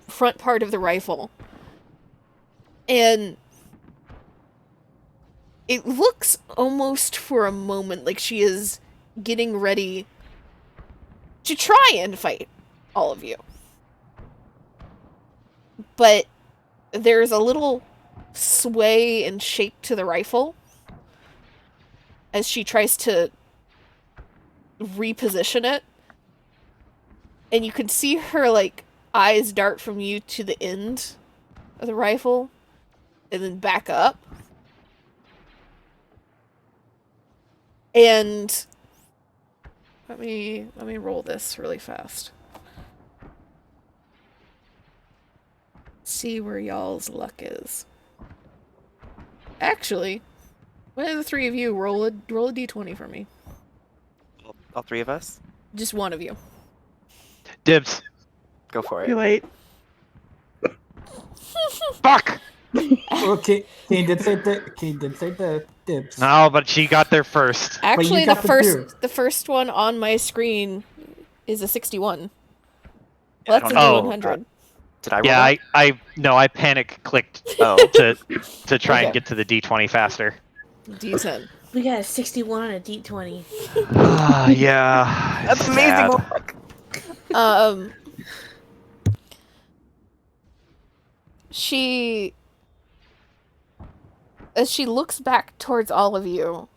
Speaker 2: front part of the rifle. And it looks almost for a moment like she is getting ready to try and fight all of you. But there's a little sway and shake to the rifle as she tries to reposition it. And you can see her, like, eyes dart from you to the end of the rifle and then back up. And let me roll this really fast. See where y'all's luck is. Actually, one of the three of you roll a d20 for me.
Speaker 6: All three of us?
Speaker 2: Just one of you.
Speaker 1: Dibs.
Speaker 6: Go for
Speaker 7: Too
Speaker 6: it.
Speaker 7: late.
Speaker 1: Fuck!
Speaker 5: Okay, Kane did say the dibs.
Speaker 1: No, but she got there first.
Speaker 2: Actually,
Speaker 5: got
Speaker 2: the first one on my screen is a 61.
Speaker 6: Yeah, I
Speaker 2: Well, that's a
Speaker 6: don't know.
Speaker 2: D100.
Speaker 6: Did I roll
Speaker 1: Yeah,
Speaker 6: that?
Speaker 1: I panic clicked
Speaker 6: Oh.
Speaker 1: to try and
Speaker 2: Okay.
Speaker 1: get to the D20 faster.
Speaker 2: D10.
Speaker 4: We got a 61 on a D20.
Speaker 1: Yeah.
Speaker 6: That's
Speaker 1: it's
Speaker 6: amazing.
Speaker 1: sad.
Speaker 2: As she looks back towards all of you,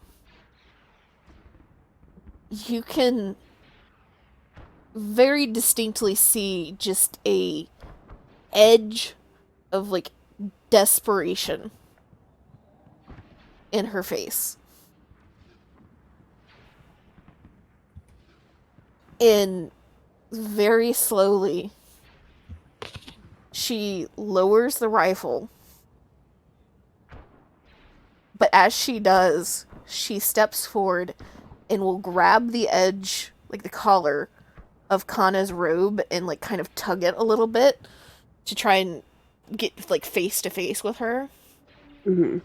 Speaker 2: you can very distinctly see just a edge of, like, desperation in her face. And very slowly, she lowers the rifle. But as she does, she steps forward and will grab the edge, like the collar, of Kana's robe and, like, kind of tug it a little bit to try and get, like, face to face with her.
Speaker 7: Mm-hmm.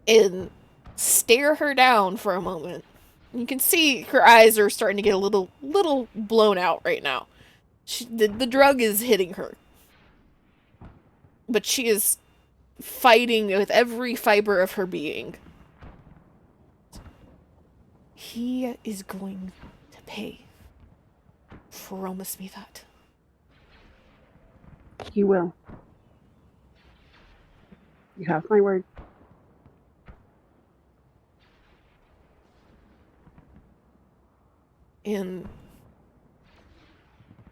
Speaker 2: And stare her down for a moment. You can see her eyes are starting to get a little blown out right now. The drug is hitting her. But she is fighting with every fiber of her being. He is going to pay Promise me that.
Speaker 7: He will. You have my word.
Speaker 2: And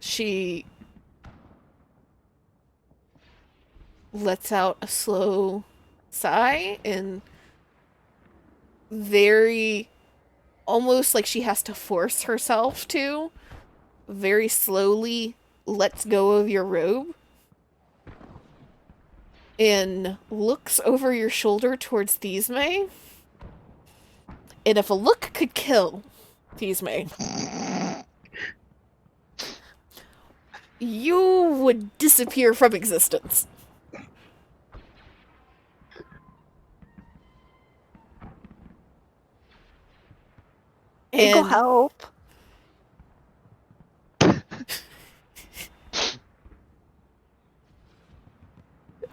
Speaker 2: she lets out a slow sigh and very, almost like she has to force herself to, very slowly lets go of your robe and looks over your shoulder towards Thisme. And if a look could kill Thisme, you would disappear from existence.
Speaker 6: Go
Speaker 2: And
Speaker 6: help.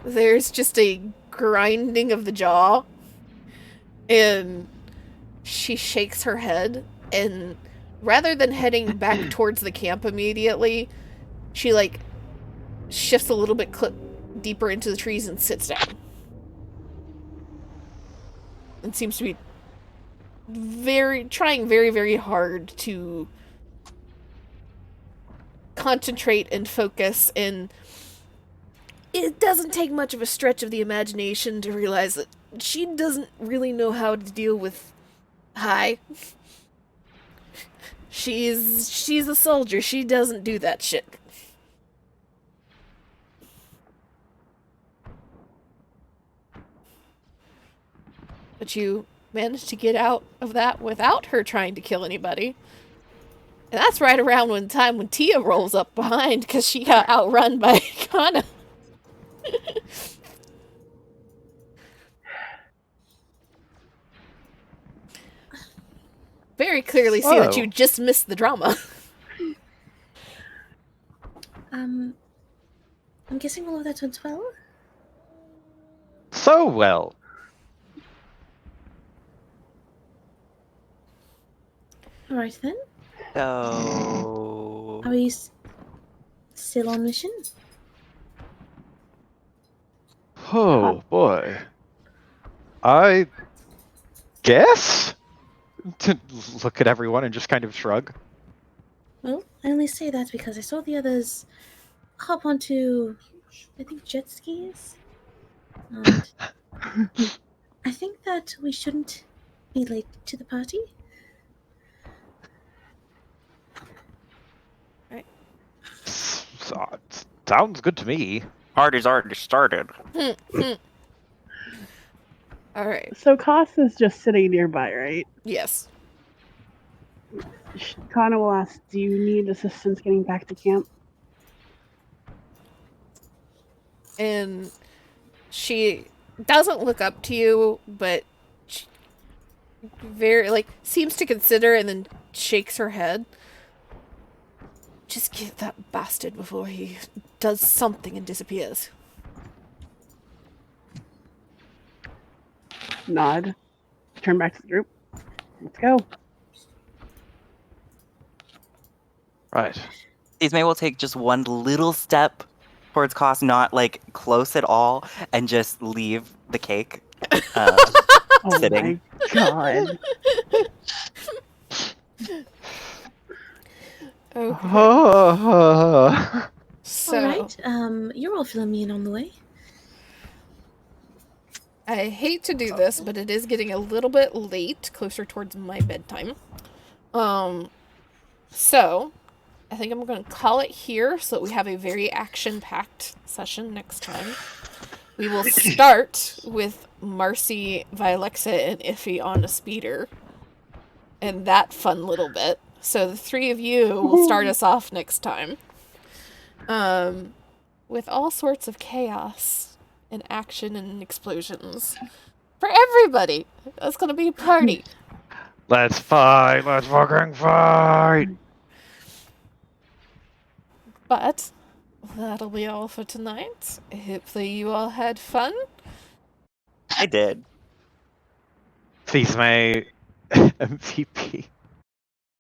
Speaker 2: there's just a grinding of the jaw, and she shakes her head, and rather than heading back towards the camp immediately, she like shifts a little bit deeper into the trees and sits down. And seems to be trying very, very hard to concentrate and focus, and it doesn't take much of a stretch of the imagination to realize that she doesn't really know how to deal with Hi. She's a soldier. She doesn't do that shit. But you managed to get out of that without her trying to kill anybody. And that's right around when Tia rolls up behind because she got outrun by Kana. Very clearly see that you just missed the drama.
Speaker 4: I'm guessing all of that went well?
Speaker 1: So well.
Speaker 4: Alright then.
Speaker 6: So
Speaker 4: Are we still on mission?
Speaker 1: Oh boy. I guess? To look at everyone and just kind of shrug.
Speaker 4: Well, I only say that because I saw the others hop onto, I think, jet skis. And I think that we shouldn't be late to the party.
Speaker 1: Sounds good to me.
Speaker 6: party's already started.
Speaker 2: Alright.
Speaker 7: So Koss is just sitting nearby, right?
Speaker 2: Yes.
Speaker 7: Kana will ask, do you need assistance getting back to camp?
Speaker 2: And she doesn't look up to you, but she seems to consider and then shakes her head. Just get that bastard before he does something and disappears.
Speaker 7: Nod. Turn back to the group. Let's go.
Speaker 1: Right.
Speaker 6: Ismay will take just one little step towards Koss, not like close at all, and just leave the cake
Speaker 7: Oh
Speaker 6: sitting.
Speaker 7: my god.
Speaker 2: Okay. So,
Speaker 4: Alright, you're all filling me in on the way.
Speaker 2: I hate to do this, but it is getting a little bit late, closer towards my bedtime. So, I think I'm going to call it here so that we have a very action-packed session next time. We will start with Marcy, Vialexa, and Iffy on a speeder. And that fun little bit. So the three of you will start us off next time. With all sorts of chaos and action and explosions. For everybody! It's gonna be a party.
Speaker 1: Let's fight! Let's fucking fight!
Speaker 2: But that'll be all for tonight. Hopefully you all had fun.
Speaker 6: I did.
Speaker 1: Thisme MVP.